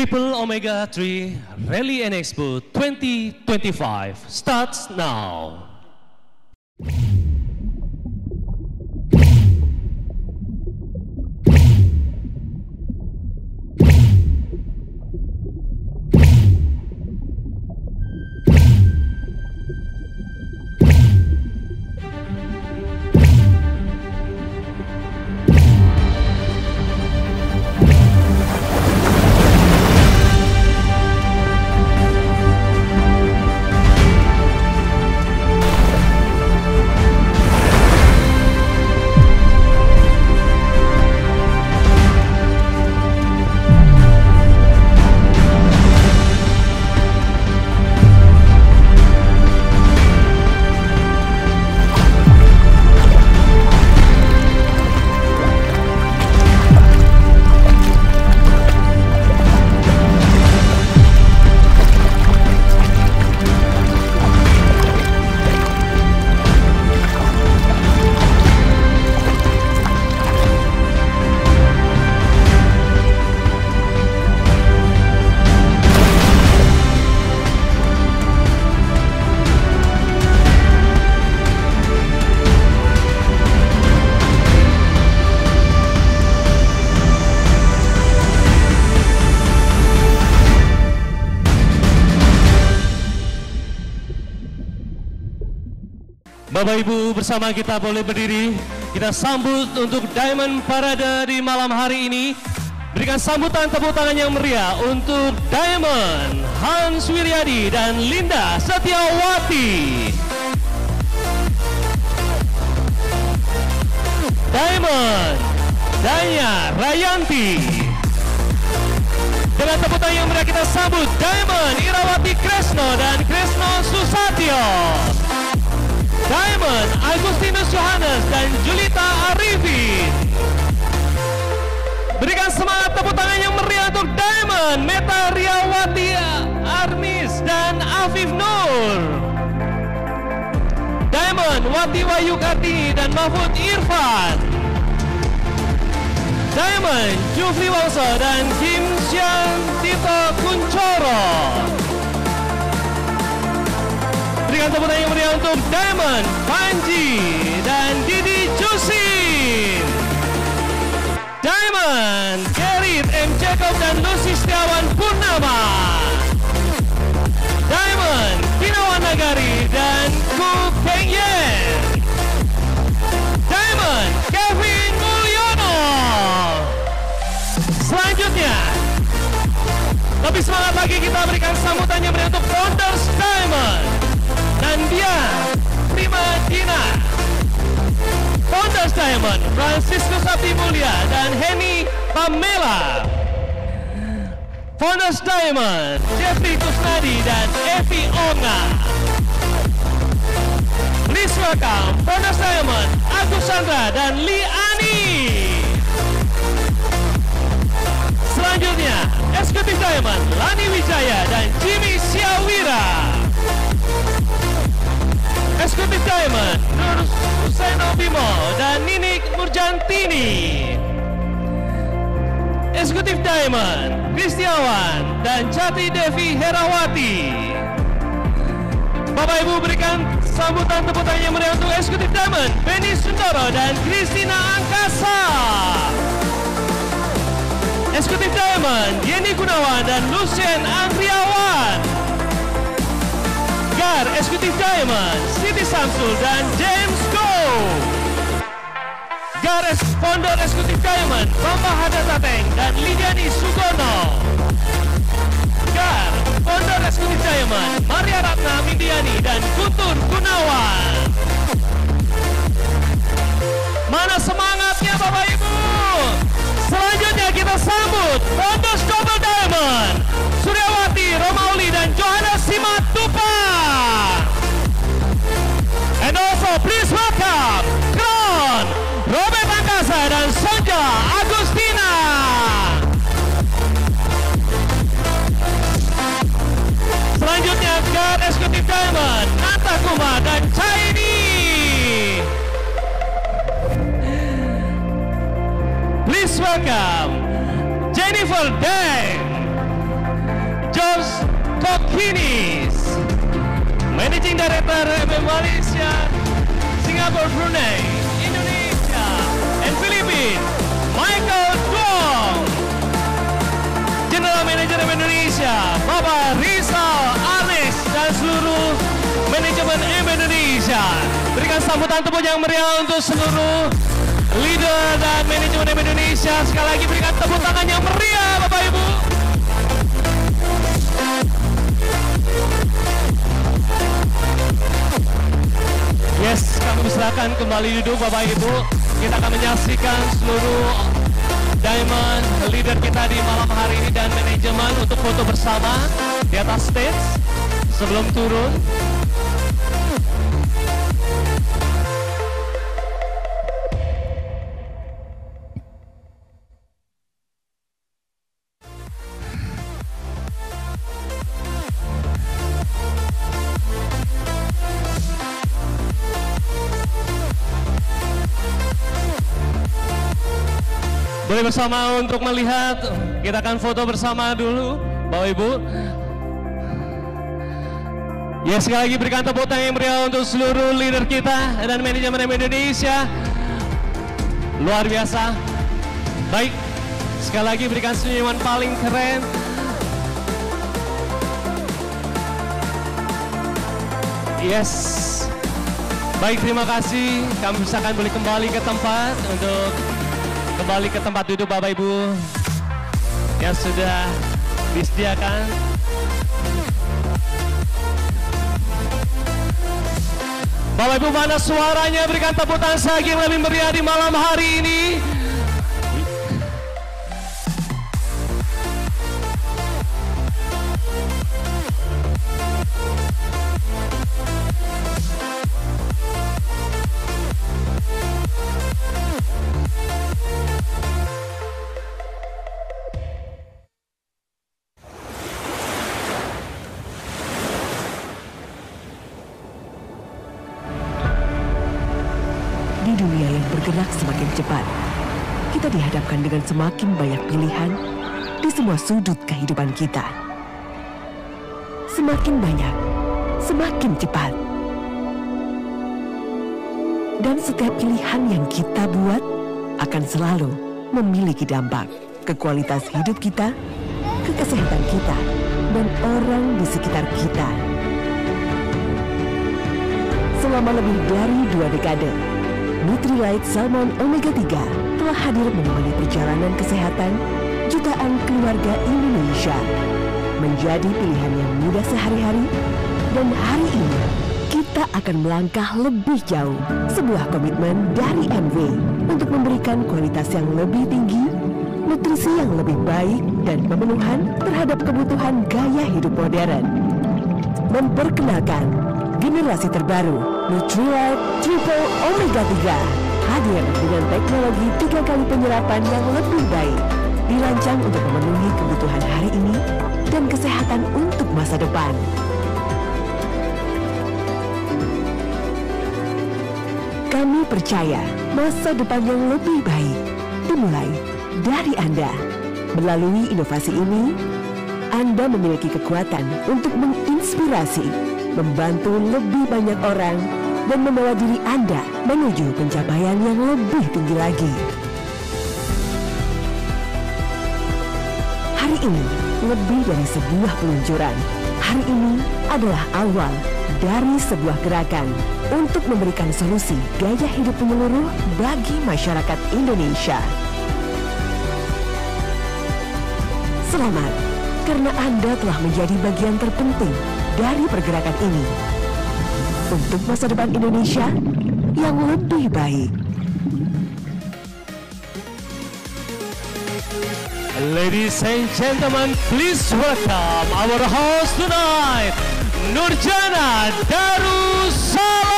Triple Omega-3 Rally and Expo 2025 starts now. Bapak Ibu bersama kita boleh berdiri. Kita sambut untuk Diamond Parade di malam hari ini. Berikan sambutan tepuk tangan yang meriah untuk Diamond Hans Wiryadi dan Linda Setiawati. Diamond Danya Rayanti. Dengan tepuk tangan yang meriah kita sambut Diamond Irawati Kresno dan Kresno Susatyo. Diamond Agustinus Yohanes dan Julita Arifin. Berikan semangat tepuk tangan yang meriah untuk Diamond Meta Riawati Armis dan Afif Nur. Diamond Wati Wayu Kartini dan Mahfud Irfan. Diamond Jufri Wangso dan Kim Sian Tito Kuncoro. Berikan tepuk tangan yang meriah untuk Diamond Panji dan Didi Jusin. Diamond Gerrit M. Jacob dan Lucy Setiawan Purnama. Diamond Kinawan Nagari dan Ku Keng Yen. Diamond Kevin Mulyono. Selanjutnya, lebih semangat lagi kita berikan sambutannya meriah untuk Founders Diamond dan dia Prima Dina. Founders Diamond Francisco Sabti Mulia dan Henny Pamela. Founders Diamond Jeffrey Kusnadi dan Evi Onga. Please welcome Founders Diamond Agus Sandra dan Li Ani. Selanjutnya Eksekutif Diamond Lani Wijaya dan Jimmy Siawira. Eksekutif Diamond Nur Suseno Bimo dan Ninik Murjantini. Eksekutif Diamond Kristiawan dan Jati Devi Herawati. Bapak Ibu berikan sambutan tepuk tangan yang meriah untuk Eksekutif Diamond Benny Sundoro dan Kristina Angkasa. Eksekutif Diamond Yeni Gunawan dan Lucien Andriawan. Gar Eksekutif Diamond Siti Samsul dan James Go. Gar Founder Eksekutif Diamond Bamba Hadatateng dan Lidiani Sugono. Gar Founder Eksekutif Diamond Maria Ratna Mindiani dan Guntur Gunawan. Mana semangatnya Bapak Ibu? Selanjutnya kita sambut Founders Double Diamond Suryawati Romauli dan Johanna Simatupa. And also please welcome Kron Robert Angkasa dan Sonja Agustina. Selanjutnya Guard Eksekutif Diamond Nata Kumar dan Chaini. Please welcome Jennifer Deng. finish. Managing Director MM Malaysia, Singapore, Brunei, Indonesia, and Philippines, Michael Dong. General Manager MM Indonesia, Bapak Rizal Arnes, dan seluruh manajemen MM Indonesia. Berikan sambutan tepuk yang meriah untuk seluruh leader dan manajemen MM Indonesia. Sekali lagi berikan tepuk tangan yang meriah, Bapak Ibu. Yes, kami persilakan kembali duduk Bapak Ibu. Kita akan menyaksikan seluruh Diamond leader kita di malam hari ini dan manajemen untuk foto bersama di atas stage sebelum turun. Boleh bersama untuk melihat, kita akan foto bersama dulu, Bapak Ibu. Ya, sekali lagi berikan tepuk tangan yang meriah untuk seluruh leader kita dan manajemen Indonesia. Luar biasa. Baik, sekali lagi berikan senyuman paling keren. Yes. Baik, terima kasih. Kami misalkan boleh kembali ke tempat untuk kembali ke tempat duduk Bapak Ibu yang sudah disediakan. Bapak Ibu, mana suaranya? Berikan tepuk tangan lagi yang lebih meriah di malam hari ini. Di dunia yang bergerak semakin cepat, kita dihadapkan dengan semakin banyak pilihan di semua sudut kehidupan kita. Semakin banyak, semakin cepat. Dan setiap pilihan yang kita buat akan selalu memiliki dampak ke kualitas hidup kita, ke kesehatan kita, dan orang di sekitar kita. Selama lebih dari 2 dekade, Nutrilite Salmon Omega-3 telah hadir menemani perjalanan kesehatan jutaan keluarga Indonesia. Menjadi pilihan yang mudah sehari-hari, dan hari ini kita akan melangkah lebih jauh. Sebuah komitmen dari MW untuk memberikan kualitas yang lebih tinggi, nutrisi yang lebih baik, dan pemenuhan terhadap kebutuhan gaya hidup modern. Memperkenalkan generasi terbaru Nutrilite Triple Omega-3 hadir dengan teknologi 3 kali penyerapan yang lebih baik, dirancang untuk memenuhi kebutuhan hari ini dan kesehatan untuk masa depan. Kami percaya masa depan yang lebih baik dimulai dari Anda. Melalui inovasi ini, Anda memiliki kekuatan untuk menginspirasi, membantu lebih banyak orang, dan membawa diri Anda menuju pencapaian yang lebih tinggi lagi. Hari ini lebih dari sebuah peluncuran. Hari ini adalah awal dari sebuah gerakan untuk memberikan solusi gaya hidup menyeluruh bagi masyarakat Indonesia. Selamat, karena Anda telah menjadi bagian terpenting dari pergerakan ini untuk masa depan Indonesia yang lebih baik. Ladies and gentlemen, please welcome our host tonight, Nurjana Darussalam.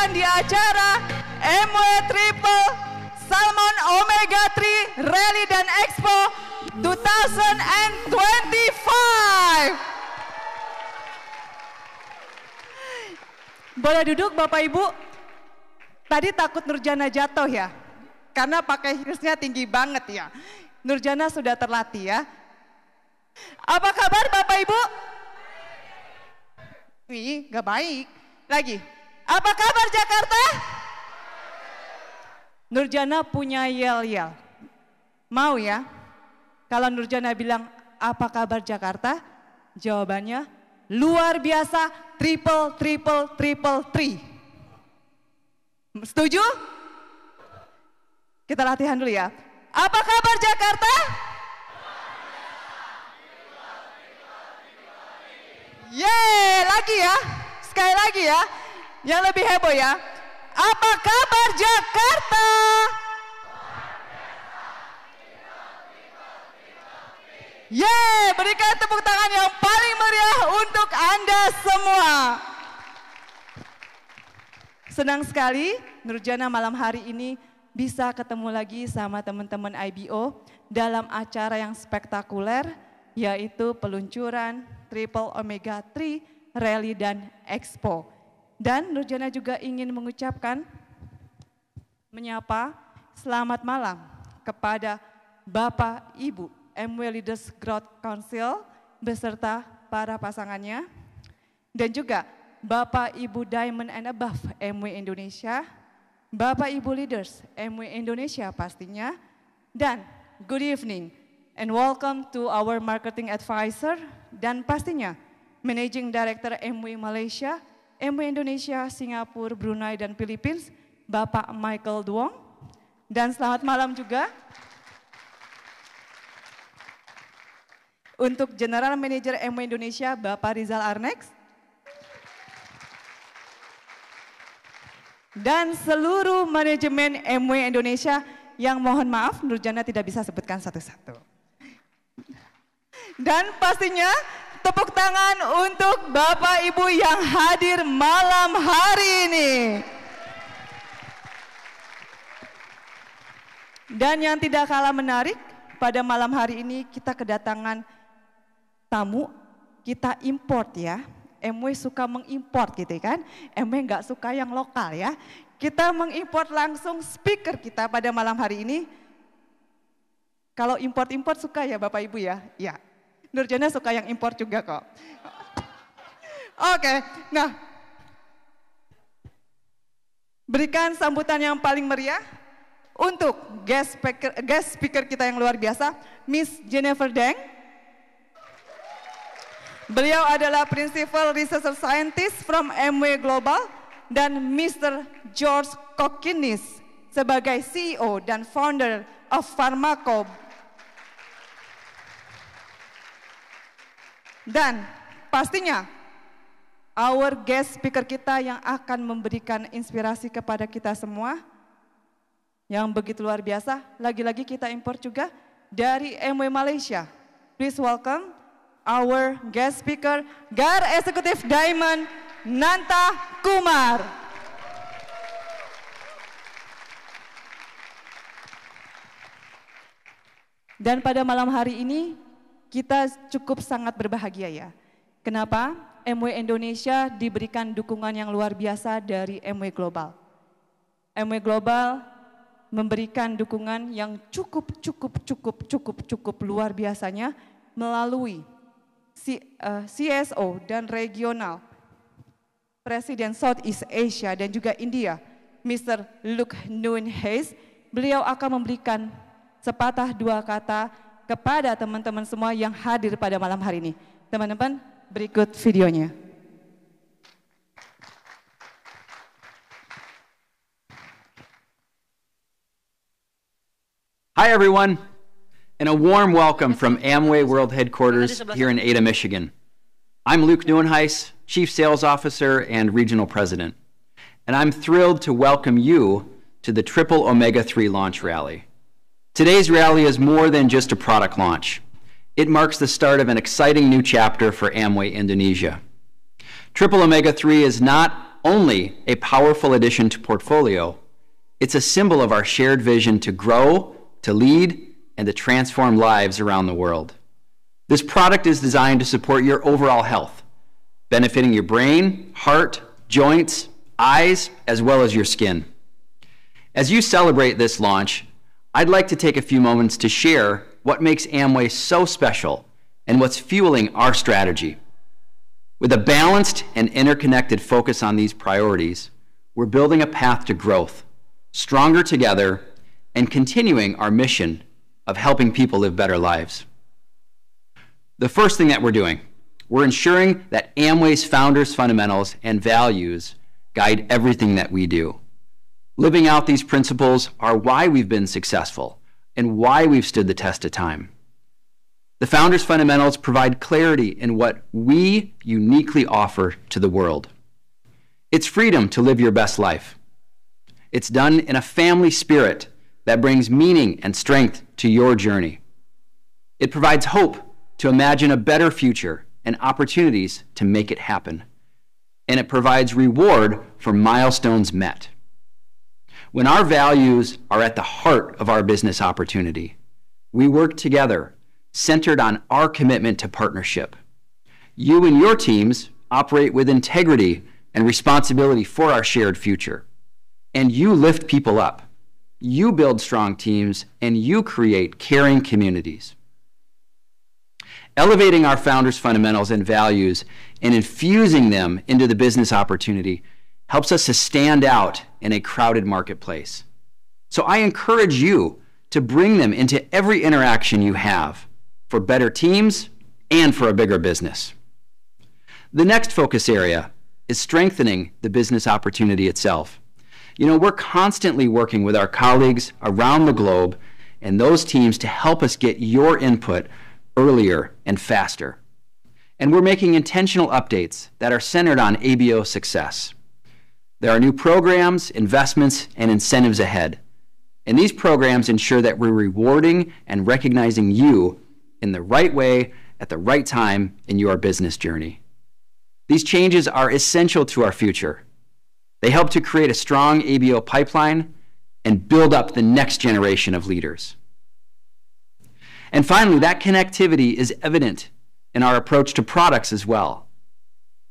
diberikan di acara MW3 Salmon Omega-3 Rally dan Expo 2025. Boleh duduk Bapak Ibu? Tadi takut Nurjana jatuh ya? Karena pakai heelsnya tinggi banget ya. Nurjana sudah terlatih ya. Apa kabar Bapak Ibu? Ih, gak baik. Lagi. Apa kabar Jakarta? Nurjana punya yel-yel. Mau ya? Kalau Nurjana bilang, apa kabar Jakarta? Jawabannya, luar biasa, triple, triple, triple, three. Setuju? Kita latihan dulu ya. Apa kabar Jakarta? Yeay, lagi ya. Sekali lagi ya. Yang lebih heboh ya. Apa kabar Jakarta? Yeay, berikan tepuk tangan yang paling meriah untuk Anda semua. Senang sekali Nurjana malam hari ini bisa ketemu lagi sama teman-teman IBO dalam acara yang spektakuler, yaitu peluncuran Triple Omega-3 Rally dan Expo. Dan Nurjana juga ingin mengucapkan, menyapa selamat malam kepada Bapak Ibu MW Leaders Growth Council beserta para pasangannya, dan juga Bapak Ibu Diamond and Above MW Indonesia, Bapak Ibu Leaders MW Indonesia pastinya, dan good evening and welcome to our marketing advisor dan pastinya Managing Director MW Malaysia, MW Indonesia, Singapura, Brunei dan Philippines, Bapak Michael Duong. Dan selamat malam juga untuk General Manager MW Indonesia, Bapak Rizal Arnex. Dan seluruh manajemen MW Indonesia yang mohon maaf Nurjana tidak bisa sebutkan satu-satu. Dan pastinya tepuk tangan untuk Bapak Ibu yang hadir malam hari ini. Dan yang tidak kalah menarik, pada malam hari ini kita kedatangan tamu, kita import ya. MW suka mengimport gitu kan, MW nggak suka yang lokal ya. Kita mengimport langsung speaker kita pada malam hari ini. Kalau import-import suka ya Bapak Ibu ya? Ya, Nurjana suka yang import juga kok. Oke, nah berikan sambutan yang paling meriah untuk guest speaker kita yang luar biasa, Miss Jennifer Deng. Beliau adalah Principal Research Scientist from MW Global, dan Mr. George Kokinis sebagai CEO dan Founder of Pharmaco. Dan pastinya our guest speaker kita yang akan memberikan inspirasi kepada kita semua yang begitu luar biasa. Lagi-lagi kita import juga dari MW Malaysia. Please welcome our guest speaker, GAR Executive Diamond, Nanta Kumar. Dan pada malam hari ini kita cukup sangat berbahagia ya. Kenapa? MW Indonesia diberikan dukungan yang luar biasa dari MW Global. MW Global memberikan dukungan yang cukup luar biasanya melalui CSO dan regional Presiden Southeast Asia dan juga India, Mr. Luke Nguyen Hayes. Beliau akan memberikan sepatah dua kata kepada teman-teman semua yang hadir pada malam hari ini. Teman-teman, berikut videonya. Hi everyone, and a warm welcome from Amway World Headquarters here in Ada, Michigan. I'm Luke Neuenhuis, Chief Sales Officer and Regional President, and I'm thrilled to welcome you to the Triple Omega-3 Launch Rally. Today's rally is more than just a product launch. It marks the start of an exciting new chapter for Amway Indonesia. Triple Omega-3 is not only a powerful addition to portfolio, it's a symbol of our shared vision to grow, to lead, and to transform lives around the world. This product is designed to support your overall health, benefiting your brain, heart, joints, eyes, as well as your skin. As you celebrate this launch, I'd like to take a few moments to share what makes Amway so special and what's fueling our strategy. With a balanced and interconnected focus on these priorities, we're building a path to growth, stronger together, and continuing our mission of helping people live better lives. The first thing that we're doing, we're ensuring that Amway's founders' fundamentals and values guide everything that we do. Living out these principles are why we've been successful and why we've stood the test of time. The founders' fundamentals provide clarity in what we uniquely offer to the world. It's freedom to live your best life. It's done in a family spirit that brings meaning and strength to your journey. It provides hope to imagine a better future and opportunities to make it happen. And it provides reward for milestones met. When our values are at the heart of our business opportunity, we work together, centered on our commitment to partnership. You and your teams operate with integrity and responsibility for our shared future. And you lift people up. You build strong teams, and you create caring communities. Elevating our founders' fundamentals and values and infusing them into the business opportunity helps us to stand out in a crowded marketplace. So I encourage you to bring them into every interaction you have for better teams and for a bigger business. The next focus area is strengthening the business opportunity itself. You know, we're constantly working with our colleagues around the globe and those teams to help us get your input earlier and faster. And we're making intentional updates that are centered on ABO success. There are new programs, investments, and incentives ahead. And these programs ensure that we're rewarding and recognizing you in the right way at the right time in your business journey. These changes are essential to our future. They help to create a strong ABO pipeline and build up the next generation of leaders. And finally, that connectivity is evident in our approach to products as well.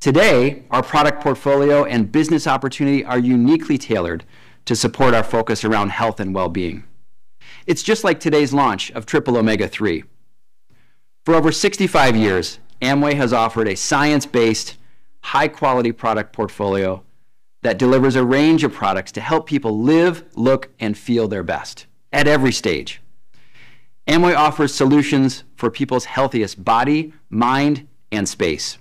Today, our product portfolio and business opportunity are uniquely tailored to support our focus around health and well-being. It's just like today's launch of Triple Omega-3. For over 65 years, Amway has offered a science-based, high-quality product portfolio that delivers a range of products to help people live, look, and feel their best at every stage. Amway offers solutions for people's healthiest body, mind, and space.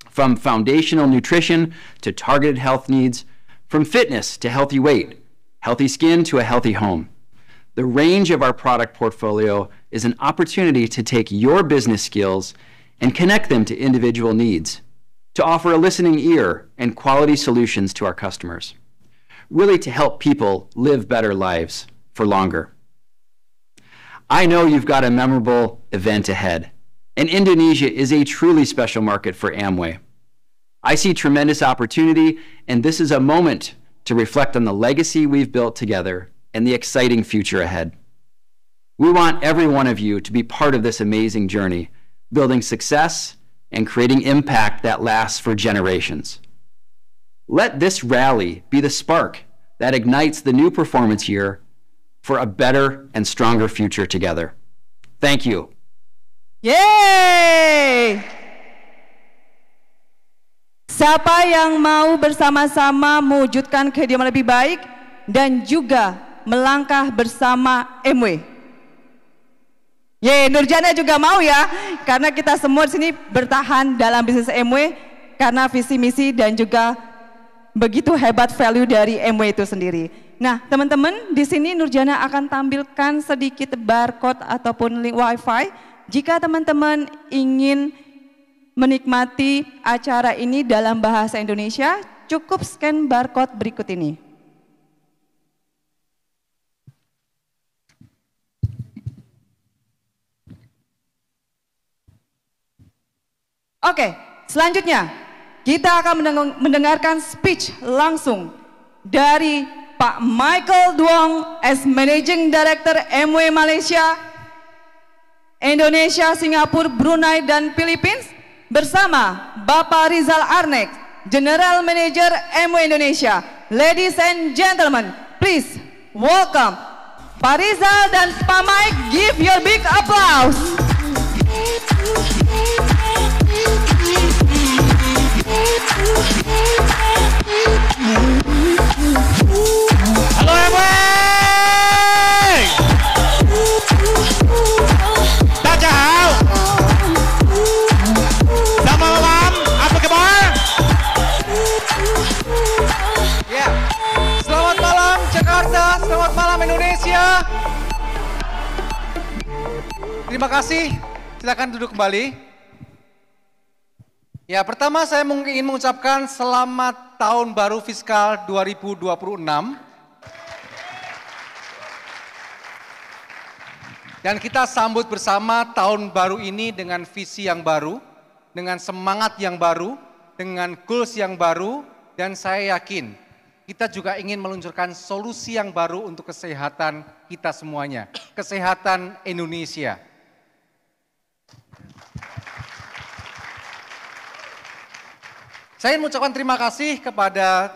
From foundational nutrition to targeted health needs, from fitness to healthy weight, healthy skin to a healthy home. The range of our product portfolio is an opportunity to take your business skills and connect them to individual needs, to offer a listening ear and quality solutions to our customers, really to help people live better lives for longer. I know you've got a memorable event ahead, and Indonesia is a truly special market for Amway. I see tremendous opportunity, and this is a moment to reflect on the legacy we've built together and the exciting future ahead. We want every one of you to be part of this amazing journey, building success and creating impact that lasts for generations. Let this rally be the spark that ignites the new performance year for a better and stronger future together. Thank you. Yeay! Siapa yang mau bersama-sama mewujudkan kehidupan lebih baik dan juga melangkah bersama Amway? Yeay, Nurjana juga mau ya, karena kita semua di sini bertahan dalam bisnis Amway karena visi misi dan juga begitu hebat value dari Amway itu sendiri. Nah, teman-teman, di sini Nurjana akan tampilkan sedikit barcode ataupun link WiFi. Jika teman-teman ingin menikmati acara ini dalam bahasa Indonesia, cukup scan barcode berikut ini. Oke, selanjutnya kita akan mendengarkan speech langsung dari Pak Michael Duong as Managing Director MW Malaysia, Indonesia, Singapura, Brunei, dan Philippines bersama Bapak Rizal Arnek, General Manager MW Indonesia. Ladies and gentlemen, please welcome Pak Rizal dan Pak Mike. Give your big applause. Halo MW. Selamat malam, apa kabar? Ya, selamat malam Jakarta, selamat malam Indonesia. Terima kasih, silakan duduk kembali. Ya, pertama saya ingin mengucapkan selamat tahun baru fiskal 2026. Dan kita sambut bersama tahun baru ini dengan visi yang baru, dengan semangat yang baru, dengan goals yang baru, dan saya yakin kita juga ingin meluncurkan solusi yang baru untuk kesehatan kita semuanya, kesehatan Indonesia. Saya mengucapkan terima kasih kepada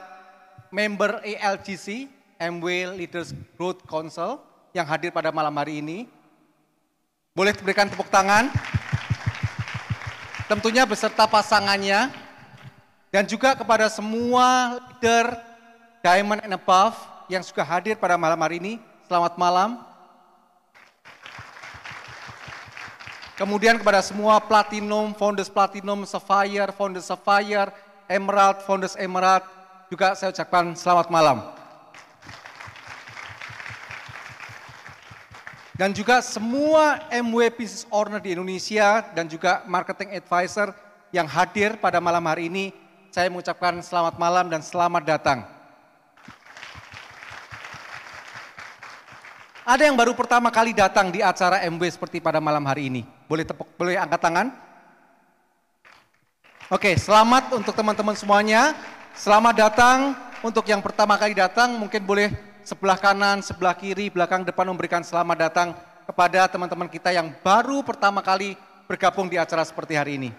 member ALGC, MW Leaders Growth Council, yang hadir pada malam hari ini. Boleh berikan tepuk tangan, tentunya beserta pasangannya, dan juga kepada semua leader Diamond and Above yang sudah hadir pada malam hari ini. Selamat malam. Kemudian kepada semua Platinum, Founders Platinum, Sapphire, Founders Sapphire, Emerald, Founders Emerald, juga saya ucapkan selamat malam. Dan juga semua MW Business Owner di Indonesia dan juga Marketing Advisor yang hadir pada malam hari ini, saya mengucapkan selamat malam dan selamat datang. Ada yang baru pertama kali datang di acara MW seperti pada malam hari ini? Boleh angkat tangan? Oke, selamat untuk teman-teman semuanya. Selamat datang untuk yang pertama kali datang, mungkin boleh sebelah kanan, sebelah kiri, belakang, depan memberikan selamat datang kepada teman-teman kita yang baru pertama kali bergabung di acara seperti hari ini.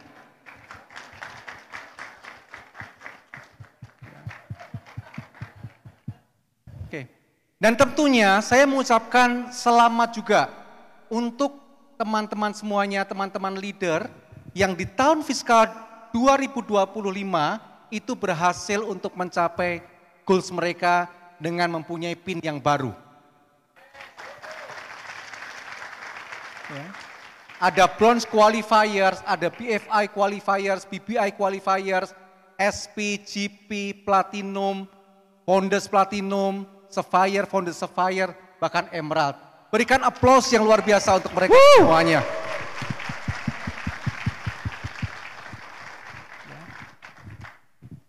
Oke. Dan tentunya saya mengucapkan selamat juga untuk teman-teman semuanya, teman-teman leader yang di tahun fiskal 2025 itu berhasil untuk mencapai goals mereka dengan mempunyai PIN yang baru. Ya. Ada bronze qualifiers, ada BFI qualifiers, BBI qualifiers, SP, GP, Platinum, Founders Platinum, Sapphire, Founders Sapphire, bahkan Emerald. Berikan aplaus yang luar biasa untuk mereka semuanya.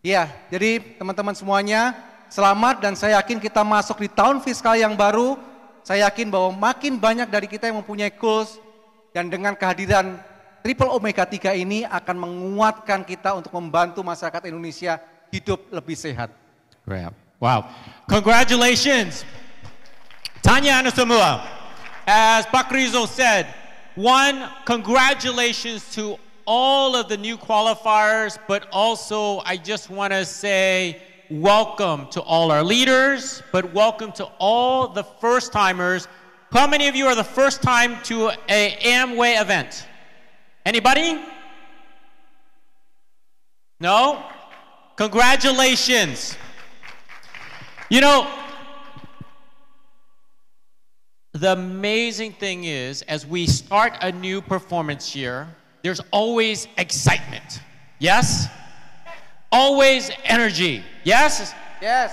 Ya, jadi teman-teman semuanya, selamat dan saya yakin kita masuk di tahun fiskal yang baru. Saya yakin bahwa makin banyak dari kita yang mempunyai goals dan dengan kehadiran Triple Omega-3 ini akan menguatkan kita untuk membantu masyarakat Indonesia hidup lebih sehat. Great. Wow. Congratulations. Tanya Anu semua. As Pak Rizal said, congratulations to all of the new qualifiers, but also I just want to say welcome to all our leaders, but welcome to all the first timers. How many of you are the first time to a Amway event? Anybody? No? Congratulations. You know, the amazing thing is, as we start a new performance year, there's always excitement. Yes? Always energy. Yes? Yes.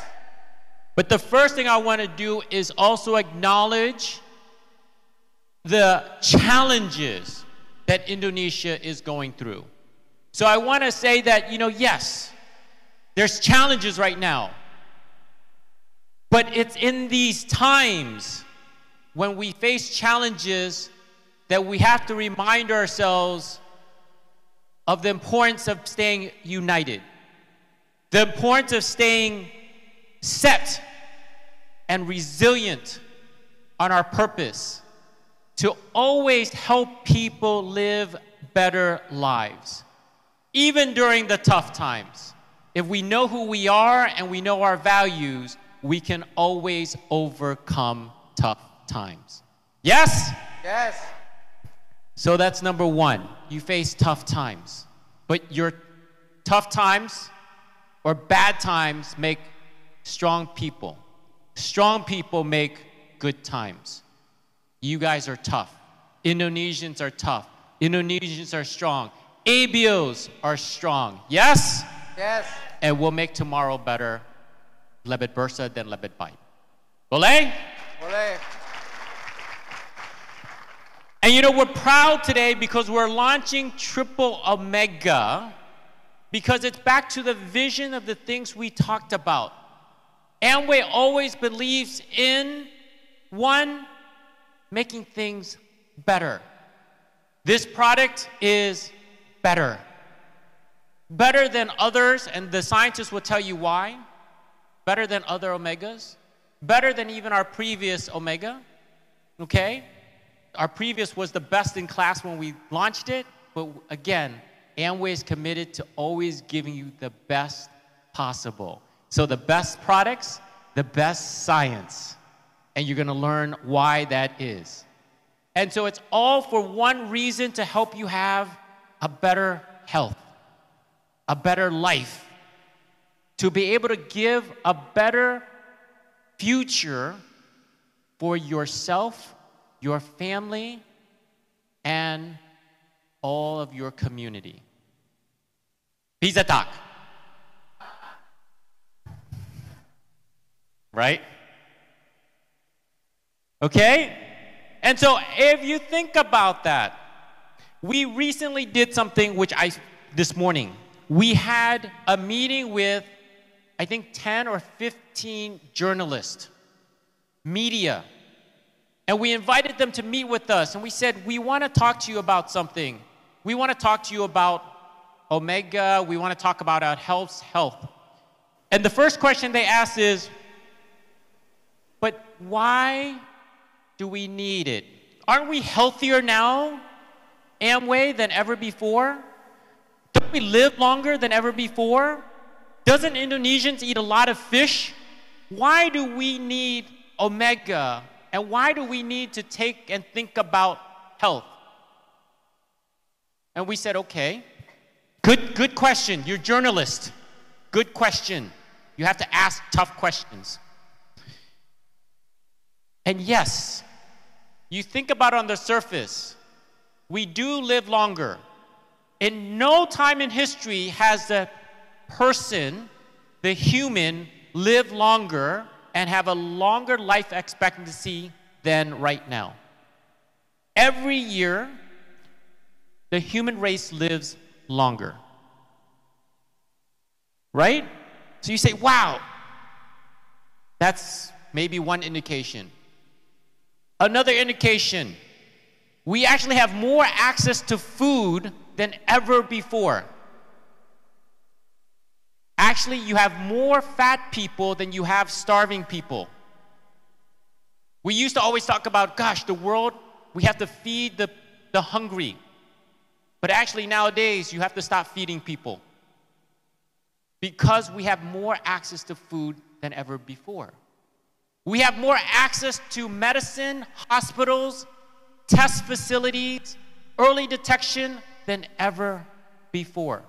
But the first thing I want to do is also acknowledge the challenges that Indonesia is going through. So I want to say that, yes, there's challenges right now. But it's in these times when we face challenges that we have to remind ourselves of the importance of staying united. The importance of staying set and resilient on our purpose to always help people live better lives, even during the tough times. If we know who we are and we know our values, we can always overcome tough times. Yes? Yes. So that's number one. You face tough times. But your tough times or bad times make strong people. Strong people make good times. You guys are tough. Indonesians are tough. Indonesians are strong. ABOs are strong. Yes? Yes. And we'll make tomorrow better. Lebih bersih dan lebih baik. Boleh? Boleh. And you know, we're proud today because we're launching Triple Omega because it's back to the vision of the things we talked about. Amway always believes in, one, making things better. This product is better. Better than others, and the scientists will tell you why. Better than other Omegas. Better than even our previous Omega. Okay? Our previous was the best in class when we launched it, but again, Amway is committed to always giving you the best possible. So the best products, the best science, and you're gonna learn why that is. And so it's all for one reason, to help you have a better health, a better life, to be able to give a better future for yourself, your family, and all of your community. Pizza talk. Right? Okay? And so if you think about that, we recently did something this morning. We had a meeting with, I think, 10 or 15 journalists, media. And we invited them to meet with us. And we said, we want to talk to you about something. We want to talk to you about Omega. We want to talk about our health. And the first question they asked is, but why do we need it? Aren't we healthier now, Amway, than ever before? Don't we live longer than ever before? Doesn't Indonesians eat a lot of fish? Why do we need Omega? And why do we need to take and think about health? And we said, okay, good question. You're a journalist. Good question. You have to ask tough questions. And yes, you think about it on the surface, we do live longer. In no time in history has the person, the human, lived longer and have a longer life expectancy than right now. Every year, the human race lives longer. Right? So you say, wow, that's maybe one indication. Another indication, we actually have more access to food than ever before. Actually, you have more fat people than you have starving people. We used to always talk about, gosh, the world, we have to feed the hungry. But actually nowadays, you have to stop feeding people because we have more access to food than ever before. We have more access to medicine, hospitals, test facilities, early detection than ever before.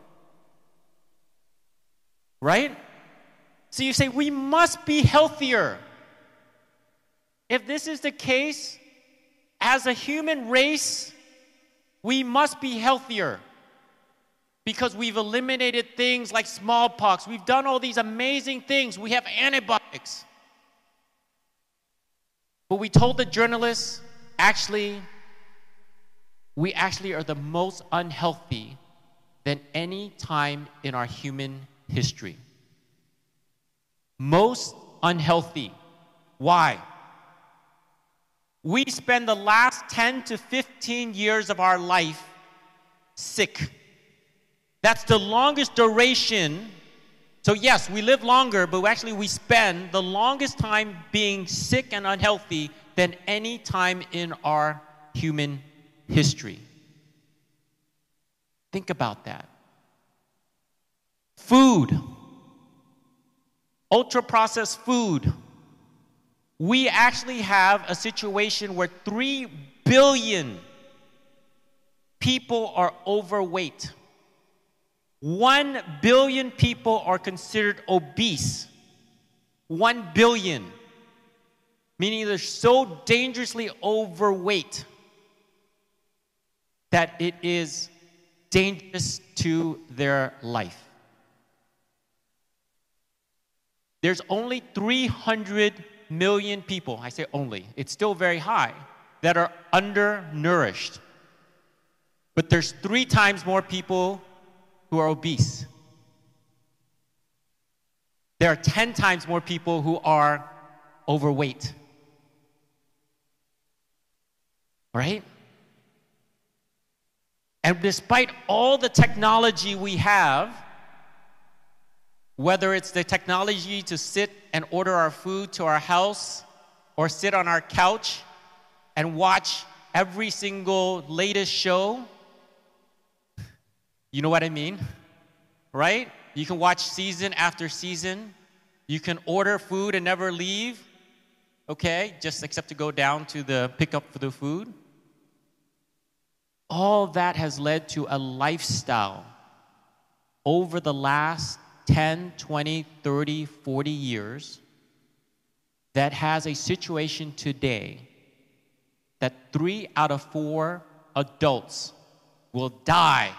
Right? So you say, we must be healthier. If this is the case, as a human race, we must be healthier because we've eliminated things like smallpox. We've done all these amazing things. We have antibiotics. But we told the journalists, we actually are the most unhealthy than any time in our human history. Most unhealthy. Why? We spend the last 10 to 15 years of our life sick. That's the longest duration So yes, we live longer, but actually we spend the longest time being sick and unhealthy than any time in our human history. Think about that. Food, ultra-processed food. We actually have a situation where 3 billion people are overweight. 1 billion people are considered obese. 1 billion. Meaning they're so dangerously overweight that it is dangerous to their life. There's only 300 million people, I say only, it's still very high, that are undernourished. But there's 3 times more people who are obese. There are 10 times more people who are overweight. Right? And despite all the technology we have, whether it's the technology to sit and order our food to our house or sit on our couch and watch every single latest show, you know what I mean, right? You can watch season after season. You can order food and never leave, okay, just except to go down to the pickup for the food. All that has led to a lifestyle over the last 10, 20, 30, 40 years that has a situation today that 3 out of 4 adults will die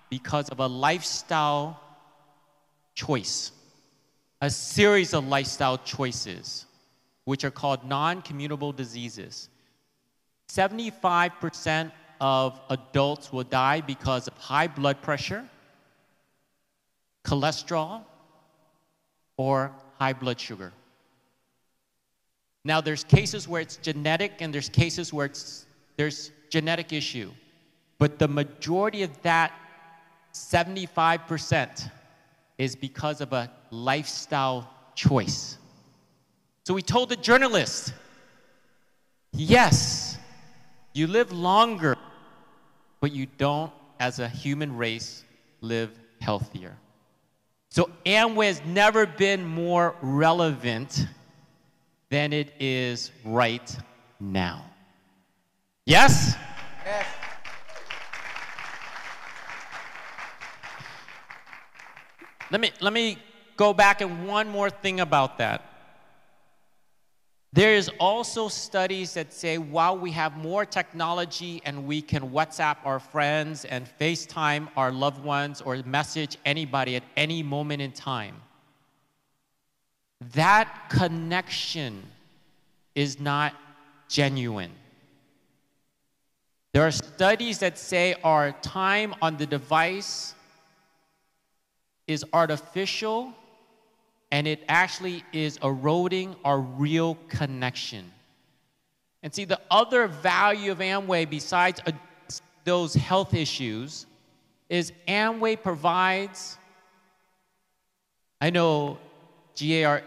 because of a lifestyle choice, a series of lifestyle choices, which are called non-communicable diseases. 75% of adults will die because of high blood pressure, cholesterol, or high blood sugar. Now, there's cases where it's genetic and there's cases where there's genetic issue. But the majority of that 75% is because of a lifestyle choice. So we told the journalist, yes, you live longer, but you don't, as a human race, live healthier. So Amway has never been more relevant than it is right now. Yes? Yes. Let me go back and one more thing about that. There is also studies that say while we have more technology and we can WhatsApp our friends and FaceTime our loved ones or message anybody at any moment in time, that connection is not genuine. There are studies that say our time on the device is artificial and it actually is eroding our real connection. And see, the other value of Amway besides those health issues is Amway provides, I know GAREDC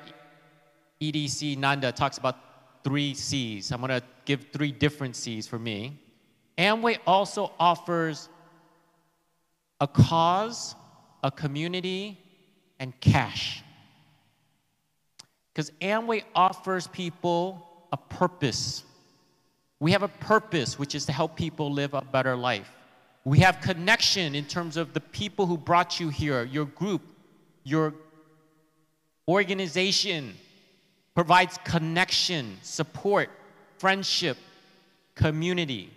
Nanda talks about 3 C's. I'm going to give 3 different C's for me. Amway also offers a cause, a community, and cash. Because Amway offers people a purpose. We have a purpose, which is to help people live a better life. We have connection in terms of the people who brought you here, your group, your organization provides connection, support, friendship, community.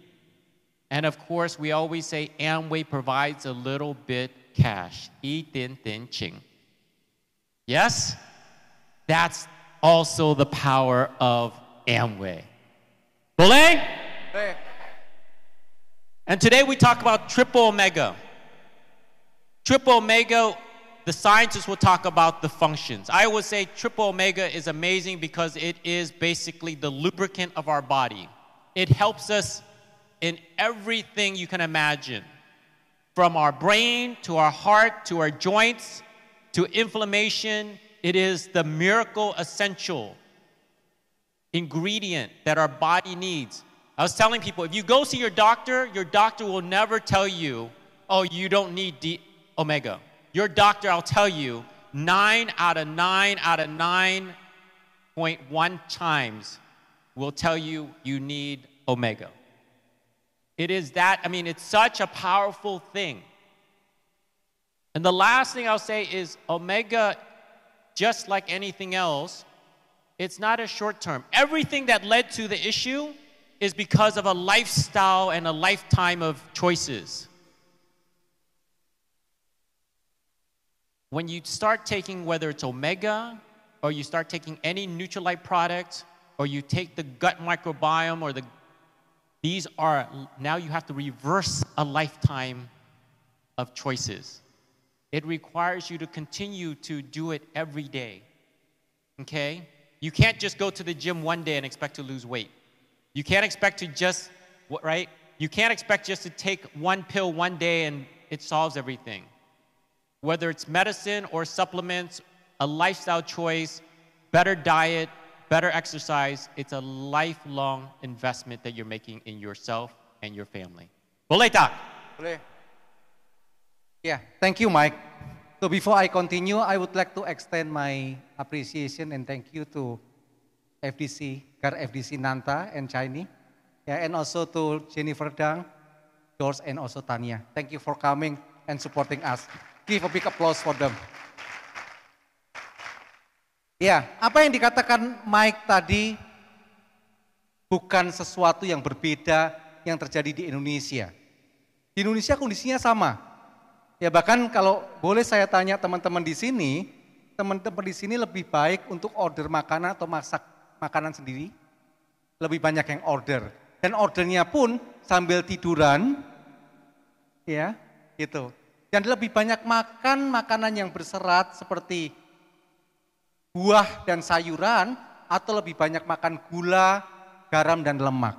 And of course, we always say Amway provides a little bit cash. 一点点情. Yes? That's also the power of Amway. Boleh? And today we talk about triple omega. Triple omega, the scientists will talk about the functions. I would say triple omega is amazing because it is basically the lubricant of our body. It helps us in everything you can imagine. From our brain, to our heart, to our joints, to inflammation, it is the miracle essential ingredient that our body needs. I was telling people, if you go see your doctor will never tell you, oh, you don't need omega. Your doctor, I'll tell you, 9 out of 9.1 times will tell you you need omega. It is that, I mean, it's such a powerful thing. And the last thing I'll say is omega, just like anything else, it's not a short term. Everything that led to the issue is because of a lifestyle and a lifetime of choices. When you start taking, whether it's omega, or you start taking any Nutrilite product, or you take the gut microbiome, or these are, now you have to reverse a lifetime of choices. It requires you to continue to do it every day, okay? You can't just go to the gym one day and expect to lose weight. You can't expect to just, right? You can't expect just to take one pill one day and it solves everything. Whether it's medicine or supplements, a lifestyle choice, better diet, better exercise, it's a lifelong investment that you're making in yourself and your family. Boleh tak? Boleh. Yeah, thank you, Mike. So before I continue, I would like to extend my appreciation and thank you to FDC, FDC Nanta and Chiny, yeah, and also to Jennifer Dang, George, and also Tanya. Thank you for coming and supporting us. Give a big applause for them. Ya, apa yang dikatakan Mike tadi bukan sesuatu yang berbeda yang terjadi di Indonesia. Di Indonesia kondisinya sama. Ya bahkan kalau boleh saya tanya teman-teman di sini lebih baik untuk order makanan atau masak makanan sendiri? Lebih banyak yang order. Dan ordernya pun sambil tiduran, ya gitu. Dan lebih banyak makan makanan yang berserat seperti buah dan sayuran atau lebih banyak makan gula, garam dan lemak.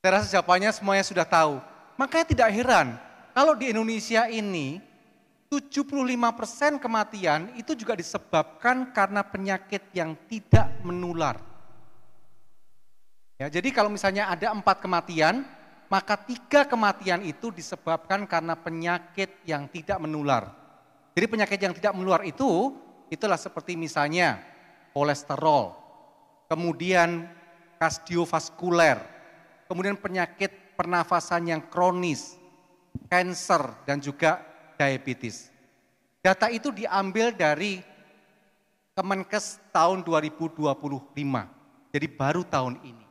Saya rasa jawabannya semuanya sudah tahu. Makanya tidak heran kalau di Indonesia ini 75% kematian itu juga disebabkan karena penyakit yang tidak menular. Ya, jadi kalau misalnya ada 4 kematian, maka 3 kematian itu disebabkan karena penyakit yang tidak menular. Jadi penyakit yang tidak menular itulah seperti misalnya kolesterol, kemudian kardiovaskuler, kemudian penyakit pernafasan yang kronis, kanker, dan juga diabetes. Data itu diambil dari Kemenkes tahun 2025, jadi baru tahun ini.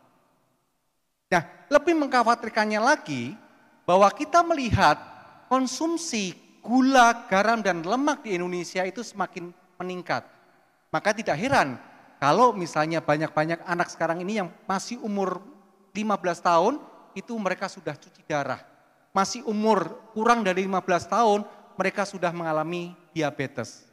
Nah, lebih mengkhawatirkannya lagi bahwa kita melihat konsumsi gula, garam, dan lemak di Indonesia itu semakin meningkat. Maka tidak heran kalau misalnya banyak-banyak anak sekarang ini yang masih umur 15 tahun, itu mereka sudah cuci darah. Masih umur kurang dari 15 tahun, mereka sudah mengalami diabetes.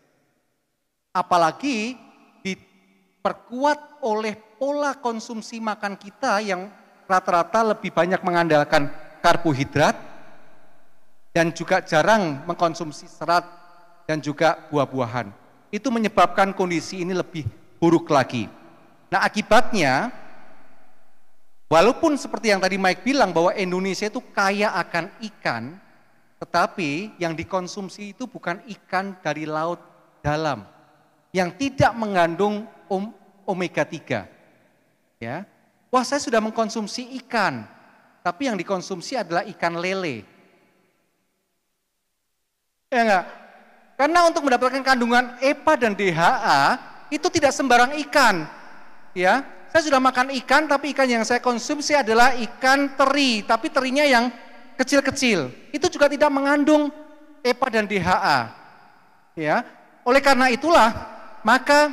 Apalagi diperkuat oleh pola konsumsi makan kita yang rata-rata lebih banyak mengandalkan karbohidrat dan juga jarang mengkonsumsi serat dan juga buah-buahan. Itu menyebabkan kondisi ini lebih buruk lagi. Nah, akibatnya walaupun seperti yang tadi Mike bilang bahwa Indonesia itu kaya akan ikan, tetapi yang dikonsumsi itu bukan ikan dari laut dalam yang tidak mengandung omega-3. Ya. Wah, saya sudah mengkonsumsi ikan, tapi yang dikonsumsi adalah ikan lele. Ya enggak? Karena untuk mendapatkan kandungan EPA dan DHA itu tidak sembarang ikan. Ya. Saya sudah makan ikan, tapi ikan yang saya konsumsi adalah ikan teri, tapi terinya yang kecil-kecil. Itu juga tidak mengandung EPA dan DHA. Ya, oleh karena itulah, maka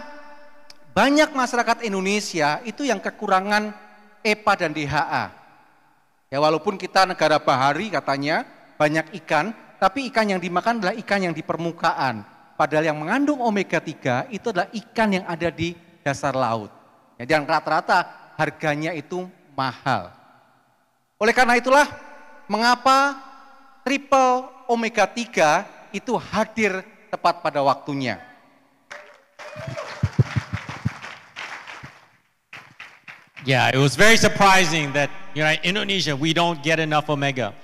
banyak masyarakat Indonesia itu yang kekurangan EPA dan DHA. Ya, walaupun kita negara bahari katanya banyak ikan, tapi ikan yang dimakan adalah ikan yang di permukaan. Padahal yang mengandung omega-3 itu adalah ikan yang ada di dasar laut. Dan rata-rata harganya itu mahal. Oleh karena itulah mengapa triple omega-3 itu hadir tepat pada waktunya. Yeah, it was very surprising that Indonesia, we don't get enough omega.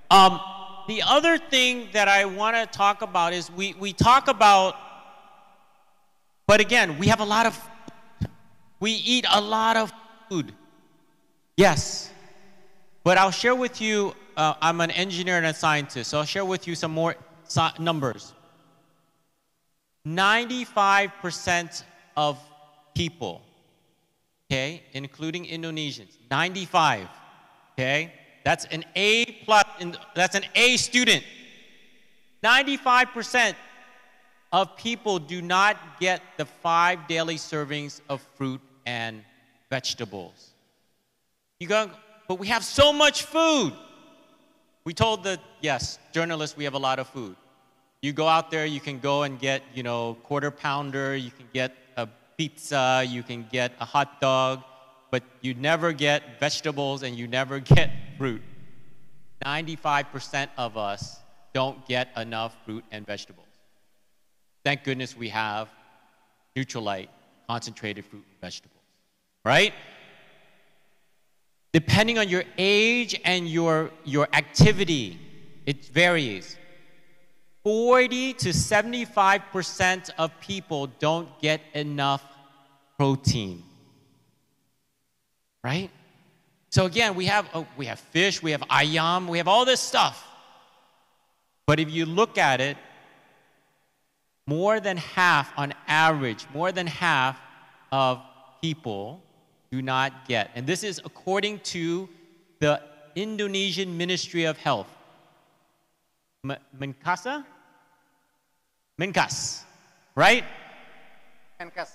The other thing that I want to talk about is we talk about, but again, we eat a lot of food. Yes, but I'll share with you, I'm an engineer and a scientist, so I'll share with you some more numbers. 95% of people, okay, including Indonesians, 95, okay, that's an A plus, that's an A student. 95% of people do not get the 5 daily servings of fruit and vegetables. You go, but we have so much food. We told the, journalists, we have a lot of food. You go out there, you can go and get, quarter pounder, you can get a pizza, you can get a hot dog, but you never get vegetables and you never get fruit. 95% of us don't get enough fruit and vegetables. Thank goodness we have Nutrilite, concentrated fruit and vegetables, right? Depending on your age and your activity, it varies. 40 to 75% of people don't get enough protein, right? So again, we have fish, we have ayam, we have all this stuff. But if you look at it, more than half, on average, more than half of people do not get. And this is according to the Indonesian Ministry of Health. Menkes, right? Menkes.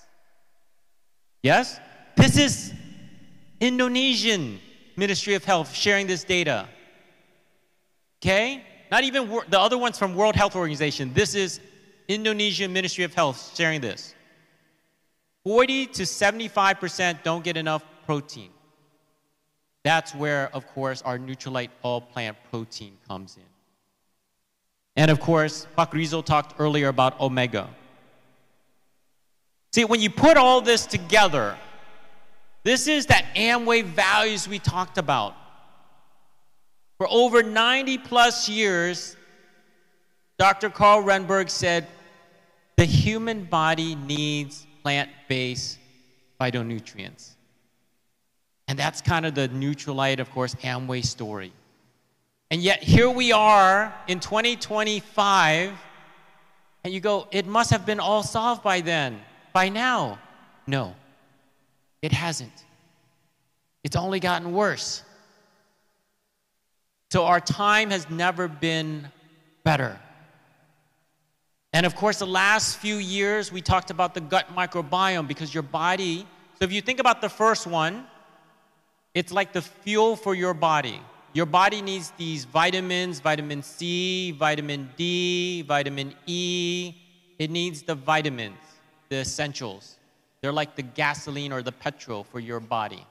Yes? This is Indonesian Ministry of Health sharing this data. Okay? Not even the other ones from World Health Organization. This is Indonesian Ministry of Health sharing this. 40 to 75% don't get enough protein. That's where, of course, our Nutrilite all-plant protein comes in. And of course, Pak Rizal talked earlier about omega. See, when you put all this together, this is that Amway values we talked about. For over 90 plus years, Dr. Carl Renberg said, the human body needs plant-based phytonutrients. And that's kind of the Nutrilite, of course, Amway story. And yet here we are in 2025, and you go, it must have been all solved by then, by now. No, it hasn't. It's only gotten worse. So our time has never been better. And of course, the last few years, we talked about the gut microbiome because your body, so if you think about the first one, it's like the fuel for your body. Your body needs these vitamins, vitamin C, vitamin D, vitamin E. It needs the vitamins, the essentials. They're like the gasoline or the petrol for your body.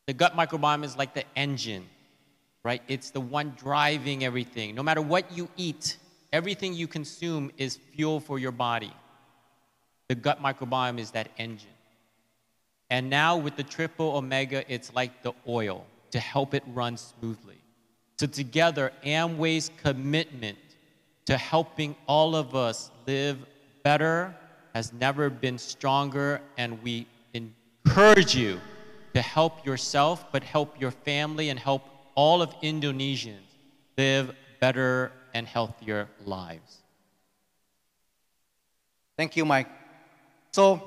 The gut microbiome is like the engine, right? It's the one driving everything. No matter what you eat, everything you consume is fuel for your body. The gut microbiome is that engine. And now with the triple omega, it's like the oil to help it run smoothly. So together, Amway's commitment to helping all of us live better has never been stronger, and we encourage you to help yourself, but help your family and help all of Indonesians live better and healthier lives. Thank you, Mike. So,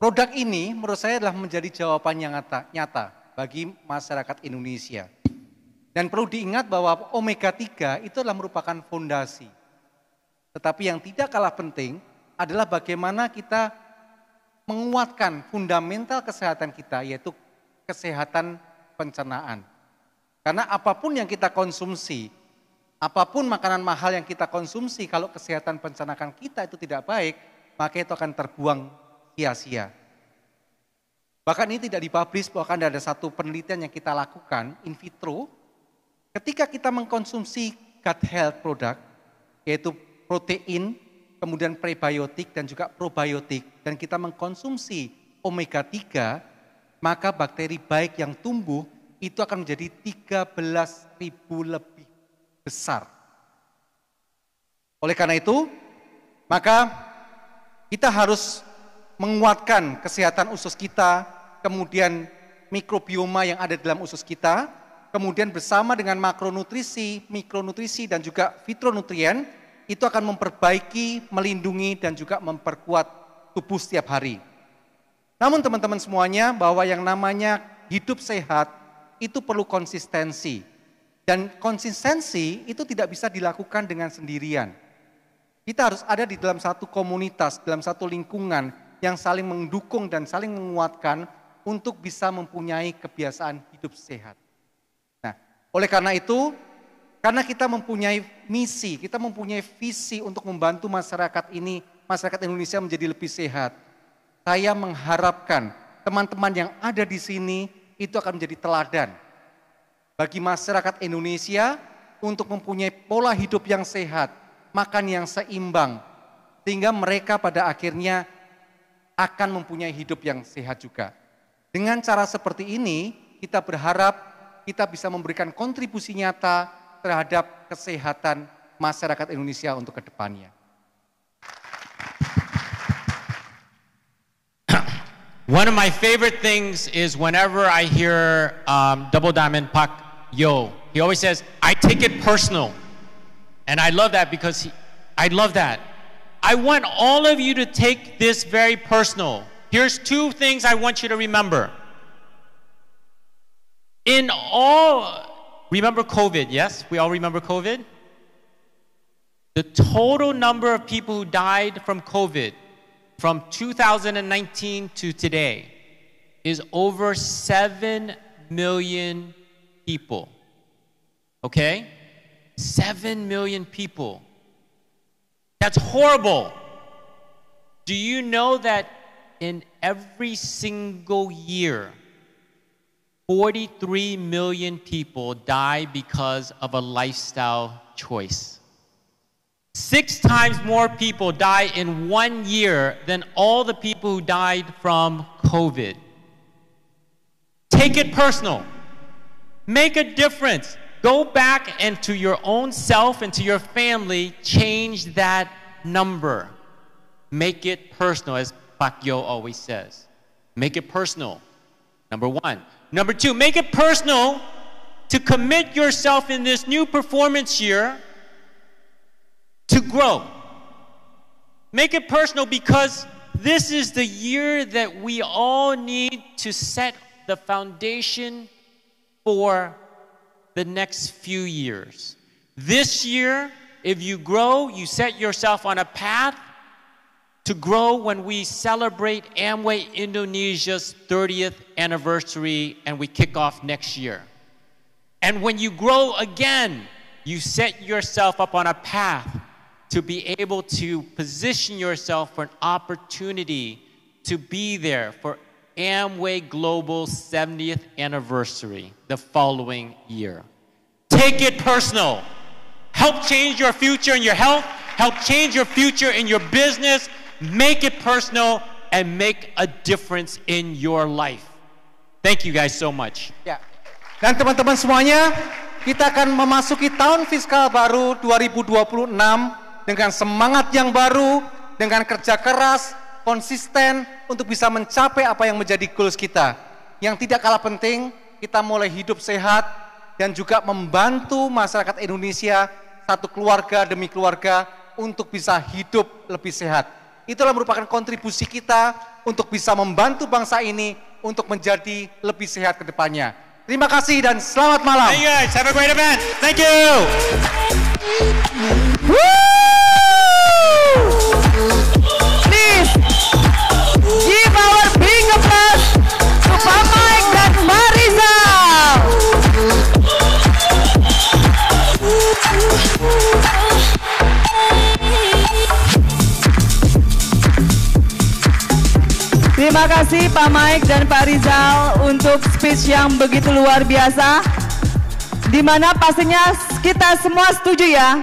produk ini menurut saya adalah menjadi jawaban yang nyata bagi masyarakat Indonesia. Dan perlu diingat bahwa Omega-3 itu adalah merupakan fondasi. Tetapi yang tidak kalah penting adalah bagaimana kita menguatkan fundamental kesehatan kita, yaitu kesehatan pencernaan. Karena apapun yang kita konsumsi, apapun makanan mahal yang kita konsumsi, kalau kesehatan pencernaan kita itu tidak baik, maka itu akan terbuang sia-sia. Bahkan ini tidak dipublish, bahkan ada satu penelitian yang kita lakukan in vitro. Ketika kita mengkonsumsi gut health product, yaitu protein, kemudian prebiotik dan juga probiotik, dan kita mengkonsumsi omega-3, maka bakteri baik yang tumbuh itu akan menjadi 13.000 lebih besar. Oleh karena itu, maka kita harus menguatkan kesehatan usus kita, kemudian mikrobioma yang ada dalam usus kita, kemudian bersama dengan makronutrisi, mikronutrisi dan juga fitronutrien, itu akan memperbaiki, melindungi dan juga memperkuat tubuh setiap hari. Namun teman-teman semuanya, bahwa yang namanya hidup sehat itu perlu konsistensi. Dan konsistensi itu tidak bisa dilakukan dengan sendirian. Kita harus ada di dalam satu komunitas, dalam satu lingkungan yang saling mendukung dan saling menguatkan untuk bisa mempunyai kebiasaan hidup sehat. Nah, oleh karena itu, karena kita mempunyai misi, kita mempunyai visi untuk membantu masyarakat ini, masyarakat Indonesia menjadi lebih sehat. Saya mengharapkan teman-teman yang ada di sini itu akan menjadi teladan bagi masyarakat Indonesia untuk mempunyai pola hidup yang sehat, makan yang seimbang, sehingga mereka pada akhirnya akan mempunyai hidup yang sehat juga. Dengan cara seperti ini, kita berharap kita bisa memberikan kontribusi nyata terhadap kesehatan masyarakat Indonesia untuk ke depannya. One of my favorite things is whenever I hear Double Diamond Pak Yo, he always says, I take it personal. And I love that because I love that. I want all of you to take this very personal. Here's two things I want you to remember. Remember COVID, yes? We all remember COVID? The total number of people who died from COVID from 2019 to today is over 7 million people. Okay? 7 million people. That's horrible. Do you know that in every single year, 43 million people die because of a lifestyle choice? 6 times more people die in 1 year than all the people who died from COVID. Take it personal. Make a difference. Go back and to your own self and to your family, change that number. Make it personal, as Pak Yo always says. Make it personal, number 1. Number 2, make it personal to commit yourself in this new performance year to grow. Make it personal because this is the year that we all need to set the foundation for the next few years. This year, if you grow, you set yourself on a path to grow when we celebrate Amway Indonesia's 30th anniversary and we kick off next year. And when you grow again, you set yourself up on a path to be able to position yourself for an opportunity to be there for Amway Global's 70th anniversary the following year. Take it personal. Help change your future in your health. Help change your future in your business. Make it personal and make a difference in your life. Thank you guys so much. Ya. Dan teman-teman semuanya, kita akan memasuki tahun fiskal baru 2026 dengan semangat yang baru, dengan kerja keras, konsisten untuk bisa mencapai apa yang menjadi goals kita. Yang tidak kalah penting, kita mulai hidup sehat dan juga membantu masyarakat Indonesia satu keluarga demi keluarga untuk bisa hidup lebih sehat. Itulah merupakan kontribusi kita untuk bisa membantu bangsa ini untuk menjadi lebih sehat ke depannya. Terima kasih dan selamat malam. Thank you guys. Have a great event. Thank you. Please give our big applause to Pak Mike dan Marizal. Terima kasih Pak Mike dan Pak Rizal untuk speech yang begitu luar biasa, di mana pastinya kita semua setuju ya?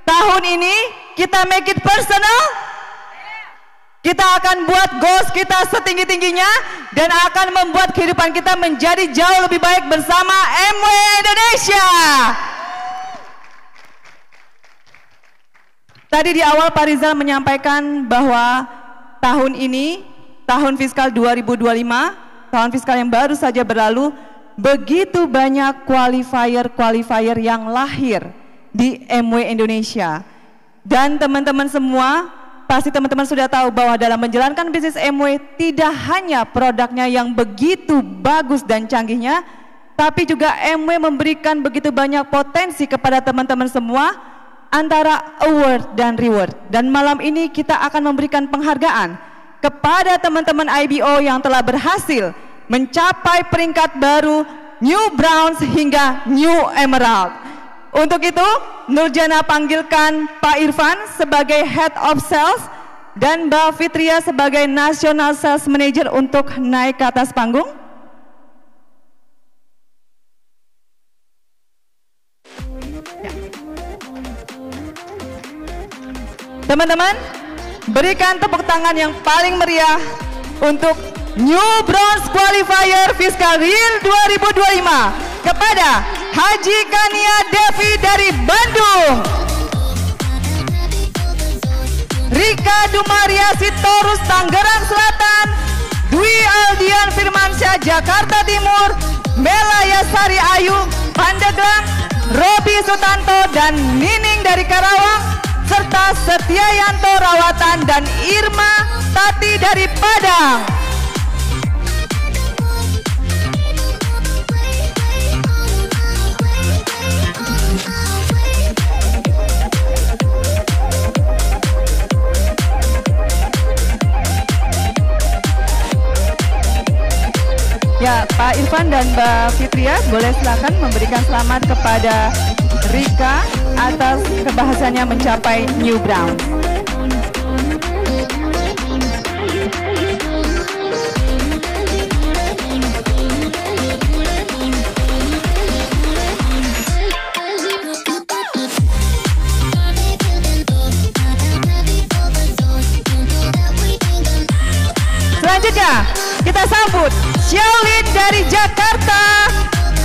Tahun ini kita make it personal. Kita akan buat goals kita setinggi-tingginya dan akan membuat kehidupan kita menjadi jauh lebih baik bersama MW Indonesia. Tadi di awal Pak Rizal menyampaikan bahwa tahun ini, tahun fiskal 2025, tahun fiskal yang baru saja berlalu, begitu banyak qualifier yang lahir di MW Indonesia. Dan teman-teman semua, pasti teman-teman sudah tahu bahwa dalam menjalankan bisnis MW tidak hanya produknya yang begitu bagus dan canggihnya, tapi juga MW memberikan begitu banyak potensi kepada teman-teman semua antara award dan reward. Dan malam ini kita akan memberikan penghargaan kepada teman-teman IBO yang telah berhasil mencapai peringkat baru New Bronze hingga New Emerald. Untuk itu, Nurjana panggilkan Pak Irfan sebagai Head of Sales dan Mbak Fitria sebagai National Sales Manager untuk naik ke atas panggung. Teman-teman, berikan tepuk tangan yang paling meriah untuk New Bronze Qualifier Fiskal Real 2025 kepada Haji Kania Devi dari Bandung, Rika Dumaria Sitorus Tangerang Selatan, Dwi Aldian Firmansyah Jakarta Timur, Bella Yasari Ayu Pandeglang, Robi Sutanto dan Nining dari Karawang, serta Setiayanto Rawatan dan Irma Tati dari Padang. Ya, Pak Irfan dan Mbak Fitria boleh silakan memberikan selamat kepada Rika atas keberhasilannya mencapai New Brown. Selanjutnya kita sambut Xiaolin dari Jakarta,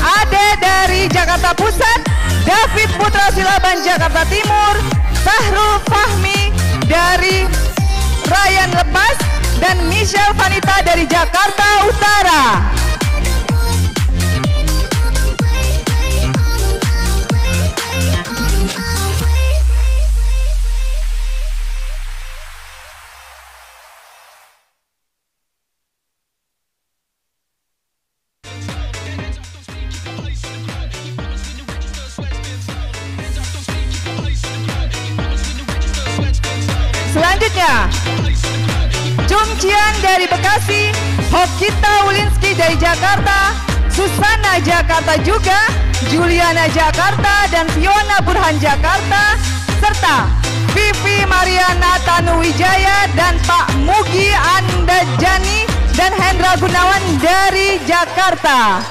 Ade dari Jakarta Pusat, David Putra Silaban Jakarta Timur, Sahrul Fahmi dari Ryan Lepas, dan Michelle Vanita dari Jakarta Utara. Selanjutnya, Chung Chian dari Bekasi, Hokita Wulinski dari Jakarta, Susana Jakarta juga, Juliana Jakarta, dan Fiona Burhan Jakarta, serta Vivi Mariana Tanuwijaya dan Pak Mugi Andajani dan Hendra Gunawan dari Jakarta.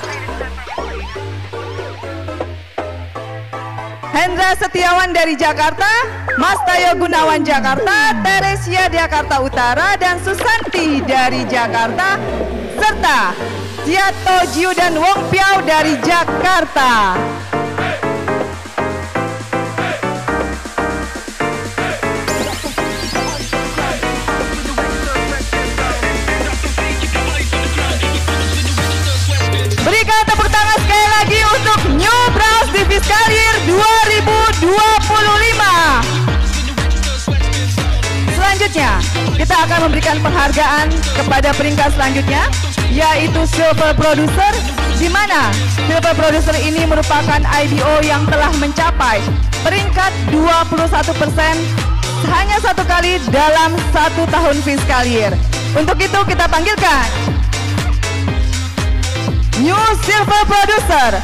Hendra Setiawan dari Jakarta, Mas Tayo Gunawan Jakarta, Teresia Jakarta Utara, dan Susanti dari Jakarta, serta Tiato Jiu dan Wong Piao dari Jakarta. Berikan tepuk tangan sekali lagi untuk New Bronze di Fiskal Year 2025. Selanjutnya, kita akan memberikan penghargaan kepada peringkat selanjutnya, yaitu Silver Producer, di mana Silver Producer ini merupakan IBO yang telah mencapai peringkat 21% hanya satu kali dalam satu tahun Fiskal Year. Untuk itu kita panggilkan New Silver Producer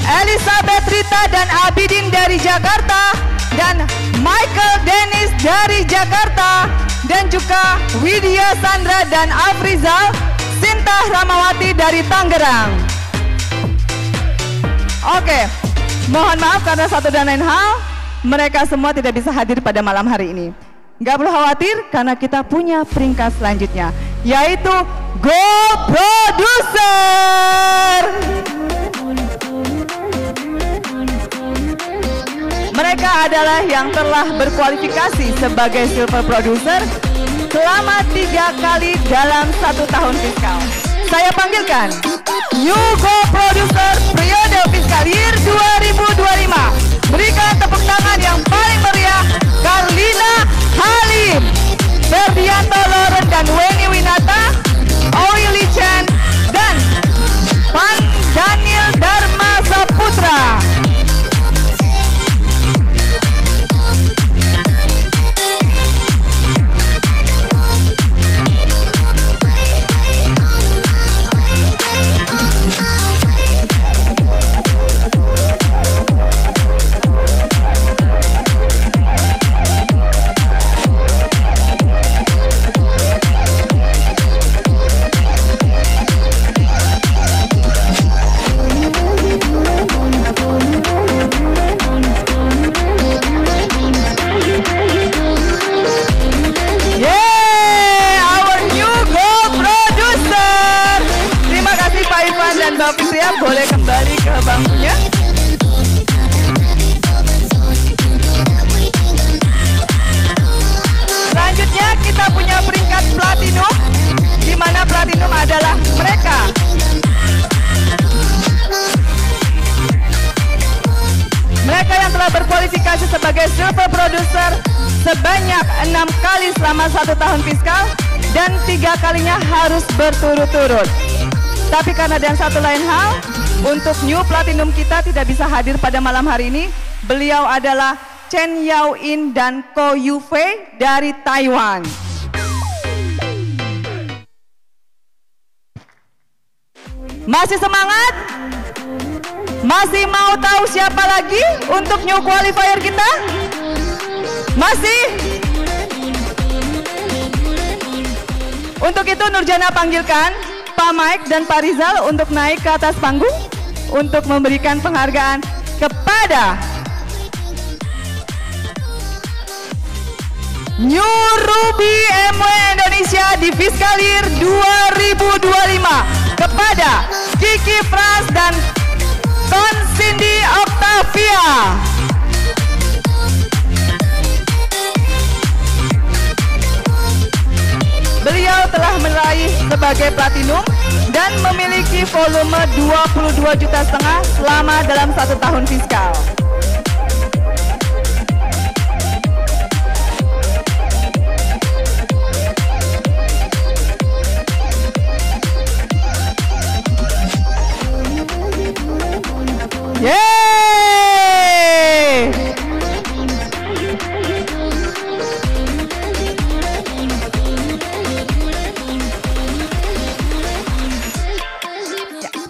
Elizabeth Rita dan Abidin dari Jakarta, dan Michael Dennis dari Jakarta, dan juga Widya Sandra dan Afrizal Sinta Ramawati dari Tangerang. Oke, Mohon maaf karena satu dan lain hal, mereka semua tidak bisa hadir pada malam hari ini. Gak perlu khawatir karena kita punya peringkat selanjutnya, yaitu Go Producer. Mereka adalah yang telah berkualifikasi sebagai Silver Producer selama 3 kali dalam 1 tahun fiskal. Saya panggilkan New Go Producer periode fiskal year 2025. Berikan tepuk tangan yang paling meriah Karlina Halim, Ferdianto Loren dan Weni Winata, Oili Chen, dan Pan Daniel Dharma Saputra. Mbak Fitria boleh kembali ke bangkunya. Selanjutnya kita punya peringkat platinum, di mana platinum adalah mereka yang telah berkualifikasi sebagai Silver Producer sebanyak 6 kali selama 1 tahun fiskal dan 3 kalinya harus berturut-turut. Tapi karena dan satu lain hal, untuk New Platinum kita tidak bisa hadir pada malam hari ini. Beliau adalah Chen Yao In dan Ko Yufei dari Taiwan. Masih semangat? Masih mau tahu siapa lagi untuk New Qualifier kita? Masih? Untuk itu Nurjana panggilkan Pak Mike dan Pak Rizal untuk naik ke atas panggung untuk memberikan penghargaan kepada New Ruby MW Indonesia di fiskal year 2025 kepada Kiki Pras dan Kon Cindy Octavia. Beliau telah meraih sebagai platinum dan memiliki volume 22,5 juta selama dalam 1 tahun fiskal. Yeay!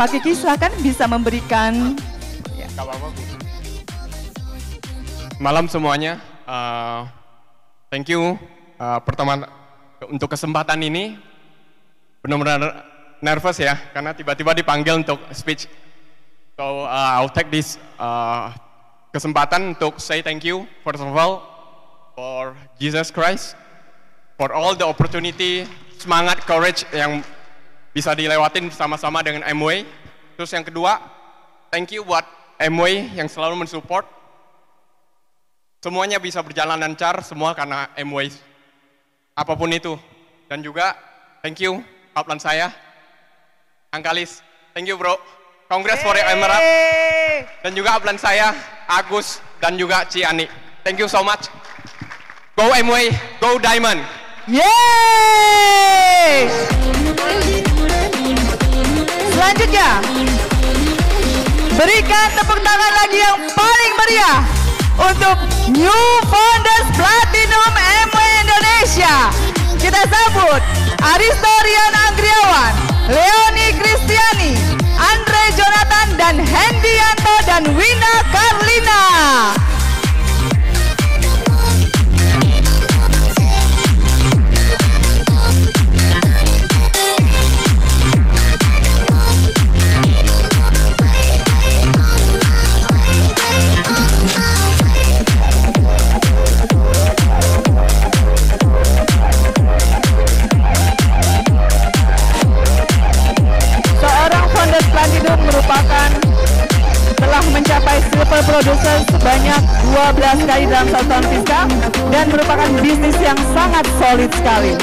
Pak Kiki silakan bisa memberikan. Malam semuanya, thank you pertama untuk kesempatan ini. Benar-benar nervous ya, karena tiba-tiba dipanggil untuk speech. So I'll take this kesempatan untuk say thank you first of all for Jesus Christ, for all the opportunity, semangat, courage yang bisa dilewatin bersama-sama dengan MW. Terus yang kedua, thank you buat MW yang selalu mensupport. Semuanya bisa berjalan lancar, semua karena MW. Apapun itu. Dan juga, thank you, upline saya, Angkalis. Thank you bro. Congrats for the Emerald. Dan juga upline saya, Agus, dan juga Ciani. Thank you so much. Go MW, go Diamond. Yeay! Selanjutnya, berikan tepuk tangan lagi yang paling meriah untuk New Founders Platinum MW Indonesia. Kita sambut Aristorian Anggriawan, Leoni Kristiani, Andre Jonathan, dan Hendianto dan Wina Karlina. Indonesia dan merupakan bisnis yang sangat solid sekali.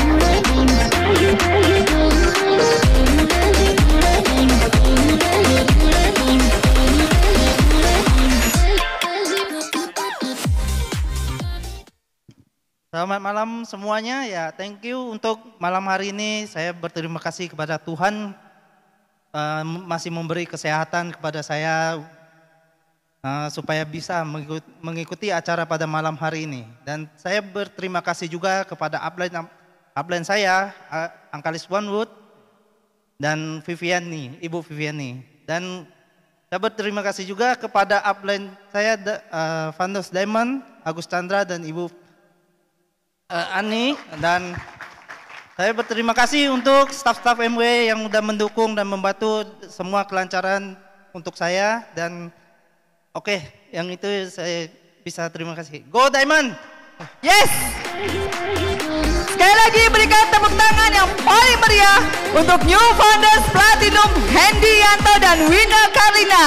Selamat malam semuanya, ya thank you untuk malam hari ini. Saya berterima kasih kepada Tuhan masih memberi kesehatan kepada saya supaya bisa mengikuti acara pada malam hari ini. Dan saya berterima kasih juga kepada upline saya, Angkalis Wanwood dan Viviani, Ibu Viviani. Dan saya berterima kasih juga kepada upline saya, Vandos Diamond, Agus Chandra dan Ibu Ani, dan saya berterima kasih untuk staf-staf MW yang sudah mendukung dan membantu semua kelancaran untuk saya. Dan oke, yang itu saya bisa terima kasih. Go Diamond! Yes! Sekali lagi berikan tepuk tangan yang paling meriah untuk New Founders Platinum Hendy Yanto dan Wina Karlina.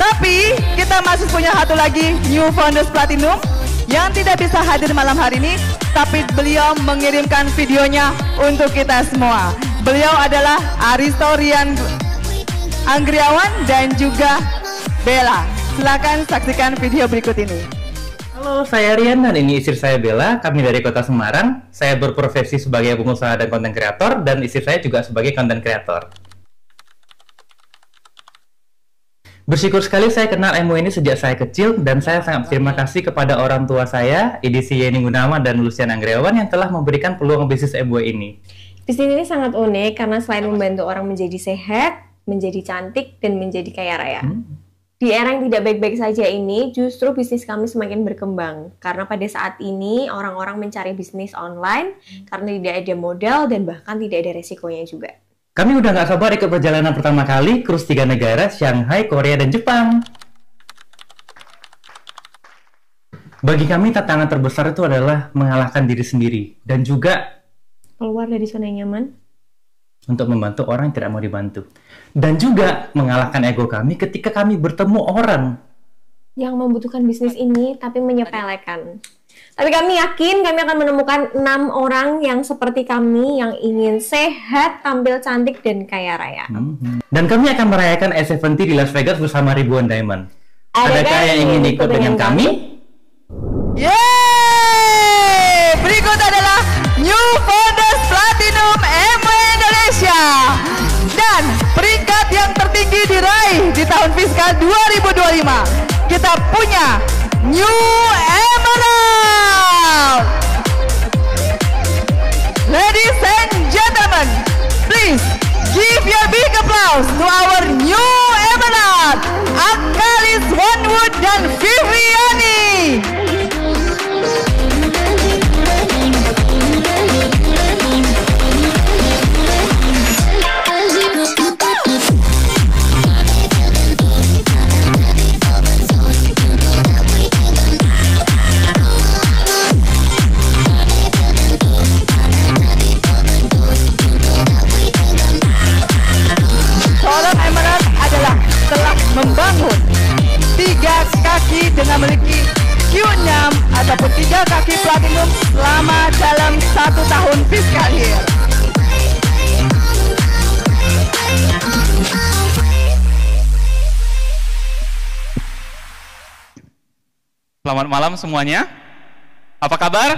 Tapi kita masih punya satu lagi New Founders Platinum yang tidak bisa hadir malam hari ini, tapi beliau mengirimkan videonya untuk kita semua. Beliau adalah Aristorian Anggriawan dan juga Bella. Silakan saksikan video berikut ini. Halo, saya Rian dan ini istri saya Bella. Kami dari Kota Semarang. Saya berprofesi sebagai pengusaha dan konten kreator, dan istri saya juga sebagai konten kreator. Bersyukur sekali saya kenal MW ini sejak saya kecil, dan saya sangat berterima kasih kepada orang tua saya, Edisi Yeni Gunawan dan Lucian Anggriawan yang telah memberikan peluang bisnis MW ini. Bisnis ini sangat unik karena selain membantu orang menjadi sehat, menjadi cantik, dan menjadi kaya raya. Di era yang tidak baik-baik saja ini, justru bisnis kami semakin berkembang. Karena pada saat ini, orang-orang mencari bisnis online karena tidak ada modal dan bahkan tidak ada resikonya juga. Kami udah nggak sabar ikut perjalanan pertama kali, cruise 3 negara, Shanghai, Korea, dan Jepang. Bagi kami, tantangan terbesar itu adalah mengalahkan diri sendiri. Dan juga keluar dari zona nyaman untuk membantu orang yang tidak mau dibantu. Dan juga mengalahkan ego kami ketika kami bertemu orang yang membutuhkan bisnis ini, tapi menyepelekan. Tapi kami yakin kami akan menemukan 6 orang yang seperti kami yang ingin sehat, tampil cantik, dan kaya raya. Dan kami akan merayakan S70 di Las Vegas bersama ribuan diamond. Adakah yang ingin ikut dengan kami? Yeay! Berikut adalah New Founders Platinum MW Indonesia. Dan peringkat yang tertinggi diraih di tahun fiskal 2025. Kita punya New Emerald. Ladies and gentlemen, please give your big applause to our New Emerald, Angkalis Wanwood dan Viviani. Seorang Emerald adalah telah membangun 3 kaki dengan memiliki Q6 ataupun 3 kaki platinum selama dalam 1 tahun fiskal year. Selamat malam semuanya. Apa kabar?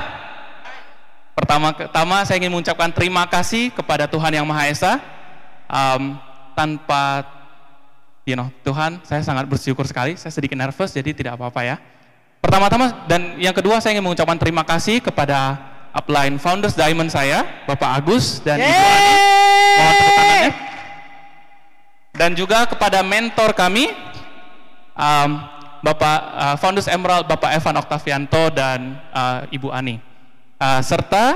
Pertama saya ingin mengucapkan terima kasih kepada Tuhan Yang Maha Esa. Tanpa Tuhan, saya sangat bersyukur sekali. Saya sedikit nervous, jadi tidak apa-apa ya. Pertama-tama dan yang kedua, saya ingin mengucapkan terima kasih kepada upline Founders Diamond saya, Bapak Agus dan Ibu Ani. Mohon tepuk tangannya. Dan juga kepada mentor kami, Bapak Founders Emerald, Bapak Evan Oktavianto dan Ibu Ani. Serta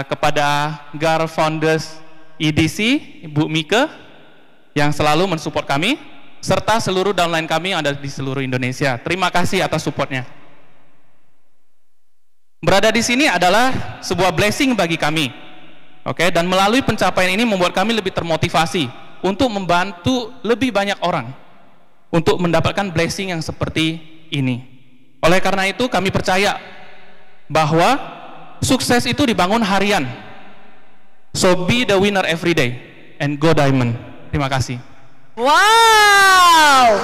kepada GAR Founders EDC, Ibu Mika, yang selalu mensupport kami, serta seluruh downline kami yang ada di seluruh Indonesia. Terima kasih atas supportnya. Berada di sini adalah sebuah blessing bagi kami. Oke, dan melalui pencapaian ini membuat kami lebih termotivasi untuk membantu lebih banyak orang untuk mendapatkan blessing yang seperti ini. Oleh karena itu kami percaya bahwa sukses itu dibangun harian. So be the winner every day and go diamond. Terima kasih. Wow!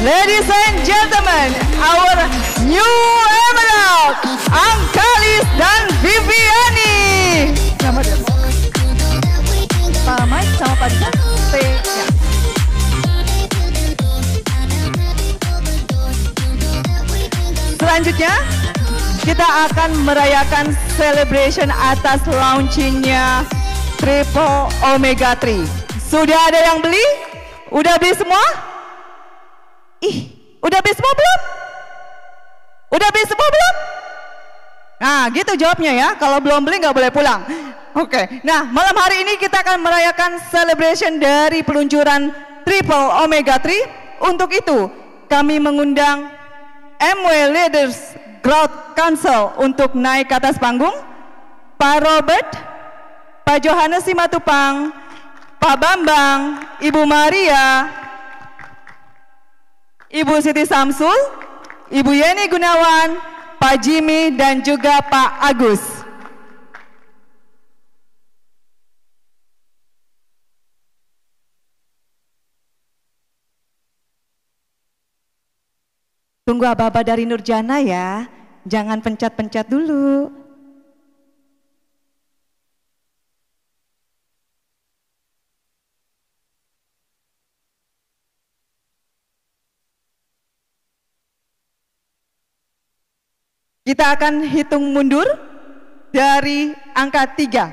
Ladies and gentlemen, our new emerald, Angkalis dan Viviani. Selamat ya. Pak Mike sama Pak Disan, stay. Ya. Selanjutnya, kita akan merayakan celebration atas launchingnya Triple Omega-3. Sudah ada yang beli? Udah beli semua? Ih, udah beli semua belum? Udah beli semua belum? Nah, gitu jawabnya ya. Kalau belum beli nggak boleh pulang. Oke. Nah, malam hari ini kita akan merayakan celebration dari peluncuran Triple Omega-3. Untuk itu, kami mengundang MW Leaders Growth Council untuk naik ke atas panggung. Pak Robert, Pak Johannes Simatupang, Pak Bambang, Ibu Maria, Ibu Siti Samsul, Ibu Yeni Gunawan, Pak Jimmy, dan juga Pak Agus. Tunggu aba-aba dari Nurjana ya, jangan pencet-pencet dulu. Kita akan hitung mundur dari angka 3.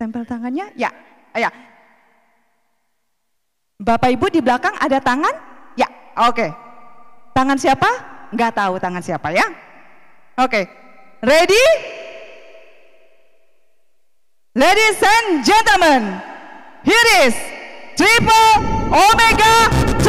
Tempel tangannya, ya, ya. Bapak Ibu di belakang ada tangan? Ya, oke. Tangan siapa? Nggak tahu tangan siapa ya. Oke, ready? Ladies and gentlemen, here is Triple Omega-3.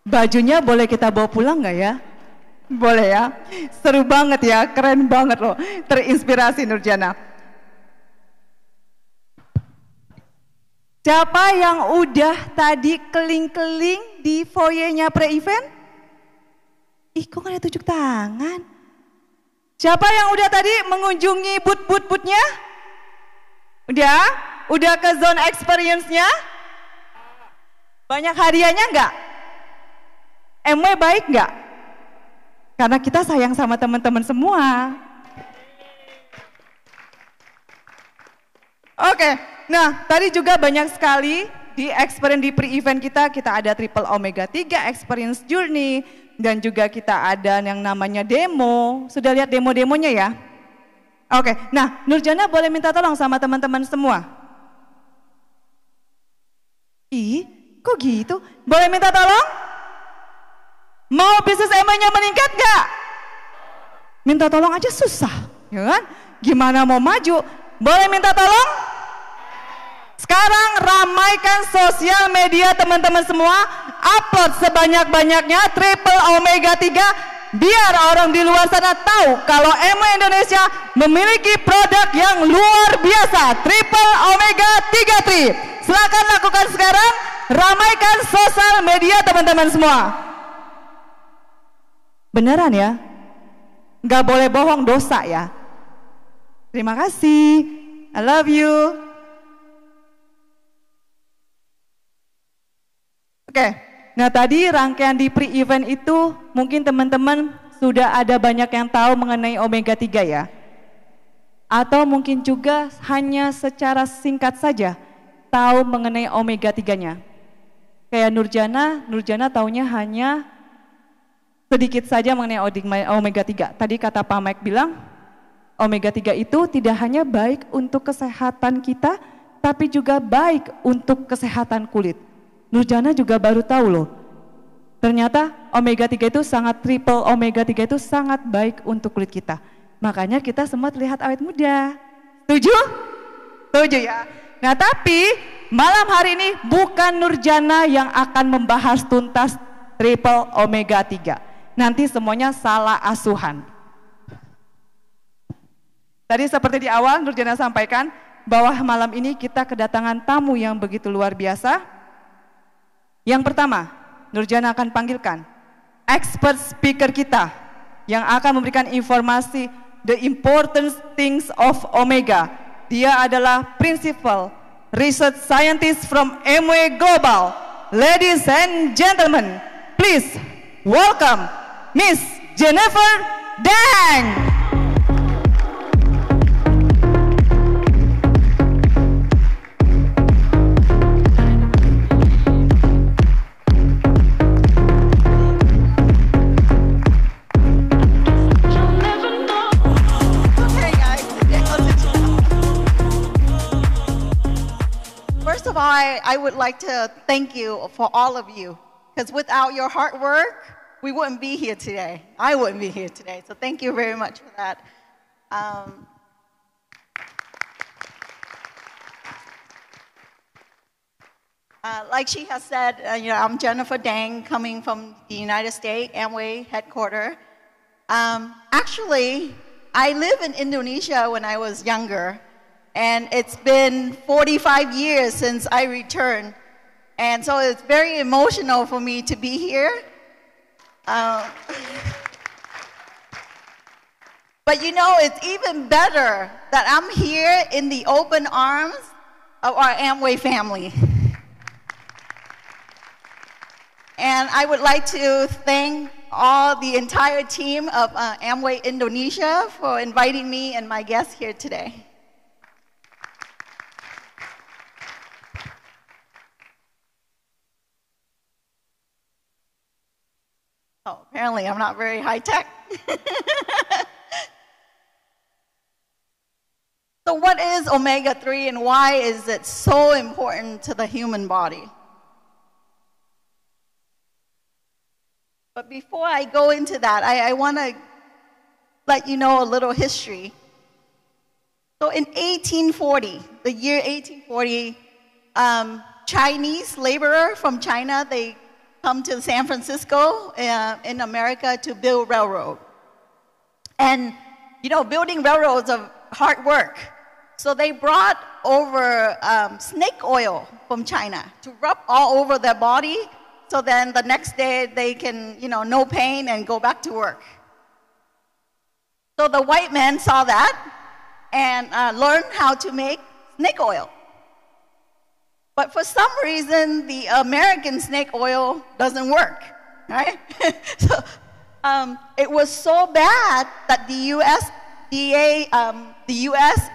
Bajunya boleh kita bawa pulang nggak ya? Boleh ya? Seru banget ya, keren banget loh. Terinspirasi Nurjana. Siapa yang udah tadi keling-keling di foyernya pre-event? Ih, kok gak ada tunjuk tangan? Siapa yang udah tadi mengunjungi booth-booth-boothnya? Udah? Udah ke zone experience-nya? Banyak hadiahnya nggak? MW baik nggak? Karena kita sayang sama teman-teman semua. Oke. Nah, tadi juga banyak sekali di experience di pre-event kita ada triple Omega-3 experience journey dan juga kita ada yang namanya demo. Sudah lihat demo-demonya ya? Oke, nah Nurjana boleh minta tolong sama teman-teman semua. Ih, kok gitu? Boleh minta tolong? Mau bisnis MA-nya meningkat gak? Minta tolong aja susah, ya kan? Gimana mau maju? Boleh minta tolong? Sekarang ramaikan sosial media teman-teman semua, upload sebanyak-banyaknya triple Omega-3 biar orang di luar sana tahu kalau MW Indonesia memiliki produk yang luar biasa, triple Omega-3. Silakan lakukan sekarang, ramaikan sosial media teman-teman semua. Beneran ya? Nggak boleh bohong, dosa ya. Terima kasih, I love you. Oke, nah tadi rangkaian di pre-event itu mungkin teman-teman sudah ada banyak yang tahu mengenai Omega-3 ya. Atau mungkin juga hanya secara singkat saja tahu mengenai Omega-3-nya. Kayak Nurjana taunya hanya sedikit saja mengenai Omega-3. Tadi kata Pak Mike bilang, Omega-3 itu tidak hanya baik untuk kesehatan kita, tapi juga baik untuk kesehatan kulit. Nurjana juga baru tahu loh, ternyata Omega-3 itu triple Omega-3 itu sangat baik untuk kulit kita. Makanya kita semua terlihat awet muda. Setuju? Setuju ya? Nah tapi malam hari ini bukan Nurjana yang akan membahas tuntas triple Omega-3. Nanti semuanya salah asuhan. Tadi seperti di awal Nurjana sampaikan bahwa malam ini kita kedatangan tamu yang begitu luar biasa. Yang pertama, Nurjana akan panggilkan expert speaker kita yang akan memberikan informasi the important things of Omega. Dia adalah Principal Research Scientist from MW Global. Ladies and gentlemen, please welcome Miss Jennifer Dang. First of all, I would like to thank you for all of you, because without your hard work, we wouldn't be here today. I wouldn't be here today, so thank you very much for that. Like she has said, I'm Jennifer Dang, coming from the United States, Amway headquarters. Actually, I lived in Indonesia when I was younger, and it's been 45 years since I returned. And so it's very emotional for me to be here. But it's even better that I'm here in the open arms of our Amway family. And I would like to thank the entire team of Amway Indonesia for inviting me and my guests here today. Oh, apparently I'm not very high tech. So what is omega-3 and why is it so important to the human body? But before I go into that, I want to let you know a little history. So in 1840, the year 1840, Chinese laborer from China, they come to San Francisco in America to build railroad. And, you know, building railroads are hard work. So they brought over snake oil from China to rub all over their body, so then the next day they can, you know, no pain and go back to work. So the white man saw that and learned how to make snake oil. But for some reason, the American snake oil doesn't work, right? So it was so bad that the US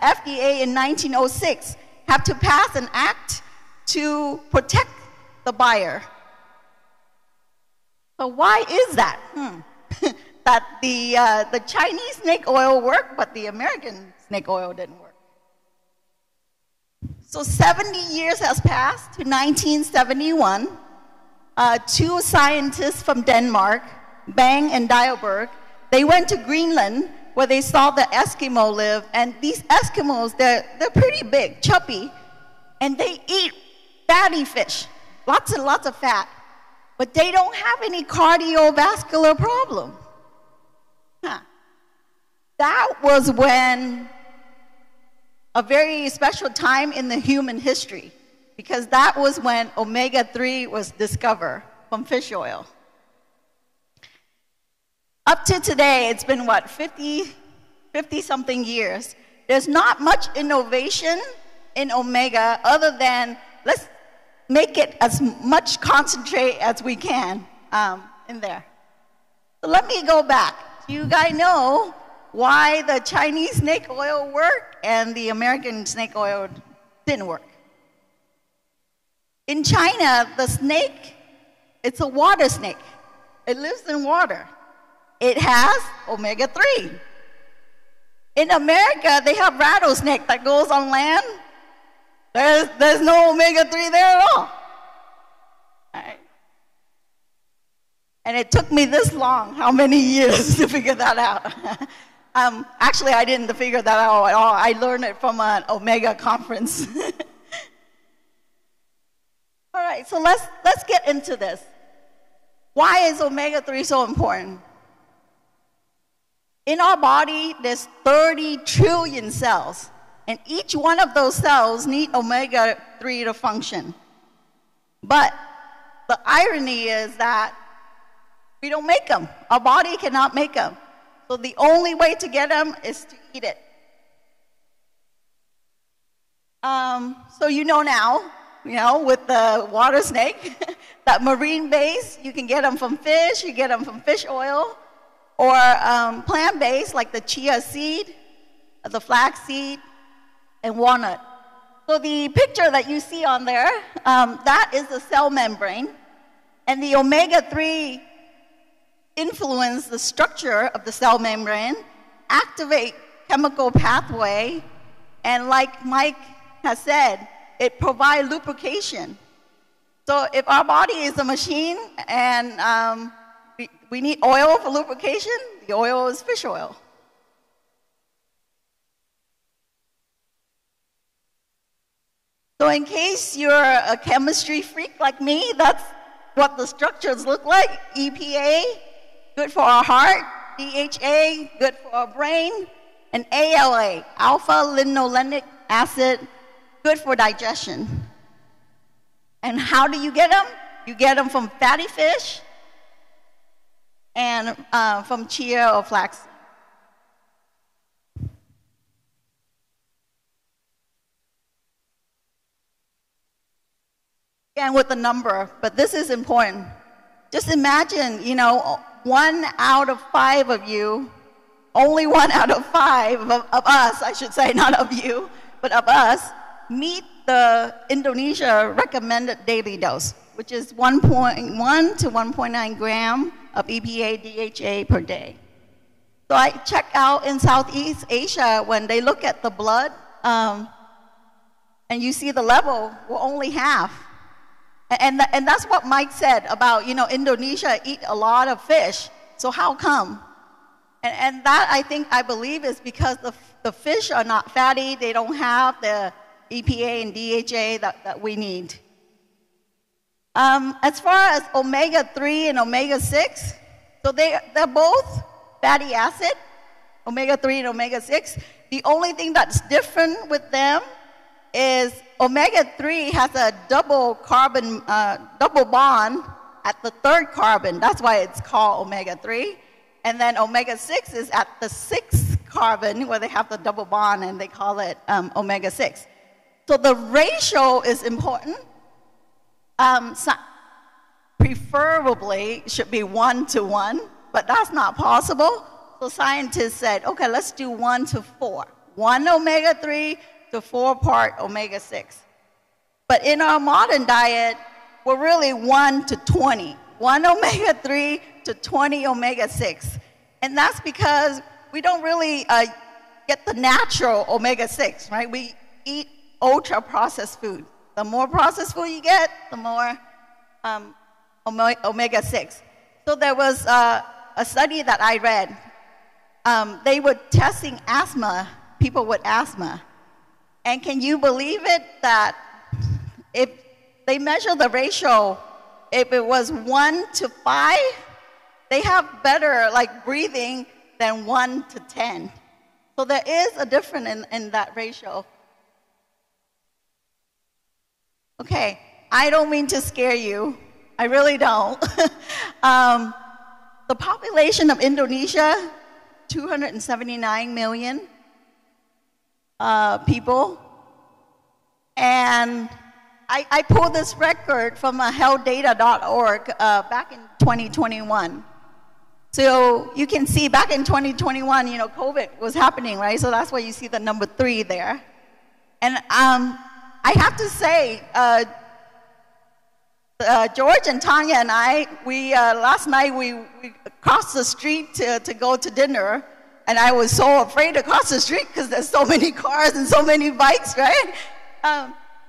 FDA in 1906 had to pass an act to protect the buyer. So why is that? That the Chinese snake oil worked, but the American snake oil didn't work. So 70 years has passed to 1971. Two scientists from Denmark, Bang and Dialberg, they went to Greenland where they saw the Eskimo live. And these Eskimos, they're pretty big, chubby, and they eat fatty fish, lots and lots of fat. But they don't have any cardiovascular problem. That was when a very special time in the human history, because that was when omega-3 was discovered from fish oil. Up to today, it's been what, 50-something years. There's not much innovation in omega other than let's make it as much concentrate as we can in there. So let me go back. You guys know why the Chinese snake oil worked and the American snake oil didn't work. In China, the snake, it's a water snake. It lives in water. It has omega-3. In America, they have rattlesnake that goes on land. There's no omega-3 there at all. Right. And it took me this long, how many years to figure that out? Actually, I didn't figure that out at all. I learned it from an Omega conference. All right, so let's get into this. Why is omega-3 so important? In our body, there's 30 trillion cells, and each one of those cells need omega-3 to function. But the irony is that we don't make them. Our body cannot make them. So the only way to get them is to eat it. So you know now, with the water snake, that marine base, you can get them from fish, you get them from fish oil, or plant-based like the chia seed, the flax seed, and walnut. So the picture that you see on there, that is the cell membrane, and the omega-3 influence the structure of the cell membrane, activate chemical pathway, and like Mike has said, it provides lubrication. So if our body is a machine and we need oil for lubrication, the oil is fish oil. So in case you're a chemistry freak like me, that's what the structures look like. EPA, good for our heart. DHA, good for our brain. And ALA, alpha-linolenic acid, good for digestion. And how do you get them? You get them from fatty fish and from chia or flax. Again with the number, but this is important. Just imagine, 1 out of 5 of you, only 1 out of 5 of us, I should say, not of you, but of us, meet the Indonesia recommended daily dose, which is 1.1 to 1.9 gram of EPA, DHA per day. So I check out in Southeast Asia, when they look at the blood, and you see the level, we're only half. And that's what Mike said about, Indonesia eat a lot of fish, so how come? And that, I believe, is because the fish are not fatty, they don't have the EPA and DHA that we need. As far as omega-3 and omega-6, so they're both fatty acid, omega-3 and omega-6. The only thing that's different with them is omega-3 has a double bond at the third carbon. That's why it's called omega-3. And then omega-6 is at the sixth carbon where they have the double bond and they call it omega-6. So the ratio is important. Preferably should be 1:1, but that's not possible. So scientists said, okay, let's do 1:4. 1 omega-3 to 4 part omega-6. But in our modern diet, we're really 1:20. 1 omega-3 to 20 omega-6. And that's because we don't really get the natural omega-6, right? We eat ultra-processed food. The more processed food you get, the more omega-6. So there was a study that I read. They were testing asthma, people with asthma. And can you believe it that if they measure the ratio, if it was 1:5, they have better like breathing than 1:10. So there is a difference in that ratio. Okay, I don't mean to scare you. I really don't. The population of Indonesia, 279 million people. And I pulled this record from healthdata.org back in 2021. So you can see back in 2021, you know, COVID was happening, right? So that's why you see the number 3 there. And I have to say, George and Tanya and I, last night we crossed the street to go to dinner, and I was so afraid to cross the street because there's so many cars and so many bikes, right?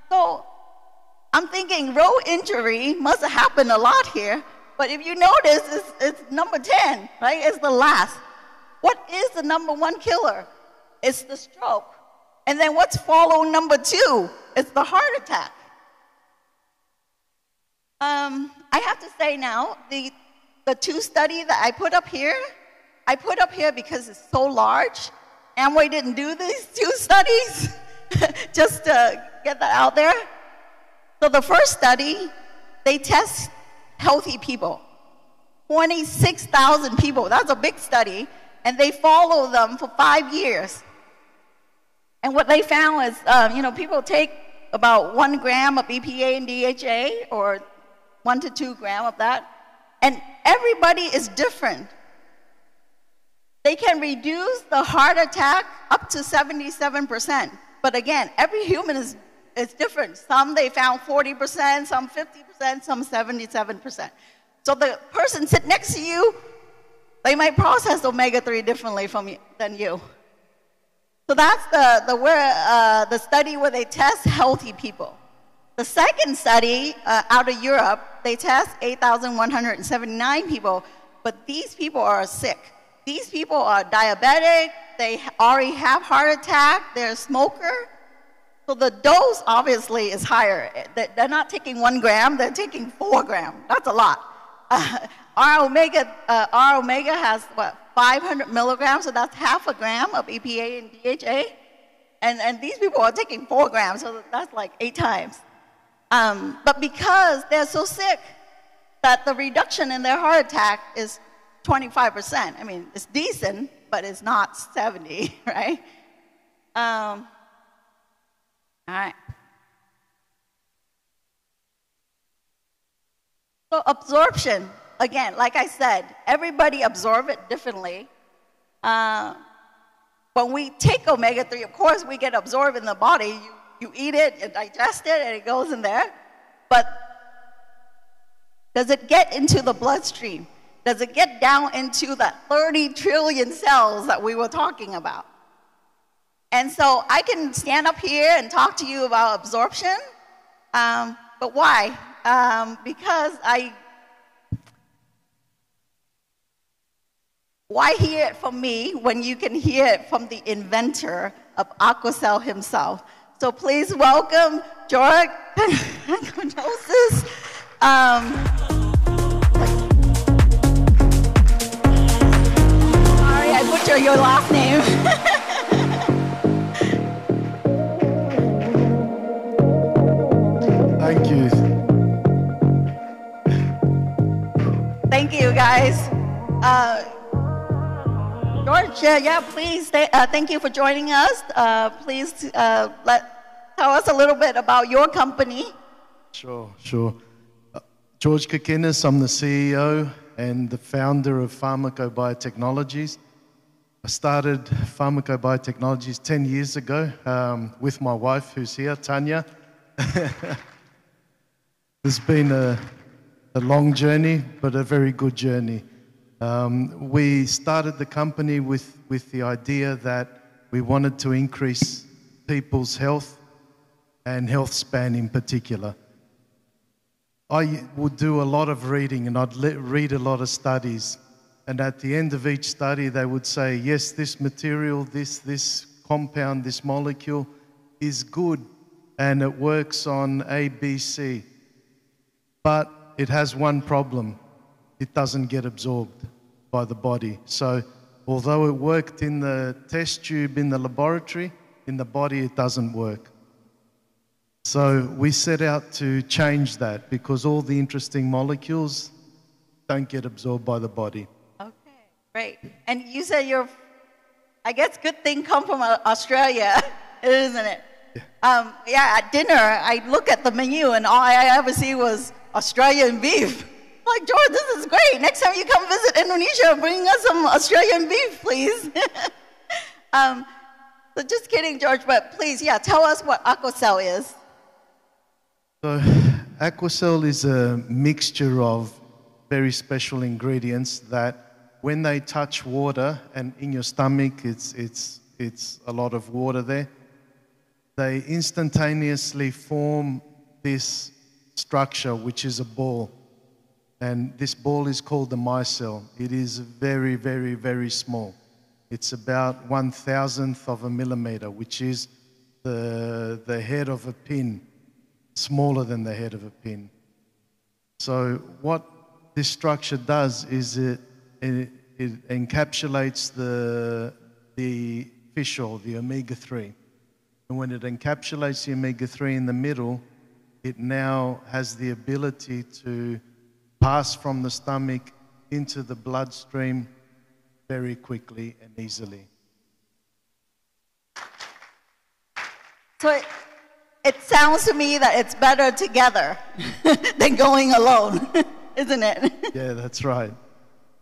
So I'm thinking road injury must have happened a lot here, but if you notice, it's number 10, right? It's the last. What is the number 1 killer? It's the stroke. And then what's follow number 2? It's the heart attack. I have to say now, the 2 studies that I put up here because it's so large. Amway didn't do these 2 studies just to get that out there. So the first study, they test healthy people, 26,000 people. That's a big study, and they follow them for 5 years. And what they found is, people take about 1 gram of EPA and DHA, or 1 to 2 grams of that, and everybody is different. They can reduce the heart attack up to 77%. But again, every human is different. Some they found 40%, some 50%, some 77%. So the person sitting next to you, they might process omega-3 differently than you. So that's the study where they test healthy people. The second study out of Europe, they test 8,179 people, but these people are sick. These people are diabetic, they already have heart attack, they're a smoker. So the dose obviously is higher. They're not taking 1 gram, they're taking 4 grams. That's a lot. Our omega has, 500 milligrams, so that's half a gram of EPA and DHA. And these people are taking 4 grams, so that's like 8 times. But because they're so sick that the reduction in their heart attack is 25%. I mean, it's decent, but it's not 70, right? All right. So absorption, again, like I said, everybody absorbs it differently. When we take omega-3, of course, we get absorbed in the body. You eat it, you digest it, and it goes in there. But does it get into the bloodstream? Does it get down into that 30 trillion cells that we were talking about? And so I can stand up here and talk to you about absorption, but why? Because why hear it from me when you can hear it from the inventor of Aquacell himself? So please welcome George Sorry, I butchered your last name. Thank you. Thank you, guys. George, yeah, please, thank you for joining us. Please tell us a little bit about your company. Sure. George Kokinis, I'm the CEO and the founder of Pharmacobiotechnologies. I started Pharmacobiotechnologies 10 years ago with my wife, who's here, Tanya. It's been a long journey, but a very good journey. We started the company with the idea that we wanted to increase people's health and health span in particular. I would do a lot of reading and I'd read a lot of studies. And at the end of each study, they would say, yes, this material, this compound, this molecule is good and it works on A, B, C. But it has one problem. It doesn't get absorbed by the body. So although it worked in the test tube in the laboratory, in the body it doesn't work. So we set out to change that because all the interesting molecules don't get absorbed by the body. Okay, great. And you said I guess good thing come from Australia, isn't it? Yeah, at dinner, I look at the menu and all I ever see was Australian beef. I'm like, George, this is great. Next time you come visit Indonesia, bring us some Australian beef, please. So just kidding, George, but please, yeah, tell us what Aquacell is. So Aquacell is a mixture of very special ingredients that when they touch water, and in your stomach it's a lot of water there, they instantaneously form this structure, which is a ball. And this ball is called the micelle. It is very, very, very small. It's about 1,000th of a millimeter, which is the head of a pin, smaller than the head of a pin. So what this structure does is it encapsulates the fish oil, the omega-3. And when it encapsulates the omega-3 in the middle, it now has the ability to pass from the stomach into the bloodstream very quickly and easily. So it sounds to me that it's better together than going alone, isn't it? Yeah, that's right.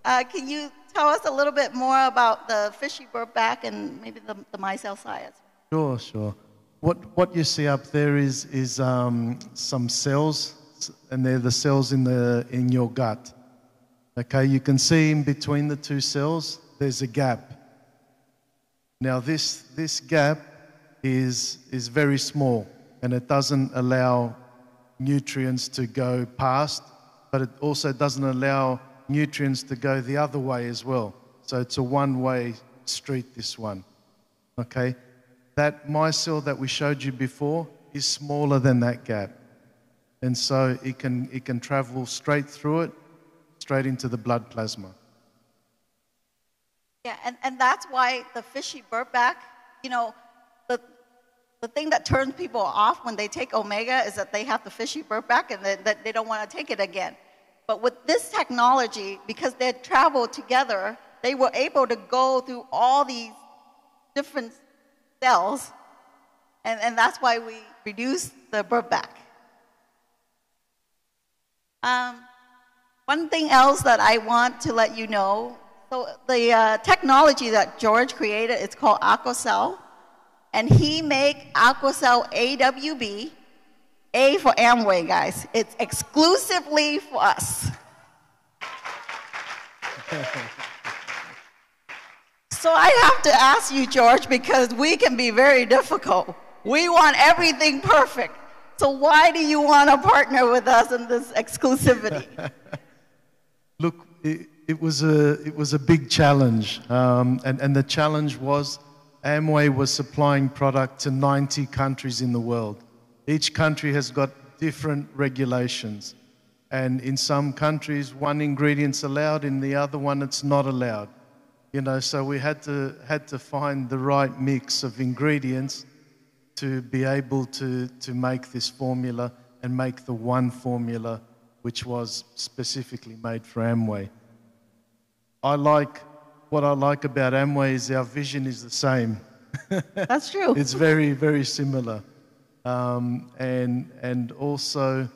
Can you tell us a little bit more about the fishy burp back and maybe the micelle side? Sure. What you see up there is some cells, and they're the cells in your gut. Okay, you can see in between the two cells, there's a gap. Now this gap is very small, and it doesn't allow nutrients to go past, but it also doesn't allow nutrients to go the other way as well. So it's a one-way street, this one. Okay, that micelle that we showed you before is smaller than that gap. And so it can travel straight through it, straight into the blood plasma. Yeah, and that's why the fishy burp back, you know, the thing that turns people off when they take Omega is that they have the fishy burp back and that they don't want to take it again. But with this technology, because they travel together, they were able to go through all these different cells, and that's why we reduce the burp back. One thing else that I want to let you know, so the technology that George created, it's called Aquacell, and he make Aquacell AWB, A for Amway, guys. It's exclusively for us. So I have to ask you, George, because we can be very difficult. We want everything perfect. So why do you want to partner with us in this exclusivity? Look, it was a big challenge, and the challenge was Amway was supplying product to 90 countries in the world. Each country has got different regulations. And in some countries, one ingredient's allowed, in the other one it's not allowed. You know, so we had to find the right mix of ingredients to be able to make this formula and make the one formula which was specifically made for Amway. What I like about Amway is our vision is the same. That's true. It's very, very similar. And also,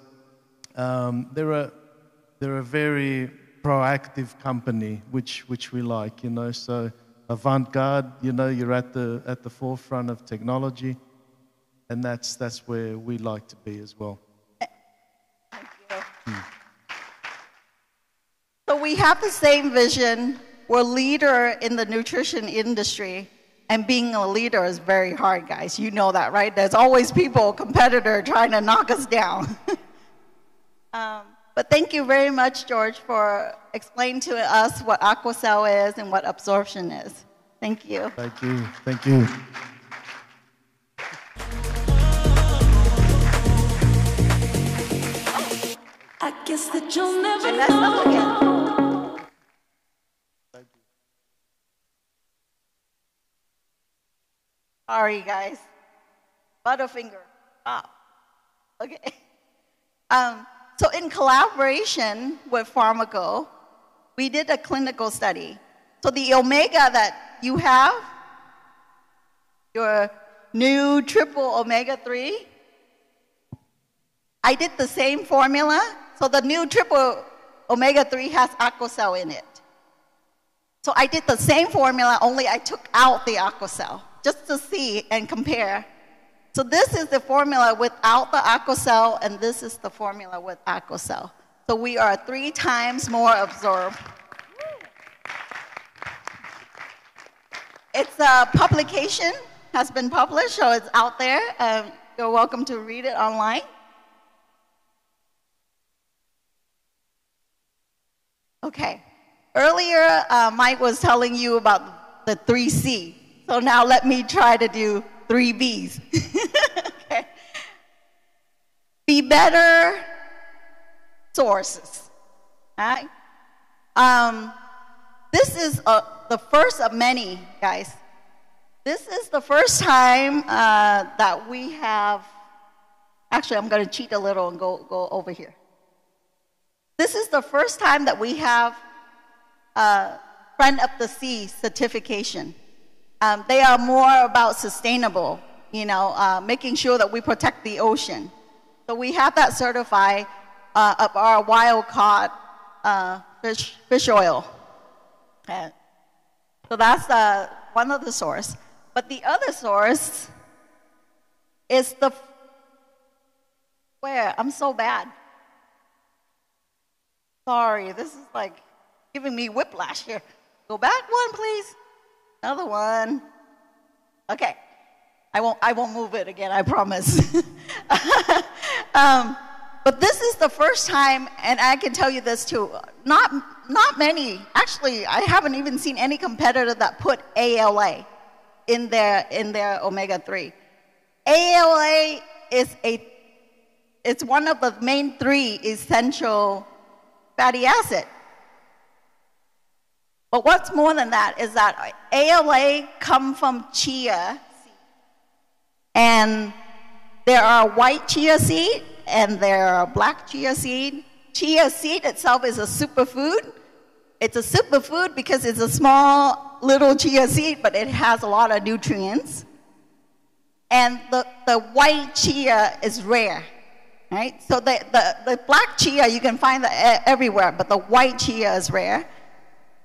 they're a very proactive company, which we like, you know. So avant-garde, you know, you're at the forefront of technology, and that's where we like to be as well. Thank you. So we have the same vision. We're a leader in the nutrition industry. And being a leader is very hard, guys. You know that, right? There's always people, competitor, trying to knock us down. But thank you very much, George, for explaining to us what AquaCell is and what absorption is. Thank you. Thank you. Thank you. I guess that you'll never know. Sorry, guys. Butterfinger. Ah. Okay. So in collaboration with Pharmaco, we did a clinical study. So the Omega that you have, your new triple Omega-3, I did the same formula. So the new triple Omega-3 has AquaCell in it. So I did the same formula, only I took out the AquaCell, just to see and compare. So this is the formula without the AquaCell, and this is the formula with AquaCell. So we are 3 times more absorbed. It's a publication, has been published, so it's out there. You're welcome to read it online. Okay. Earlier, Mike was telling you about the 3C. So now let me try to do 3 B's. Okay. Be better sources. All right? This is the first of many, guys. This is the first time that we have, actually I'm going to cheat a little and go over here. This is the first time that we have Friend of the Sea certification. They are more about sustainable, you know, making sure that we protect the ocean. So we have that certified of our wild-caught fish oil. Okay. So that's one of the source. But the other source is where? I'm so bad. Sorry, this is like giving me whiplash here. Go back one, please. Another one. Okay. I won't move it again, I promise. But this is the first time, and I can tell you this too, not many, actually, I haven't even seen any competitor that put ALA in their Omega-3. ALA it's one of the main 3 essential fatty acid. But what's more than that is that ALA come from chia seed. And there are white chia seed and there are black chia seed. Chia seed itself is a superfood. It's a superfood because it's a small little chia seed, but it has a lot of nutrients. And the white chia is rare, right? So the black chia, you can find that everywhere, but the white chia is rare.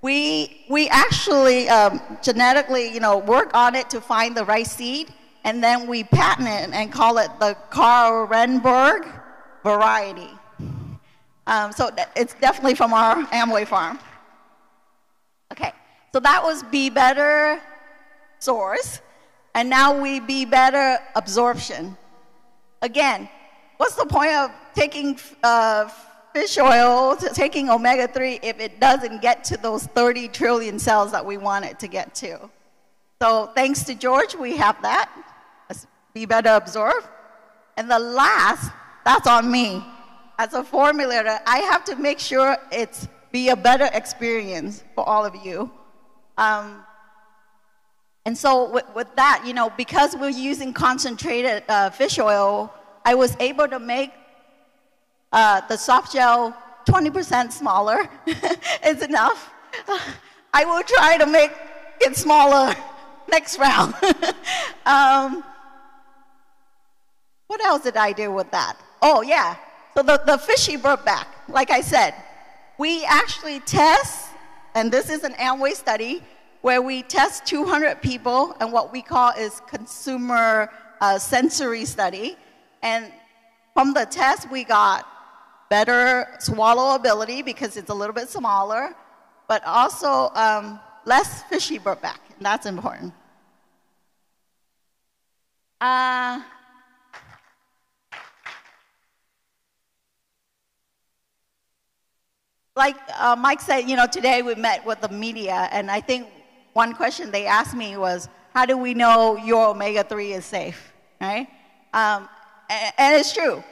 We actually genetically, you know, work on it to find the right seed, and then we patent it and call it the Carl Renberg variety. So it's definitely from our Amway farm. Okay, so that was Be Better source, and now we Be Better absorption. Again, what's the point of taking fish oil, taking Omega-3 if it doesn't get to those 30 trillion cells that we want it to get to? So thanks to George, we have that. Let's Be Better absorb. And the last, that's on me. as a formulator, I have to make sure it's be a better experience for all of you. And so with that, you know, because we're using concentrated fish oil, I was able to make the soft gel 20% smaller. It's enough. I will try to make it smaller next round. What else did I do with that? Oh, yeah. So the fishy burp back, like I said, we actually test, and this is an Amway study, where we test 200 people and what we call is consumer sensory study. And from the test, we got better swallowability because it's a little bit smaller, but also less fishy burp back, and that's important. Like Mike said, you know, today we met with the media, and I think one question they asked me was, how do we know your omega-3 is safe, right? And it's true.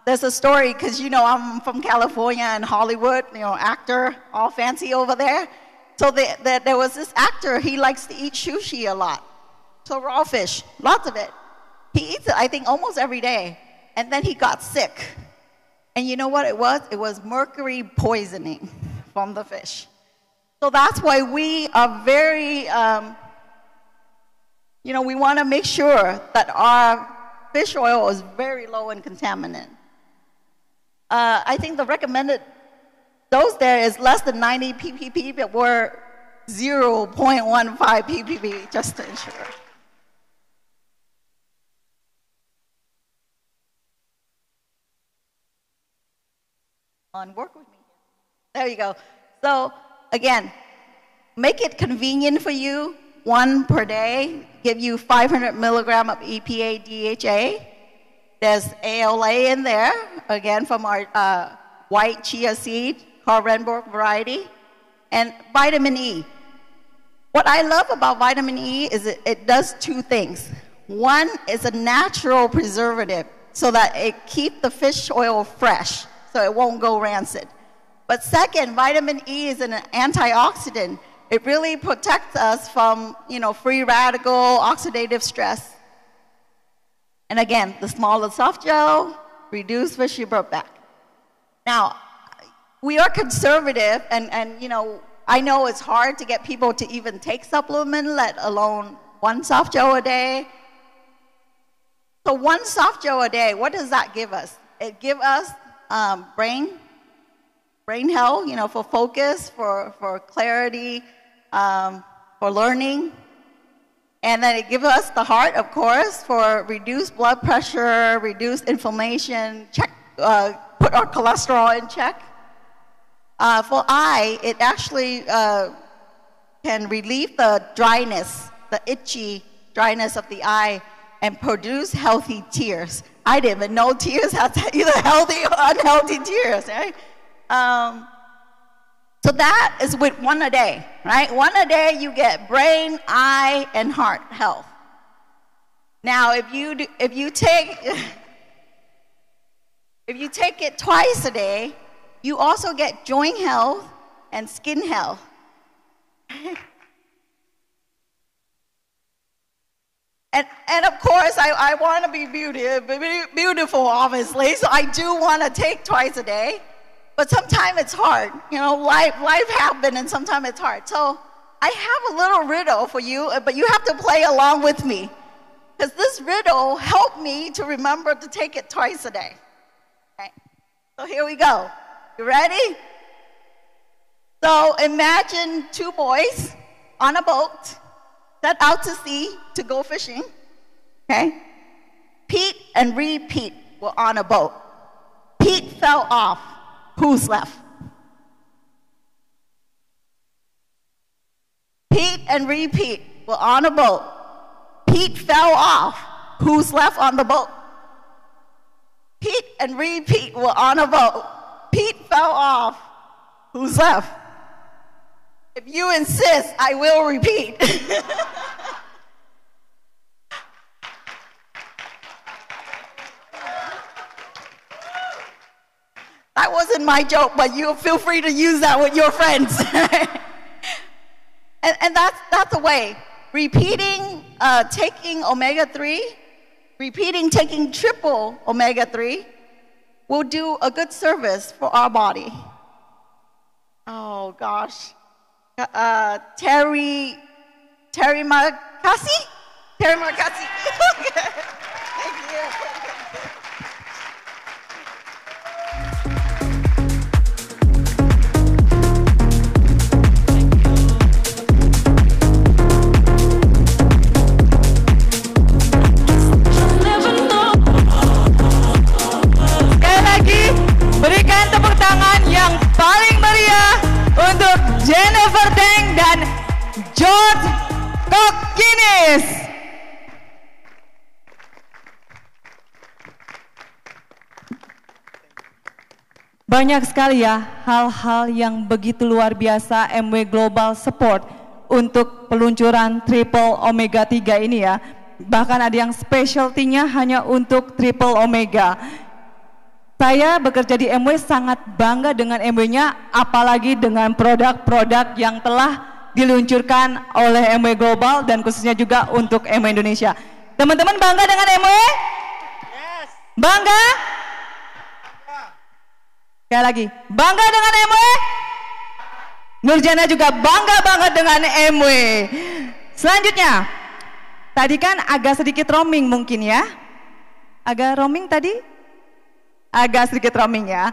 There's a story, because, you know, I'm from California and Hollywood, you know, actor, all fancy over there. So there was this actor, he likes to eat sushi a lot. So raw fish, lots of it. He eats it, I think, almost every day. And then he got sick. And you know what it was? It was mercury poisoning from the fish. So that's why we are very, you know, we want to make sure that our fish oil is very low in contaminant. I think the recommended dose there is less than 90 ppb, but we're 0.15 ppb, just to ensure. Work with me. There you go. So again, make it convenient for you. 1 per day, give you 500 milligram of EPA DHA. There's ALA in there, again from our white chia seed, Carvenborg variety, and vitamin E. What I love about vitamin E is it does 2 things. One is a natural preservative so that it keeps the fish oil fresh, so it won't go rancid. But second, vitamin E is an antioxidant. It really protects us from, you know, free radical, oxidative stress. And again, the smaller soft gel, reduce fishy burp back. Now, we are conservative, and you know, I know it's hard to get people to even take supplement, let alone 1 soft gel a day. So 1 soft gel a day, what does that give us? It gives us brain health, you know, for focus, for clarity, for learning. And then it gives us the heart, of course, for reduced blood pressure, reduced inflammation, put our cholesterol in check. For eye, it actually can relieve the dryness, the itchy dryness of the eye, and produce healthy tears. I didn't even know tears had either healthy or unhealthy tears, right? So that is with 1 a day, right? 1 a day, you get brain, eye, and heart health. Now, if you take it twice a day, you also get joint health and skin health. And of course, I want to be beautiful, obviously, so I do want to take twice a day. But sometimes it's hard. You know, life happens, and sometimes it's hard. So I have a little riddle for you, but you have to play along with me. Because this riddle helped me to remember to take it twice a day. Okay. So here we go. You ready? So imagine 2 boys on a boat, set out to sea to go fishing. Okay? Pete and repeat were on a boat. Pete fell off. Who's left? Pete and repeat were on a boat. Pete fell off. Who's left on the boat? Pete and repeat were on a boat. Pete fell off. Who's left? If you insist, I will repeat. That wasn't my joke, but you feel free to use that with your friends. and that's the way. Repeating taking omega-3, repeating taking triple omega-3 will do a good service for our body. Oh gosh. Terry Markasi? Terry Markasi. Thank you. Berikan tepuk tangan yang paling meriah untuk Jennifer Deng dan George Kokinis. Banyak sekali ya hal-hal yang begitu luar biasa MW Global Support untuk peluncuran triple omega 3 ini ya. Bahkan ada yang specialty-nya hanya untuk triple omega. Saya bekerja di MW sangat bangga dengan MW-nya, apalagi dengan produk-produk yang telah diluncurkan oleh MW Global dan khususnya juga untuk MW Indonesia. Teman-teman bangga dengan MW? Yes. Bangga? Sekali lagi, bangga dengan MW? Nurjana juga bangga banget dengan MW. Selanjutnya, tadi kan agak sedikit roaming mungkin ya? Agak roaming tadi? Agak sedikit roaming ya.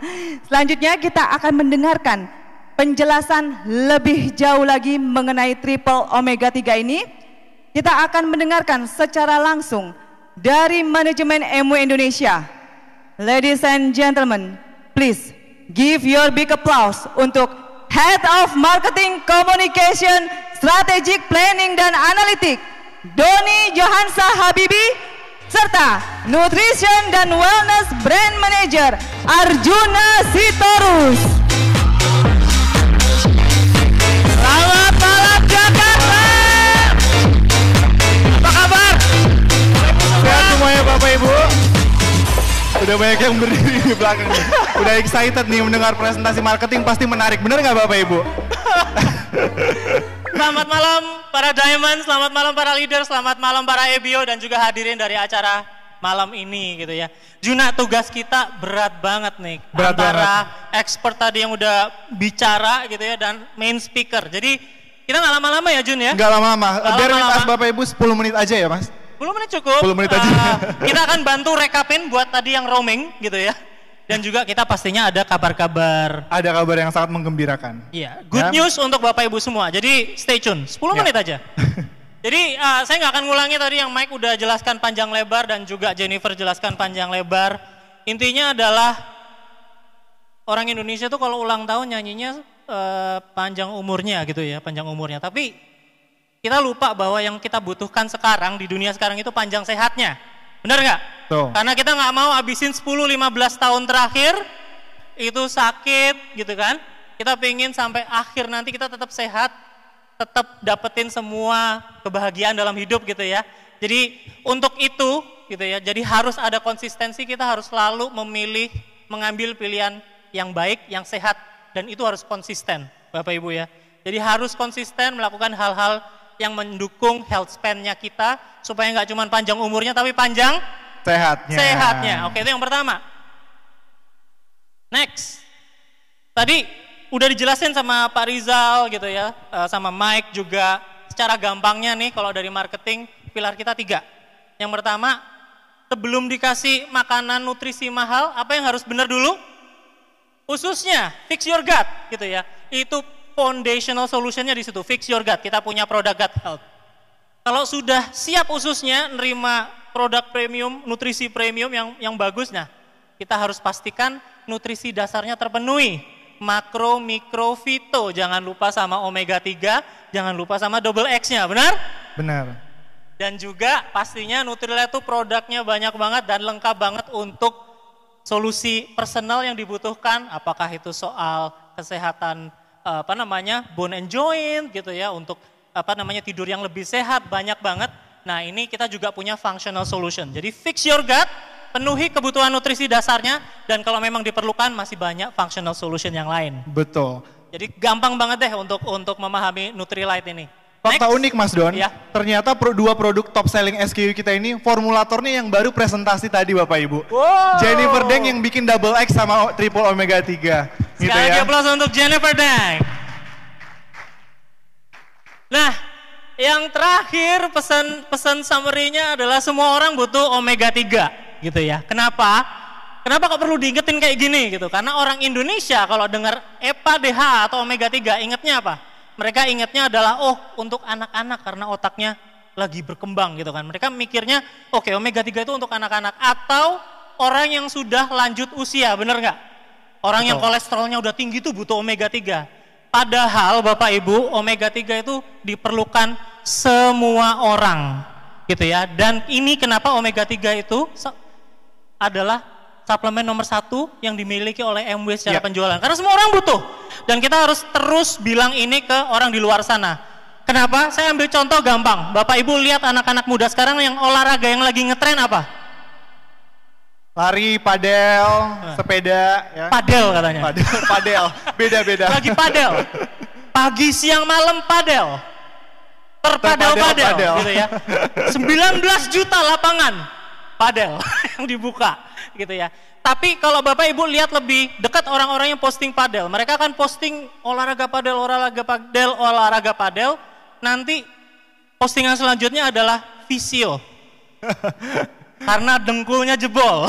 Selanjutnya kita akan mendengarkan penjelasan lebih jauh lagi mengenai triple omega 3 ini. Kita akan mendengarkan secara langsung dari manajemen MW Indonesia. Ladies and gentlemen, please give your big applause untuk Head of Marketing Communication, Strategic Planning dan Analitik, Doni Johansa Habibi, serta Nutrition dan Wellness Brand Manager Arjuna Sitorus. Selamat malam Jakarta. Apa kabar? Sehat semuanya Bapak Ibu. Udah banyak yang berdiri di belakang nih. Udah excited nih mendengar presentasi marketing, pasti menarik. Bener nggak Bapak Ibu? Selamat malam para Diamond, selamat malam para leader, selamat malam para EBO dan juga hadirin dari acara malam ini gitu ya. Juna, tugas kita berat banget nih. Berat antara banget. expert tadi yang udah bicara gitu ya dan main speaker. Jadi kita nggak lama-lama ya Jun ya? Nggak lama-lama. Biar lama-lama. minta Bapak Ibu 10 menit aja ya Mas. 10 menit cukup. 10 menit aja. Kita akan bantu rekapin buat tadi yang roaming gitu ya. Dan juga kita pastinya ada kabar-kabar. Ada kabar yang sangat menggembirakan. Iya, good news untuk Bapak Ibu semua. Jadi stay tune, 10 menit aja. Jadi saya nggak akan ngulangi tadi yang Mike udah jelaskan panjang lebar dan juga Jennifer jelaskan panjang lebar. Intinya adalah orang Indonesia tuh kalau ulang tahun nyanyinya panjang umurnya gitu ya, panjang umurnya. Tapi kita lupa bahwa yang kita butuhkan sekarang di dunia sekarang itu panjang sehatnya. Benar nggak? Karena kita nggak mau habisin 10-15 tahun terakhir itu sakit gitu kan. Kita pengen sampai akhir nanti kita tetap sehat, tetap dapetin semua kebahagiaan dalam hidup gitu ya. Jadi untuk itu gitu ya, jadi harus ada konsistensi, kita harus selalu memilih, mengambil pilihan yang baik, yang sehat, dan itu harus konsisten Bapak Ibu ya. Jadi harus konsisten melakukan hal-hal yang mendukung health span-nya kita, supaya nggak cuma panjang umurnya tapi panjang sehatnya. Oke, itu yang pertama. Next. Tadi udah dijelasin sama Pak Rizal gitu ya, sama Mike juga. Secara gampangnya nih kalau dari marketing, pilar kita 3. Yang pertama, sebelum dikasih makanan nutrisi mahal, apa yang harus benar dulu? Ususnya, fix your gut gitu ya. Itu foundational solutionnya di situ, fix your gut. Kita punya produk gut health. Kalau sudah siap ususnya, nerima produk premium, nutrisi premium yang bagus, nah kita harus pastikan nutrisi dasarnya terpenuhi. Makro, mikro, fito, jangan lupa sama omega 3, jangan lupa sama double X-nya, benar? Benar. Dan juga pastinya Nutrilite itu produknya banyak banget dan lengkap banget untuk solusi personal yang dibutuhkan, apakah itu soal kesehatan bone and joint gitu ya, untuk tidur yang lebih sehat, banyak banget. Nah ini kita juga punya functional solution. Jadi fix your gut, penuhi kebutuhan nutrisi dasarnya, dan kalau memang diperlukan masih banyak functional solution yang lain. Betul. Jadi gampang banget deh untuk memahami Nutrilite ini. Fakta Next. unik Mas Don, Ya. ternyata dua produk top selling SKU kita ini formulatornya yang baru presentasi tadi Bapak Ibu. Wow. Jennifer Deng yang bikin double X sama triple omega 3. Gitu Sekali lagi ya. aplaus untuk Jennifer Deng. Nah, yang terakhir pesan summary-nya adalah semua orang butuh omega 3 gitu ya. Kenapa? Kenapa kok perlu diingetin kayak gini gitu? Karena orang Indonesia kalau dengar EPA, DH atau omega 3 ingetnya apa? Mereka ingatnya adalah untuk anak-anak karena otaknya lagi berkembang gitu kan. Mereka mikirnya oke, omega 3 itu untuk anak-anak atau orang yang sudah lanjut usia, bener nggak? Orang yang kolesterolnya udah tinggi itu butuh omega 3. Padahal Bapak Ibu, omega 3 itu diperlukan semua orang gitu ya. Dan ini kenapa omega 3 itu adalah suplemen nomor 1 yang dimiliki oleh MW secara penjualan. Karena semua orang butuh. Dan kita harus terus bilang ini ke orang di luar sana. Kenapa? Saya ambil contoh gampang. Bapak Ibu lihat anak-anak muda sekarang yang olahraga yang lagi ngetren apa? Lari, padel, sepeda. Ya. Padel katanya. Padel. Beda-beda. Lagi padel. Pagi, siang, malam padel. Terpadel-padel gitu ya. 19 juta lapangan padel yang dibuka gitu ya. Tapi kalau Bapak Ibu lihat lebih dekat orang-orang yang posting padel, mereka akan posting olahraga padel, nanti postingan selanjutnya adalah visio. Karena dengkulnya jebol.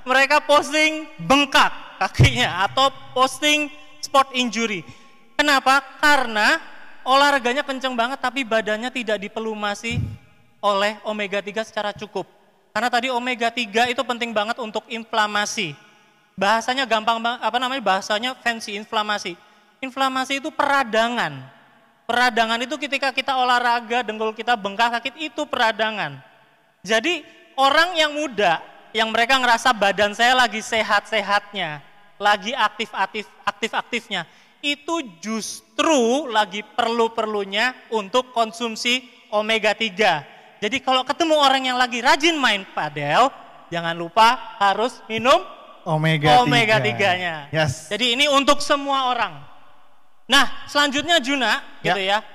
Mereka posting bengkak kakinya atau posting sport injury. Kenapa? Karena olahraganya kenceng banget tapi badannya tidak dipelumasi oleh omega 3 secara cukup. Karena tadi omega 3 itu penting banget untuk inflamasi. Bahasanya gampang banget, bahasanya fancy, inflamasi. Inflamasi itu peradangan. Peradangan itu ketika kita olahraga, dengkul kita bengkak, sakit, itu peradangan. Jadi orang yang muda, yang mereka ngerasa badan saya lagi sehat-sehatnya, lagi aktif-aktifnya, itu justru lagi perlu-perlunya untuk konsumsi omega 3. Jadi kalau ketemu orang yang lagi rajin main padel, jangan lupa harus minum omega 3-nya. Yes. Jadi ini untuk semua orang. Nah, selanjutnya Juna, gitu ya.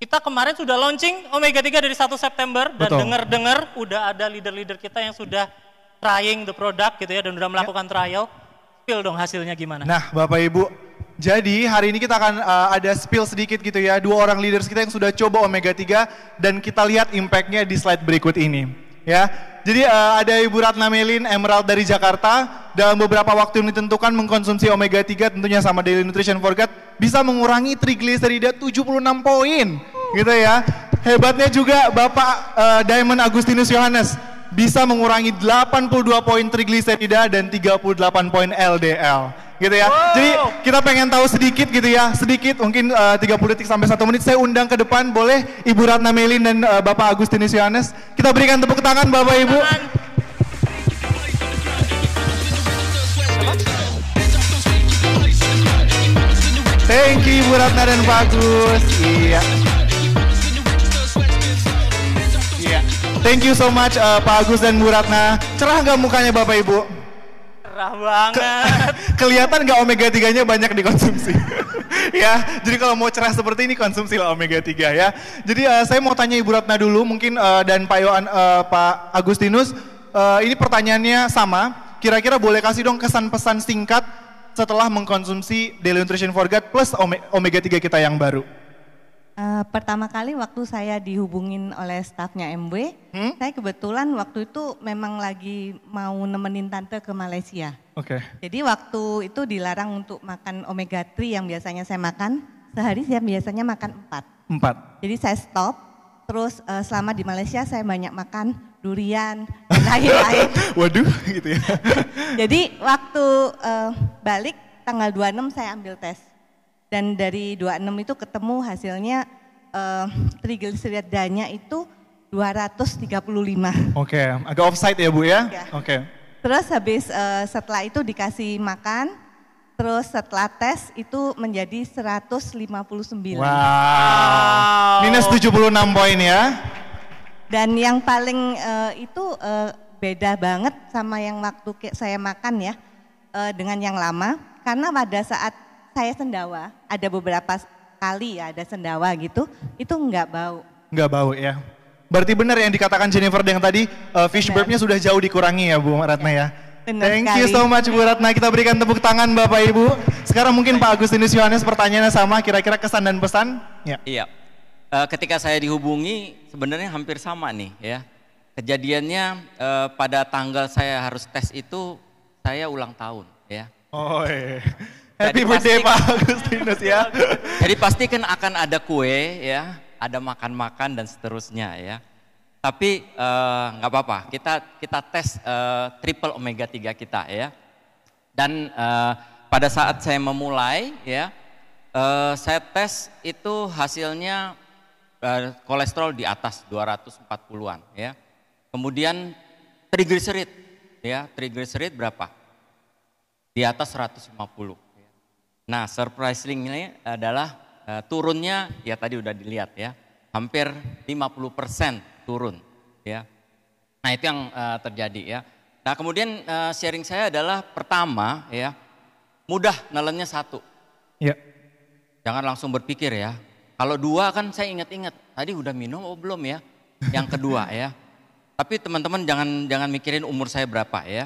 Kita kemarin sudah launching omega 3 dari 1 September dan dengar-dengar udah ada leader-leader kita yang sudah trying the product gitu ya dan udah melakukan trial. Spill dong hasilnya gimana? Nah, Bapak Ibu, jadi hari ini kita akan ada spill sedikit gitu ya, 2 orang leaders kita yang sudah coba omega 3 dan kita lihat impact-nya di slide berikut ini. Ya, jadi ada Ibu Ratna Melin Emerald dari Jakarta, dalam beberapa waktu yang ditentukan mengkonsumsi omega 3 tentunya sama Daily Nutrition for God bisa mengurangi trigliserida 76 poin gitu ya. Hebatnya juga Bapak Diamond Agustinus Yohanes bisa mengurangi 82 poin trigliserida dan 38 poin LDL gitu ya. Jadi kita pengen tahu sedikit gitu ya, sedikit mungkin 30 detik sampai 1 menit. Saya undang ke depan, boleh Ibu Ratna Melin dan Bapak Agustinus Yohanes. Kita berikan tepuk tangan Bapak Ibu. Thank you Ibu Ratna dan Pak Agus. Iya. Thank you so much Pak Agus dan Bu Ratna. Cerah nggak mukanya Bapak Ibu? Cerah banget. Kelihatan nggak omega 3-nya banyak dikonsumsi? Ya, jadi kalau mau cerah seperti ini konsumsilah omega 3 ya. Jadi saya mau tanya Ibu Ratna dulu mungkin dan Pak Agustinus. Ini pertanyaannya sama. Kira-kira boleh kasih dong kesan-pesan singkat setelah mengkonsumsi Daily Nutrition for God plus omega 3 kita yang baru. Pertama kali waktu saya dihubungin oleh stafnya MW, saya kebetulan waktu itu memang lagi mau nemenin tante ke Malaysia. Oke. Jadi waktu itu dilarang untuk makan omega 3 yang biasanya saya makan, sehari saya biasanya makan 4. Jadi saya stop, terus selama di Malaysia saya banyak makan durian, dan lain-lain. Waduh gitu ya. Jadi waktu balik tanggal 26 saya ambil tes. Dan dari 26 itu ketemu hasilnya trigliseridanya itu 235. Oke, agak offside ya Bu ya? Oke. Terus habis setelah itu dikasih makan, terus setelah tes itu menjadi 159. Wow. Minus 76 poin ya. Dan yang paling itu beda banget sama yang waktu saya makan ya, dengan yang lama. Karena pada saat saya sendawa, ada beberapa kali ya ada sendawa gitu, itu nggak bau. Nggak bau ya. Berarti benar yang dikatakan Jennifer yang tadi, fish burp-nya sudah jauh dikurangi ya Bu Ratna ya. Benar Thank sekali. you so much Bu Ratna, kita berikan tepuk tangan Bapak Ibu. Sekarang mungkin Pak Agustinus Yohanes pertanyaannya sama, kira-kira kesan dan pesan? Ya. Iya, ketika saya dihubungi sebenarnya hampir sama nih ya. Kejadiannya pada tanggal saya harus tes itu saya ulang tahun ya. Oh iya. Happy birthday Pak Agustinus ya. Jadi pasti kan akan ada kue ya, ada makan-makan dan seterusnya ya. Tapi nggak apa-apa, kita tes triple omega 3 kita ya. Dan pada saat saya memulai ya, saya tes itu hasilnya kolesterol di atas 240-an ya. Kemudian triglycerid ya, triglycerid berapa? Di atas 150. Nah, surprisingly adalah turunnya ya tadi udah dilihat ya, hampir 50% turun ya. Nah, itu yang terjadi ya. Nah, kemudian sharing saya adalah pertama ya, mudah nelennya 1. Ya. Jangan langsung berpikir ya. Kalau 2 kan saya ingat-ingat, tadi udah minum oh belum ya? Yang kedua ya. Tapi teman-teman jangan mikirin umur saya berapa ya.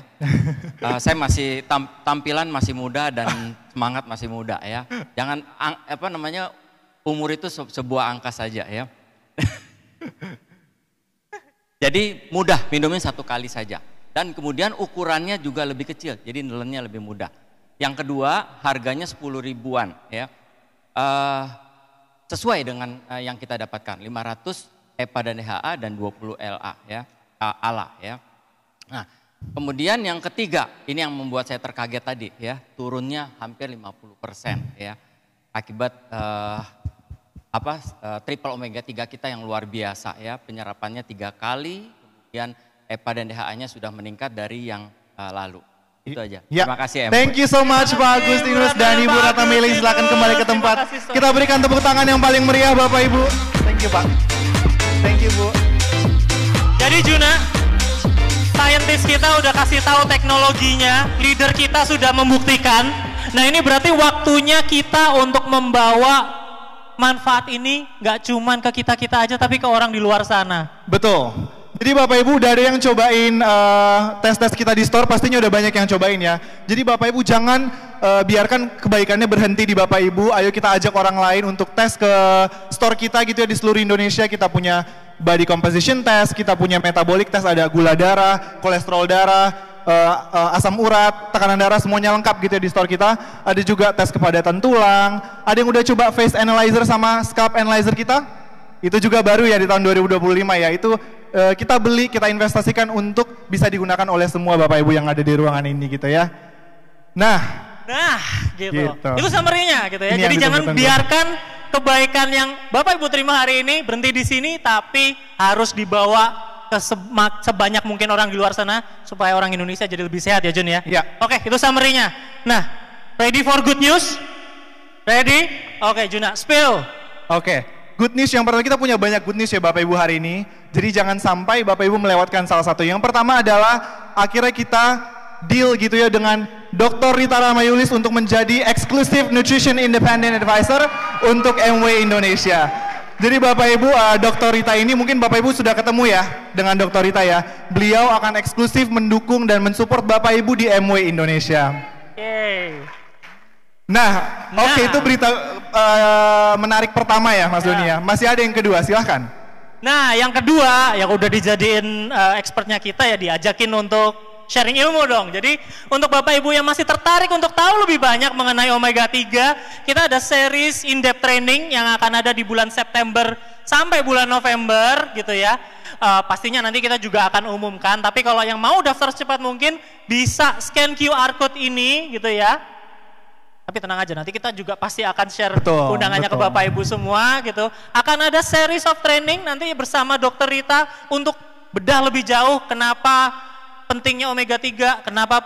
Saya masih tampilan masih muda dan semangat masih muda ya. Jangan umur itu sebuah angka saja ya. Jadi mudah, minumnya 1 kali saja. Dan kemudian ukurannya juga lebih kecil, jadi nelennya lebih mudah. Yang kedua, harganya 10 ribuan ya. Sesuai dengan yang kita dapatkan, 500 EPA dan DHA dan 20 LA ya. ALA ya. Nah, kemudian yang ketiga, ini yang membuat saya terkaget tadi ya, turunnya hampir 50% ya. Akibat triple omega 3 kita yang luar biasa ya, penyerapannya 3 kali, kemudian EPA dan DHA-nya sudah meningkat dari yang lalu. Itu aja. Ya. Terima kasih. Thank you so much Pak Agustinus dan Ibu Ratna Meli, silakan kembali ke tempat. Kita berikan tepuk tangan yang paling meriah Bapak Ibu. Thank you Pak. Thank you Bu. Jadi Juna, saintis kita udah kasih tahu teknologinya, leader kita sudah membuktikan. Nah, ini berarti waktunya kita untuk membawa manfaat ini nggak cuman ke kita-kita aja, tapi ke orang di luar sana. Betul. Jadi Bapak Ibu udah ada yang cobain tes-tes kita di store, pastinya udah banyak yang cobain ya. Jadi Bapak Ibu jangan biarkan kebaikannya berhenti di Bapak Ibu. Ayo kita ajak orang lain untuk tes ke store kita gitu ya, di seluruh Indonesia. Kita punya body composition test, kita punya metabolic test, ada gula darah, kolesterol darah, asam urat, tekanan darah, semuanya lengkap gitu ya di store kita. Ada juga tes kepadatan tulang. Ada yang udah coba face analyzer sama scalp analyzer kita? Itu juga baru ya di tahun 2025 ya. Itu kita beli, kita investasikan untuk bisa digunakan oleh semua Bapak Ibu yang ada di ruangan ini gitu ya. Nah gitu. Itu summary-nya gitu ya. Ini jadi jangan ditunggu-tunggu. biarkan kebaikan yang Bapak Ibu terima hari ini berhenti di sini, tapi harus dibawa ke sebanyak mungkin orang di luar sana supaya orang Indonesia jadi lebih sehat ya Jun ya. Iya. Oke, itu summary-nya. Nah, ready for good news? Ready? Oke, Juna, spill. Oke, good news yang pertama, kita punya banyak good news ya Bapak Ibu hari ini. Jadi jangan sampai Bapak Ibu melewatkan salah satu. Yang pertama adalah akhirnya kita deal gitu ya dengan Dr. Rita Ramayulis untuk menjadi Exclusive Nutrition Independent Advisor untuk MW Indonesia. Jadi Bapak Ibu, Dr. Rita ini mungkin Bapak Ibu sudah ketemu ya dengan Dr. Rita ya. Beliau akan eksklusif mendukung dan mensupport Bapak Ibu di MW Indonesia. Nah, oke, itu berita menarik pertama ya Mas Doni ya. Masih ada yang kedua, silahkan. Nah, yang kedua yang udah dijadiin expertnya kita ya, diajakin untuk sharing ilmu dong. Jadi untuk Bapak Ibu yang masih tertarik untuk tahu lebih banyak mengenai Omega 3, kita ada series in-depth training yang akan ada di bulan September sampai bulan November gitu ya. Pastinya nanti kita juga akan umumkan, tapi kalau yang mau daftar secepat mungkin bisa scan QR code ini gitu ya. Tapi tenang aja, nanti kita juga pasti akan share undangannya ke Bapak Ibu semua gitu. Akan ada series of training nanti bersama Dr. Rita untuk bedah lebih jauh kenapa pentingnya Omega 3, kenapa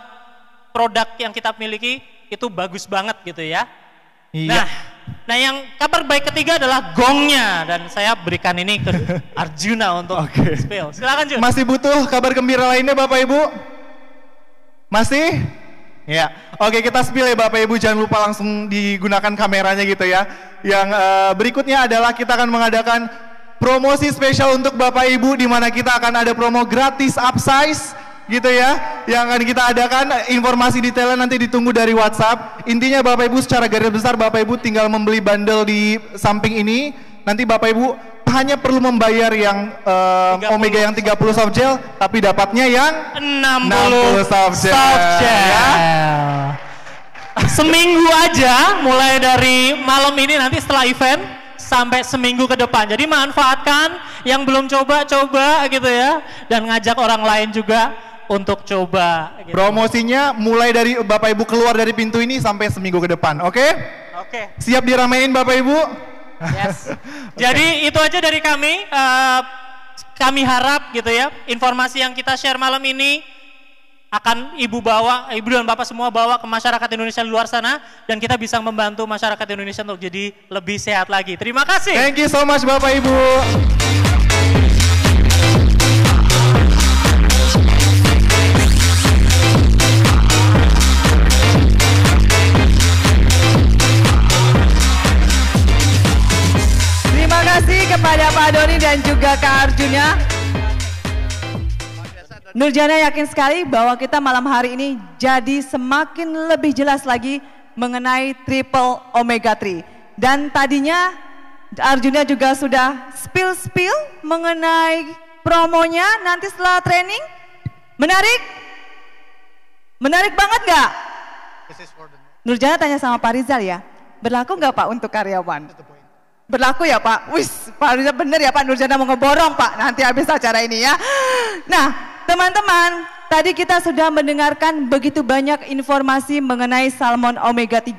produk yang kita miliki itu bagus banget gitu ya. Nah, yang kabar baik ketiga adalah gongnya, dan saya berikan ini ke Arjuna untuk spill. Silakan Jun. Masih butuh kabar gembira lainnya Bapak Ibu? Masih? Ya, oke, kita spill ya Bapak Ibu, jangan lupa langsung digunakan kameranya gitu ya. Yang berikutnya adalah kita akan mengadakan promosi spesial untuk Bapak Ibu, di mana kita akan ada promo gratis upsize gitu ya, yang akan kita adakan. Informasi detailnya nanti ditunggu dari WhatsApp. Intinya Bapak Ibu, secara garis besar Bapak Ibu tinggal membeli bundle di samping ini. Nanti Bapak Ibu hanya perlu membayar yang Omega yang 30 soft gel, tapi dapatnya yang 60 soft gel. Ya. Seminggu aja, mulai dari malam ini nanti setelah event sampai seminggu ke depan. Jadi manfaatkan, yang belum coba-coba gitu ya, dan ngajak orang lain juga untuk coba gitu. Promosinya mulai dari Bapak Ibu keluar dari pintu ini sampai seminggu ke depan, oke? Oke. Siap diramein Bapak Ibu? Yes. Jadi itu aja dari kami. Kami harap gitu ya, informasi yang kita share malam ini akan Ibu dan Bapak semua bawa ke masyarakat Indonesia di luar sana, dan kita bisa membantu masyarakat Indonesia untuk jadi lebih sehat lagi. Terima kasih. Thank you so much Bapak Ibu. Terima kasih kepada Pak Doni dan juga Kak Arjuna. Nurjana yakin sekali bahwa kita malam hari ini jadi semakin lebih jelas lagi mengenai triple Omega-3. Dan tadinya Arjuna juga sudah spill mengenai promonya nanti setelah training. Menarik? Menarik banget nggak? Nurjana tanya sama Pak Rizal ya, berlaku nggak Pak untuk karyawan? Berlaku ya Pak? Wis, Pak Rizal bener ya Pak, Nurjana mau ngeborong Pak nanti habis acara ini ya. Nah, teman-teman, tadi kita sudah mendengarkan begitu banyak informasi mengenai salmon Omega-3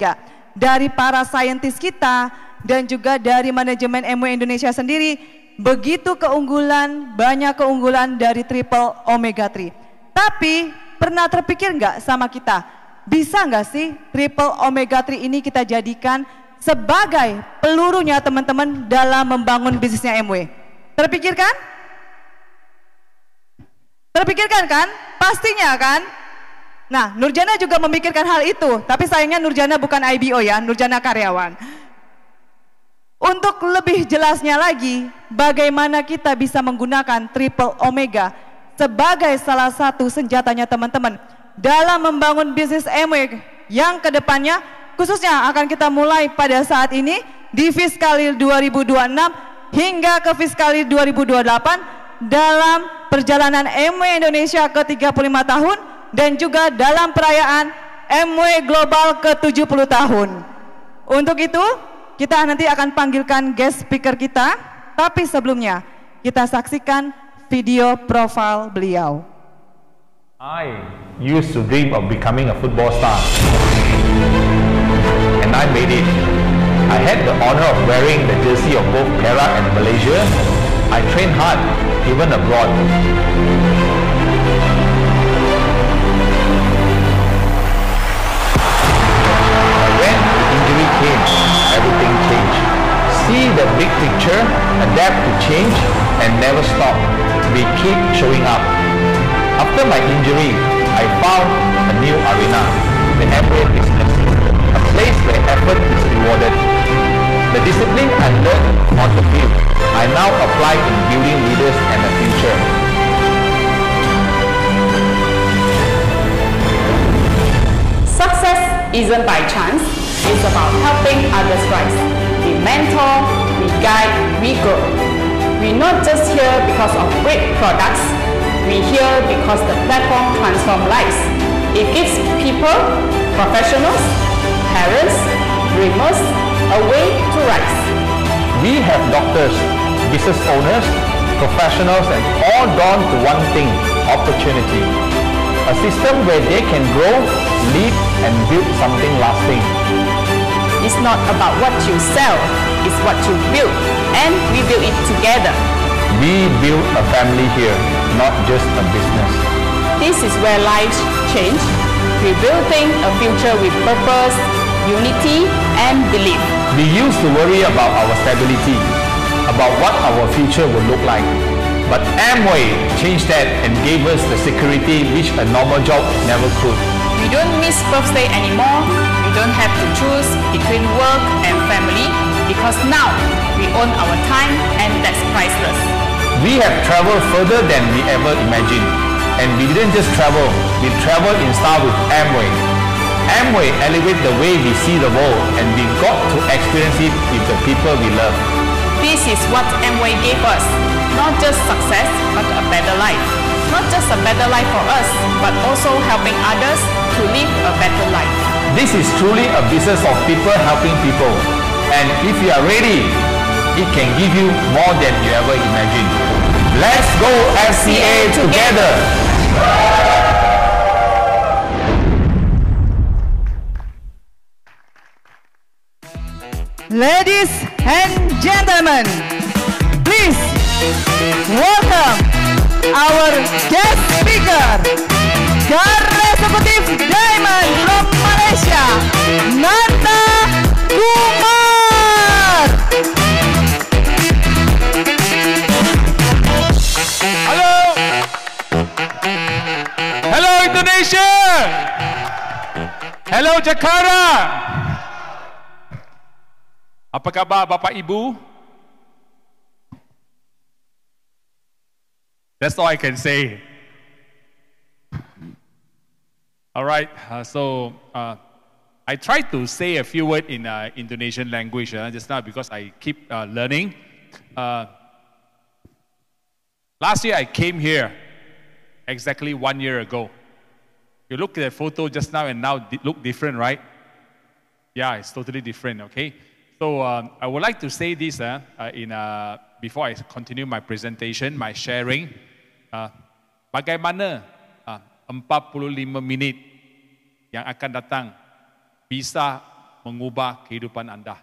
dari para saintis kita dan juga dari manajemen MW Indonesia sendiri. Begitu keunggulan, banyak keunggulan dari triple Omega-3. Tapi pernah terpikir nggak sama kita, bisa nggak sih triple Omega-3 ini kita jadikan sebagai pelurunya teman-teman dalam membangun bisnisnya MW? Terpikirkan? Terpikirkan kan? Pastinya kan? Nah, Nurjana juga memikirkan hal itu, tapi sayangnya Nurjana bukan IBO ya, Nurjana karyawan. Untuk lebih jelasnya lagi, bagaimana kita bisa menggunakan triple Omega sebagai salah satu senjatanya teman-teman dalam membangun bisnis MW yang kedepannya khususnya akan kita mulai pada saat ini di fiskalil 2026 hingga ke fiskalil 2028 dalam perjalanan MW Indonesia ke 35 tahun dan juga dalam perayaan MW Global ke 70 tahun. Untuk itu kita nanti akan panggilkan guest speaker kita, tapi sebelumnya kita saksikan video profil beliau. I used to dream of becoming a football star. And I made it. I had the honor of wearing the jersey of both Perak and Malaysia. I trained hard, even abroad. When the injury came, everything changed. See the big picture, adapt to change, and never stop. We keep showing up. After my injury, I found a new arena, the MBA business. A place where effort is rewarded. The discipline I learned on the field, I now apply in building leaders and a future. Success isn't by chance, it's about helping others rise. We mentor, we guide, we grow. We're not just here because of great products, we're here because the platform transforms lives. It gives people, professionals, parents, dreamers, a way to rise. We have doctors, business owners, professionals, and all drawn to one thing, opportunity. A system where they can grow, lead, and build something lasting. It's not about what you sell, it's what you build, and we build it together. We build a family here, not just a business. This is where lives change. We're building a future with purpose, unity, and belief. We used to worry about our stability, about what our future would look like. But Amway changed that and gave us the security which a normal job never could. We don't miss birthday anymore. We don't have to choose between work and family because now we own our time and that's priceless. We have traveled further than we ever imagined. And we didn't just travel, we traveled in style with Amway. Amway elevates the way we see the world and we got to experience it with the people we love. This is what Amway gave us. Not just success, but a better life. Not just a better life for us, but also helping others to live a better life. This is truly a business of people helping people. And if you are ready, it can give you more than you ever imagined. Let's go FCA together! Ladies and gentlemen, please welcome our guest speaker, Garda Eksekutif Diamond from Malaysia, Nanda Kumar. Hello, hello Indonesia, hello Jakarta. Apa khabar Bapak Ibu? That's all I can say. All right, I tried to say a few words in Indonesian language just now because I keep learning. Last year I came here exactly 1 year ago. You look at the photo just now and now look different, right? Yeah, it's totally different, okay? So I would like to say this before I continue my presentation, my sharing. Bagaimana 45 minit yang akan datang bisa mengubah kehidupan Anda.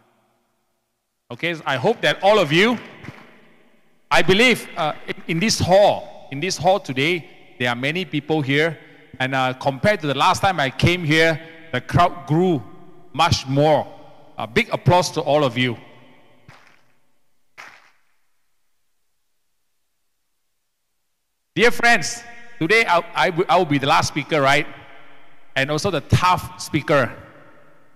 Okay, so I hope that all of you, I believe in this hall today, there are many people here, and compared to the last time I came here, the crowd grew much more. A big applause to all of you. Dear friends, today I will be the last speaker, right? And also the tough speaker.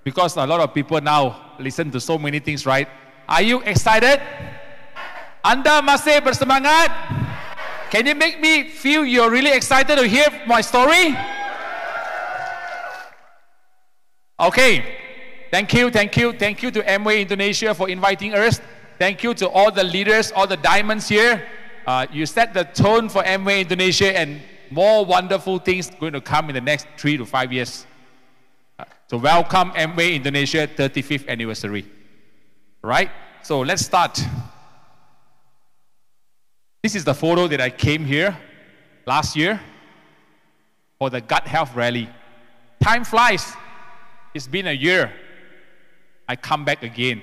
Because a lot of people now listen to so many things, right? Are you excited? Anda masih bersemangat? Can you make me feel you're really excited to hear my story? Okay. Thank you to Amway Indonesia for inviting us. Thank you to all the leaders, all the diamonds here. You set the tone for Amway Indonesia and more wonderful things going to come in the next 3 to 5 years. So welcome Amway Indonesia 35th anniversary. Right? So let's start. This is the photo that I came here last year for the gut health rally. Time flies. It's been a year. I come back again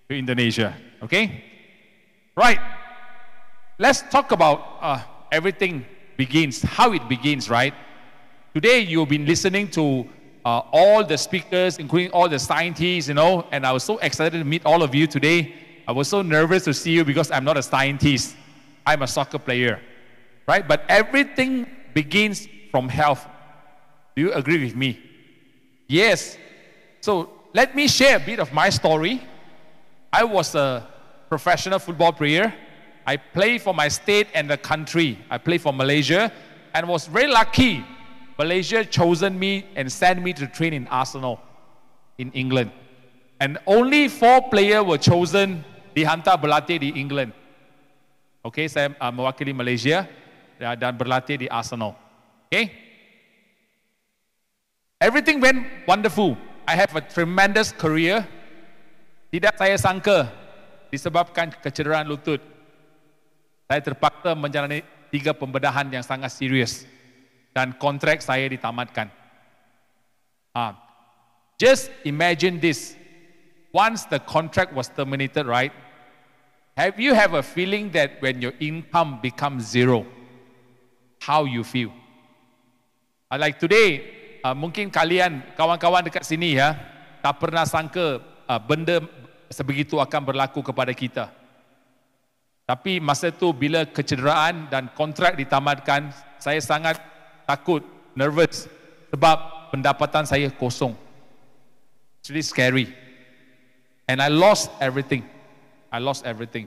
to Indonesia, okay? Right, let's talk about everything begins, how it begins, right? Today you've been listening to all the speakers, including all the scientists, and I was so excited to meet all of you today. I was so nervous to see you because I'm not a scientist. I'm a soccer player, right? But everything begins from health. Do you agree with me? Yes. So let me share a bit of my story. I was a professional football player. I played for my state and the country. I played for Malaysia and was very lucky. Malaysia chosen me and sent me to train in Arsenal in England. And only 4 players were chosen dihantar berlatih di England. Okay, saya mewakili Malaysia dan berlatih di Arsenal. Okay? Everything went wonderful. I have a tremendous career. Tidak saya sangka disebabkan kecederaan lutut. Saya terpaksa menjalani 3 pembedahan yang sangat serius. Dan kontrak saya ditamatkan. Just imagine this. Once the contract was terminated, right? Have you a feeling that when your income becomes zero, how you feel? Like today, mungkin kalian, kawan-kawan dekat sini ya, tak pernah sangka benda sebegitu akan berlaku kepada kita. Tapi masa itu bila kecederaan dan kontrak ditamatkan, saya sangat takut, nervous sebab pendapatan saya kosong. It's really scary. And I lost everything. I lost everything.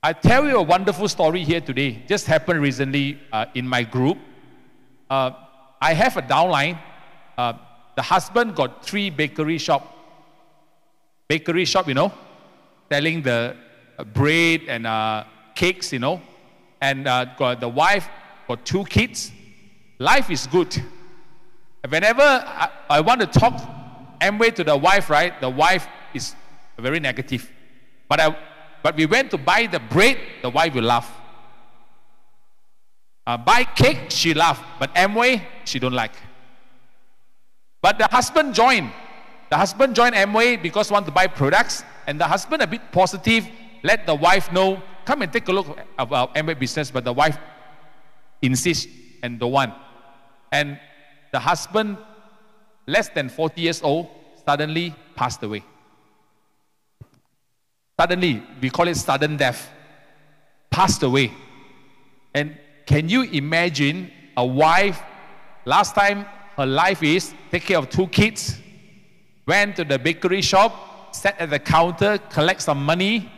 I tell you a wonderful story here today. Just happened recently in my group. I have a downline. The husband got 3 bakery shop. Bakery shop, you know, selling the bread and cakes, you know. And the wife got 2 kids. Life is good. Whenever I want to talk Amway to the wife, right, the wife is very negative. But we went to buy the bread, the wife will laugh. Buy cake, she laugh. But Amway, she don't like. But the husband joined. The husband joined Amway because want to buy products. And the husband a bit positive, let the wife know, come and take a look at our Amway business. But the wife insists and don't want. And the husband, less than 40 years old, suddenly passed away. Suddenly, we call it sudden death. Passed away. And can you imagine a wife, last time her life is take care of 2 kids, went to the bakery shop, sat at the counter, collect some money,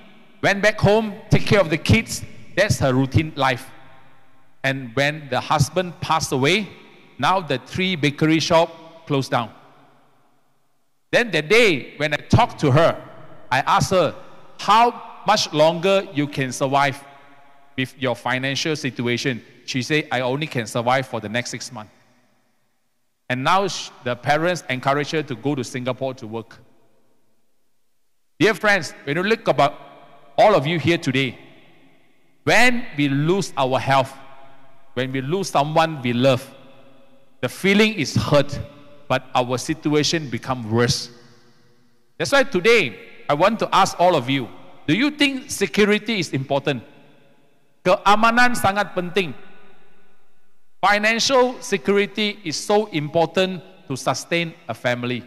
went back home, take care of the kids. That's her routine life. And when the husband passed away, now the 3 bakery shop closed down. Then the day when I talked to her, I asked her, how much longer you can survive with your financial situation? She said, I only can survive for the next 6 months. And now the parents encourage her to go to Singapore to work. Dear friends, when you look about all of you here today, when we lose our health, when we lose someone we love, the feeling is hurt, but our situation becomes worse. That's why today, I want to ask all of you, do you think security is important? Keamanan sangat penting. Financial security is so important to sustain a family.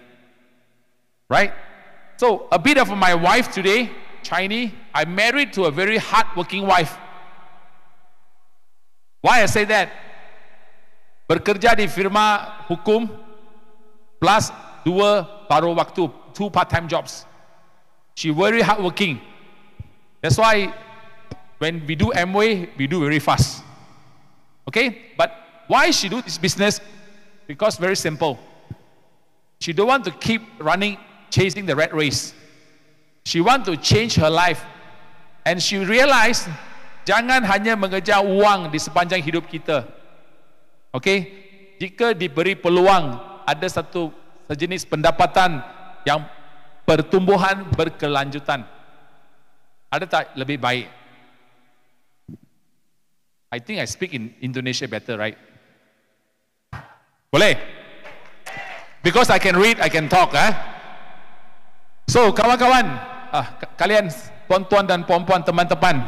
Right? So, a bit of my wife today, Chinese, I'm married to a very hard-working wife. Why I say that? Bekerja di firma hukum, plus 2 paruh waktu, 2 part-time jobs. She very hardworking. That's why when we do Amway, we do very fast. Okay? But why she do this business? Because very simple. She don't want to keep running, chasing the rat race. She want to change her life. And she realized, jangan hanya mengejar uang di sepanjang hidup kita. Okay? Jika diberi peluang, ada satu sejenis pendapatan yang pertumbuhan berkelanjutan. Ada tak lebih baik? I think I speak in Indonesia better, right? Boleh? Because I can read, I can talk. So, kawan-kawan, kalian, tuan-tuan dan puan-puan, teman-teman,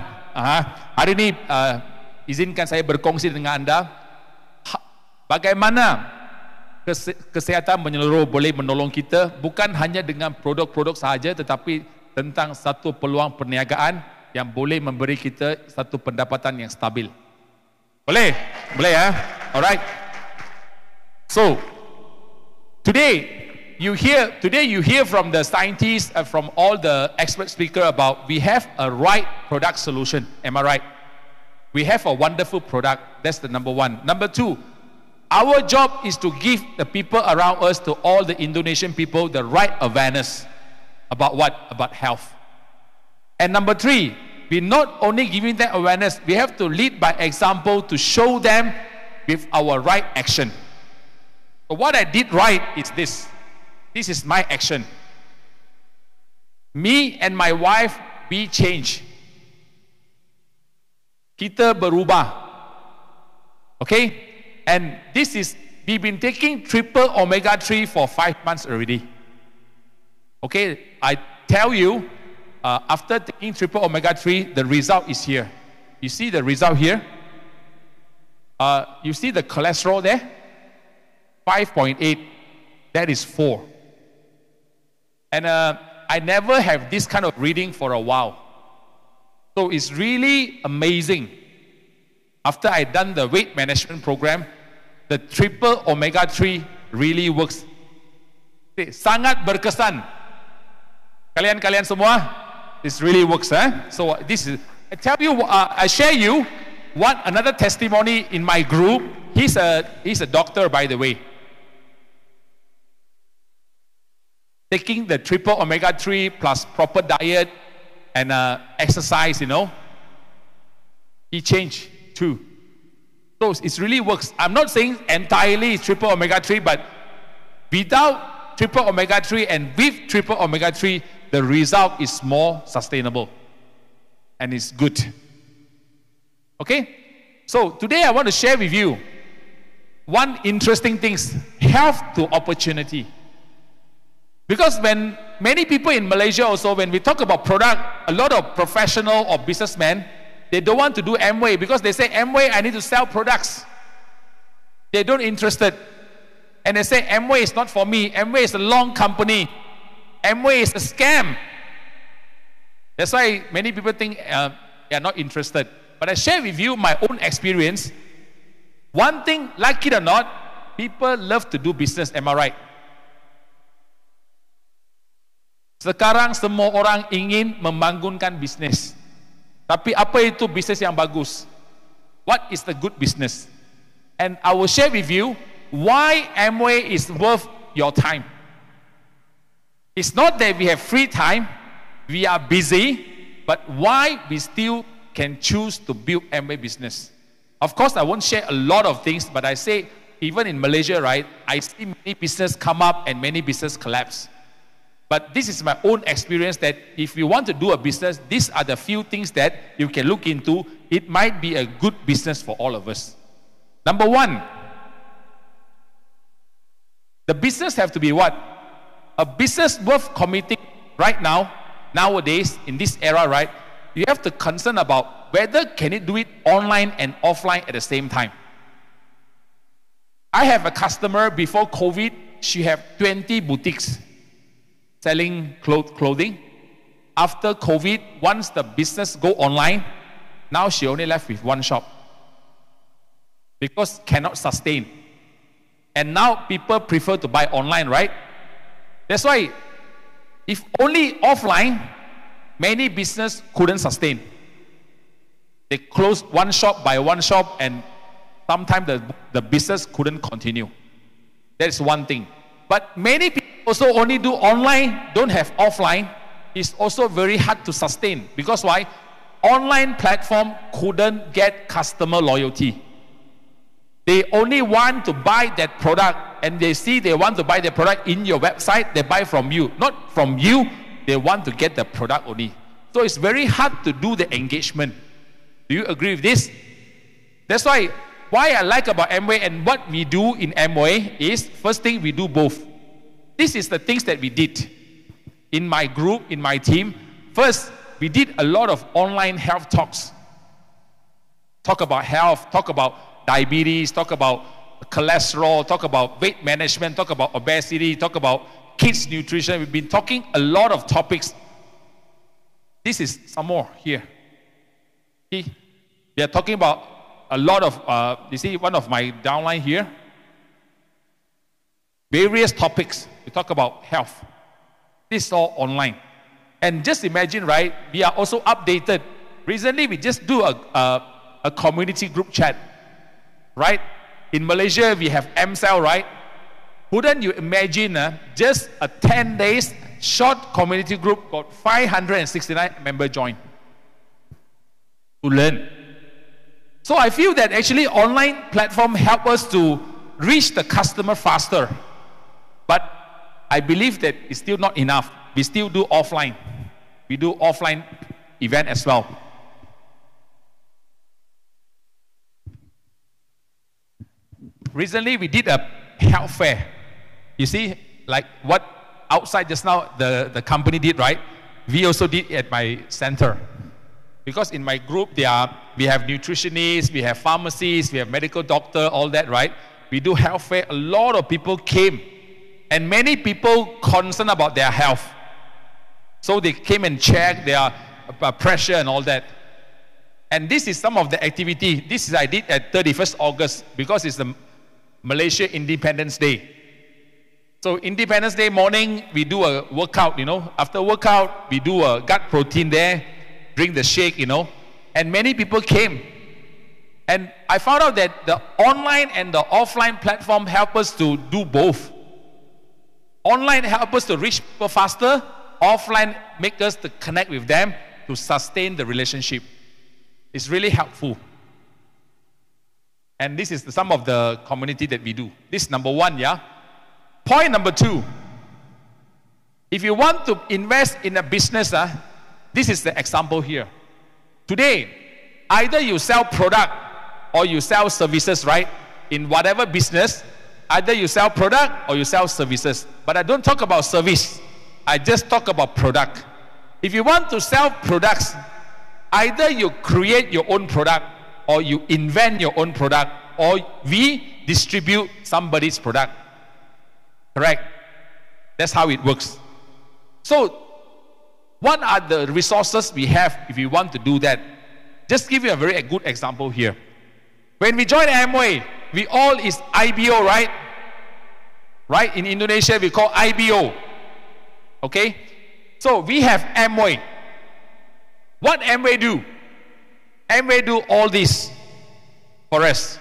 hari ini izinkan saya berkongsi dengan anda bagaimana kesehatan menyeluruh boleh menolong kita, bukan hanya dengan produk-produk sahaja, tetapi tentang satu peluang perniagaan yang boleh memberi kita satu pendapatan yang stabil. Boleh? Boleh ya? Alright. So, today you hear from the scientists and from all the expert speakers about we have a right product solution. Am I right? We have a wonderful product. That's the number 1. Number 2, our job is to give the people around us, to all the Indonesian people, the right awareness about what? About health. And number 3, we're not only giving them awareness, we have to lead by example to show them with our right action. So what I did right is this. This is my action. Me and my wife, we change. Kita berubah. Okay? And this is, we've been taking triple Omega-3 for 5 months already. Okay? I tell you, after taking triple Omega-3, the result is here. You see the result here? You see the cholesterol there? 5.8. That is 4. And I never have this kind of reading for a while. So it's really amazing. After I done the weight management program, the triple omega-3 really works. Sangat berkesan. Kalian semua, this really works. So this is, I tell you, I share you another testimony in my group. He's a doctor, by the way. Taking the triple omega-3 plus proper diet and exercise, he changed too. So it really works. I'm not saying entirely triple omega-3, but without triple omega-3 and with triple omega-3, the result is more sustainable and it's good. Okay? So today I want to share with you one interesting thing, health to opportunity. Because when many people in Malaysia also, when we talk about product, a lot of professional or businessmen, they don't want to do Amway because they say, Amway, I need to sell products. They don't interested. And they say, Amway is not for me. Amway is a long company. Amway is a scam. That's why many people think they are not interested. But I share with you my own experience. One thing, like it or not, people love to do business. Am I right? Sekarang semua orang ingin membangunkan bisnis. Tapi apa itu bisnis yang bagus? What is the good business? And I will share with you why Amway is worth your time. It's not that we have free time, we are busy, but why we still can choose to build Amway business. Of course, I won't share a lot of things, but I say, even in Malaysia, right, I see many business come up and many business collapse. But this is my own experience that if you want to do a business, these are the few things that you can look into. It might be a good business for all of us. Number one, the business have to be what? A business worth committing right now, nowadays, in this era, right? You have to concern about whether can it do it online and offline at the same time. I have a customer before COVID, she have 20 boutiques selling clothing. After COVID, once the business go online, now she only left with one shop because cannot sustain. And now people prefer to buy online, right? That's why if only offline, many business couldn't sustain. They closed one shop by one shop and sometimes the business couldn't continue. That is one thing. But many people also only do online, don't have offline. It's also very hard to sustain. Because why? Online platform couldn't get customer loyalty. They only want to buy that product and they see they want to buy the product in your website, they buy from you. Not from you, they want to get the product only. So it's very hard to do the engagement. Do you agree with this? That's why I like about Amway and what we do in Amway is, first thing, we do both. This is the things that we did in my group, in my team. First, we did a lot of online health talks. Talk about health, talk about diabetes, talk about cholesterol, talk about weight management, talk about obesity, talk about kids nutrition. We've been talking a lot of topics. This is some more here. See, we are talking about a lot of, you see one of my downline here, various topics. We talk about health. This is all online. And just imagine, right, we are also updated. Recently, we just do a community group chat, right? In Malaysia, we have MCell, right? Wouldn't you imagine just a 10 days short community group got 569 members join to learn. So I feel that actually online platform help us to reach the customer faster. But I believe that it's still not enough. We still do offline. We do offline event as well. Recently we did a health fair. You see, like what outside just now the company did, right? We also did at my center. Because in my group, we have nutritionists, we have pharmacists, we have medical doctor, all that, right? We do health fair. A lot of people came. And many people concerned about their health. So they came and checked their pressure and all that. And this is some of the activity. This is I did at 31st August because it's the Malaysia Independence Day. So Independence Day morning, we do a workout, you know. After workout, we do a gut protein there, drink the shake, you know. And many people came. And I found out that the online and the offline platform help us to do both. Online help us to reach people faster. Offline make us to connect with them to sustain the relationship. It's really helpful. And this is some of the community that we do. This is number one, yeah? Point number two. If you want to invest in a business, this is the example here. Today, either you sell product or you sell services, right? In whatever business, either you sell product or you sell services. But I don't talk about service. I just talk about product. If you want to sell products, either you create your own product or you invent your own product or we distribute somebody's product. Correct? That's how it works. So, what are the resources we have if we want to do that? Just give you a very good example here. When we join Amway, we all is IBO, right? Right? In Indonesia, we call IBO. Okay? So, we have Amway. What Amway do? Amway do all this for us.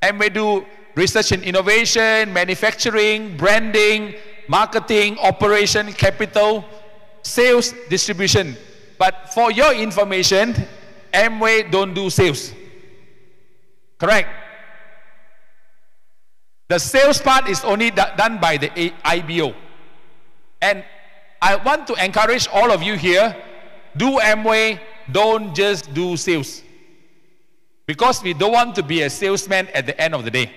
Amway do research and innovation, manufacturing, branding, marketing, operation, capital, sales, distribution. But for your information, Amway don't do sales. Correct? The sales part is only done by the IBO. And I want to encourage all of you here, do Amway, don't just do sales. Because we don't want to be a salesman at the end of the day.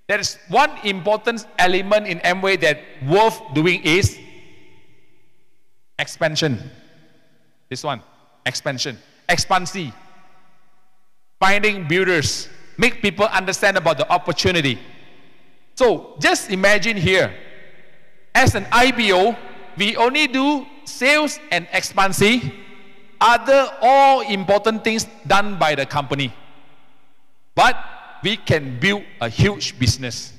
There is one important element in Amway that worth doing is expansion. This one, expansion. Expansion. Finding builders. Make people understand about the opportunity. So, just imagine here, as an IBO, we only do sales and expansion. Other all important things done by the company. But we can build a huge business.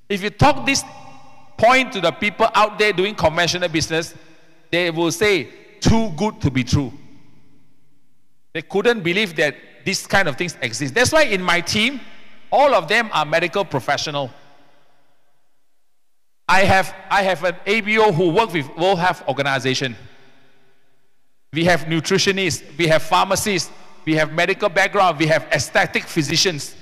If you talk this point to the people out there doing conventional business, they will say, too good to be true. They couldn't believe that this kind of things exist. That's why in my team, all of them are medical professionals. I have an ABO who works with World Health Organization. We have nutritionists, we have pharmacists, we have medical background, we have aesthetic physicians.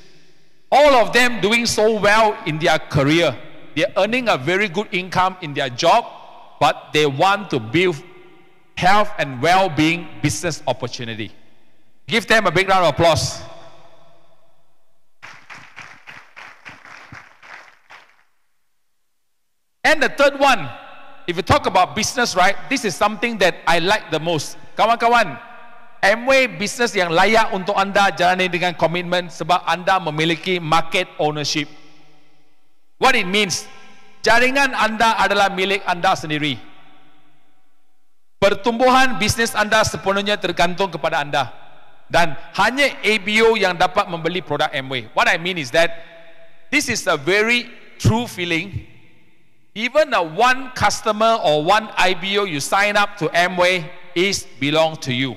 All of them doing so well in their career. They're earning a very good income in their job, but they want to build health and well-being business opportunity. Give them a big round of applause. And the third one, if you talk about business, right, this is something that I like the most. Kawan-kawan, Amway business yang layak untuk anda jalani dengan komitmen sebab anda memiliki market ownership. What it means, jaringan anda adalah milik anda sendiri. Pertumbuhan bisnis anda sepenuhnya tergantung kepada anda. Dan hanya ABO yang dapat membeli produk Amway. What I mean is that this is a very true feeling. Even a one customer or one IBO you sign up to Amway is belong to you.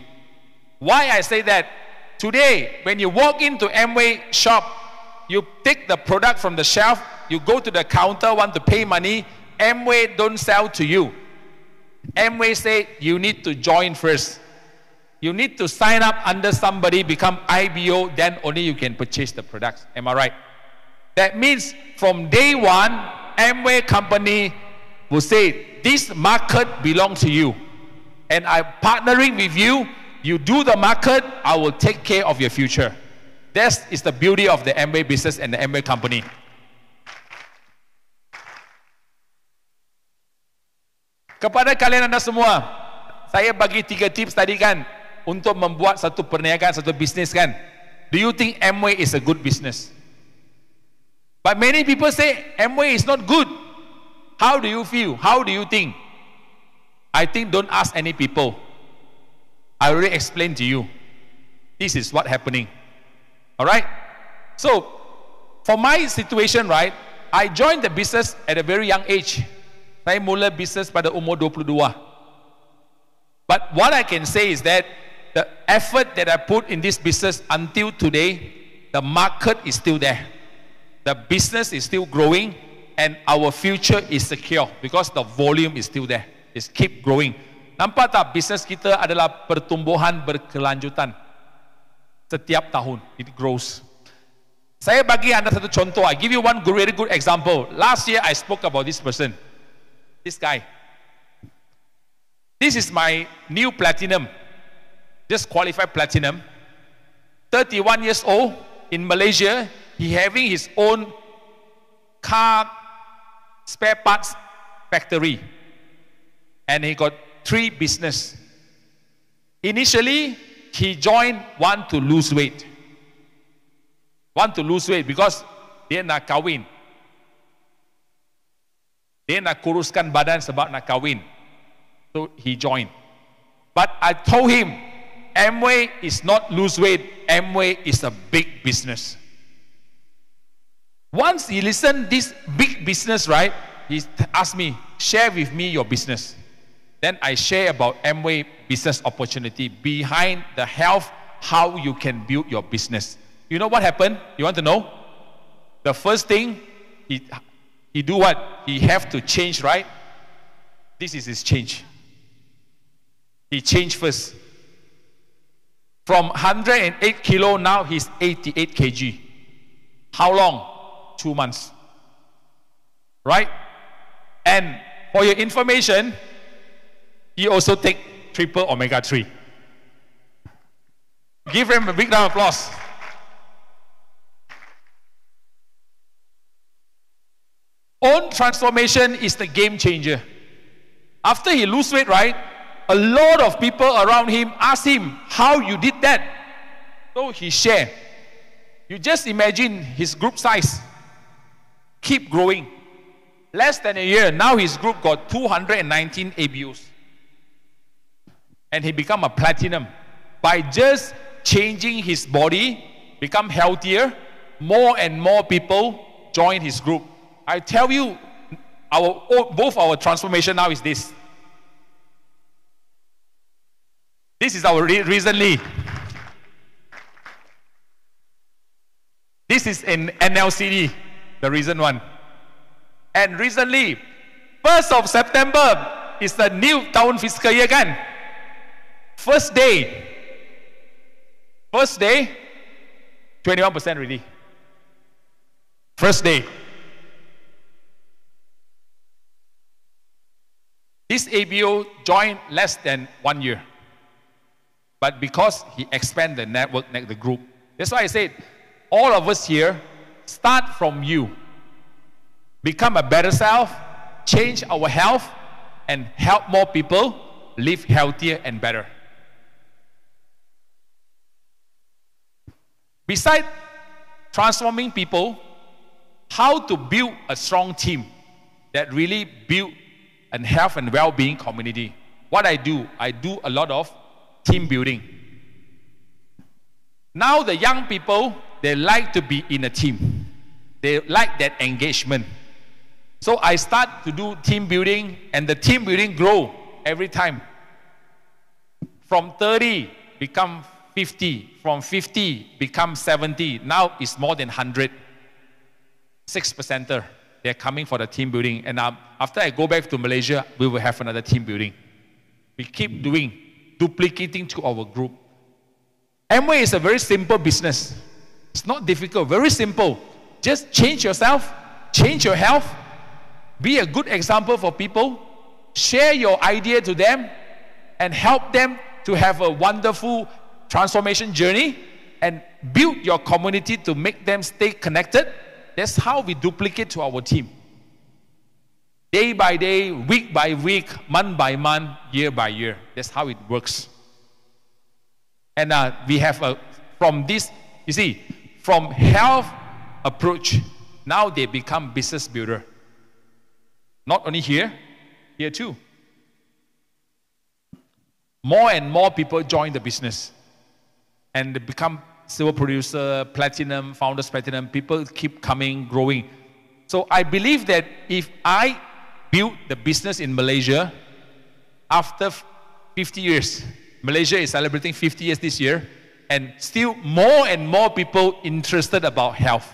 Why I say that? Today, when you walk into Amway shop, you take the product from the shelf, you go to the counter, want to pay money, Amway don't sell to you. Amway say you need to join first. You need to sign up under somebody, become IBO, then only you can purchase the products. Am I right? That means from day one, Amway company will say, this market belongs to you. And I'm partnering with you. You do the market, I will take care of your future. That is the beauty of the Amway business and the Amway company. Kepada kalian anda semua, saya bagi 3 tips tadi kan, untuk membuat satu perniagaan, satu bisnis kan. Do you think Amway is a good business? But many people say Amway is not good. How do you feel? How do you think? I think don't ask any people. I already explained to you. This is what happening. All right? So, for my situation, right, I joined the business at a very young age. Saya mula business pada umur 22. But what I can say is that the effort that I put in this business until today, the market is still there. The business is still growing and our future is secure because the volume is still there. It's keep growing. Nampak tak business kita adalah pertumbuhan berkelanjutan. Setiap tahun, it grows. Saya bagi anda satu contoh. I give you one very good example. Last year I spoke about this person. This guy. This is my new platinum. Just qualified platinum. 31 years old. In Malaysia, he having his own car spare parts factory. And he got 3 business. Initially, he joined one to lose weight. Want to lose weight because dia nak kahwin. Dia nak kuruskan badan sebab nak kahwin. So he joined. But I told him, Amway is not lose weight. Amway is a big business. Once he listened this big business, right, he asked me, share with me your business. Then I share about Amway business opportunity behind the health, how you can build your business. You know what happened? You want to know? The first thing, he do what? He have to change, right? This is his change. He changed first. From 108 kilo, now he's 88 kg. How long? 2 months. Right? And for your information, he also take triple Omega-3. Give him a big round of applause. Own transformation is the game changer. After he lose weight, right, a lot of people around him ask him how you did that. So he share. You just imagine his group size keep growing. Less than a year, now his group got 219 ABUs. And he become a platinum. By just changing his body, become healthier, more and more people join his group. I tell you, both our transformation now is this. This is our recently. This is in NLCD, the recent one. And recently, 1st of September is the new tahun fiscal year kan? First day, 21% already. First day. This ABO joined less than 1 year. But because he expanded the network, the group. That's why I said, all of us here, start from you. Become a better self, change our health, and help more people live healthier and better. Besides transforming people, how to build a strong team that really build a health and well-being community. What I do a lot of team building. Now the young people, they like to be in a team. They like that engagement. So I start to do team building, and the team building grow every time. From 30 become 50, from 50 become 70. Now it's more than 100. 6%. They're coming for the team building. And after I go back to Malaysia, we will have another team building. We keep doing, duplicating to our group. Amway is a very simple business. It's not difficult, very simple. Just change yourself, change your health, be a good example for people, share your idea to them, and help them to have a wonderful transformation journey, and build your community to make them stay connected. That's how we duplicate to our team. Day by day, week by week, month by month, year by year. That's how it works. And we have from this, you see, from health approach, now they become business builder. Not only here, here too. more and more people join the business and they become silver producer, platinum, founders platinum. People keep coming, growing. So I believe that if I build the business in Malaysia after 50 years, Malaysia is celebrating 50 years this year, and still more and more people interested about health,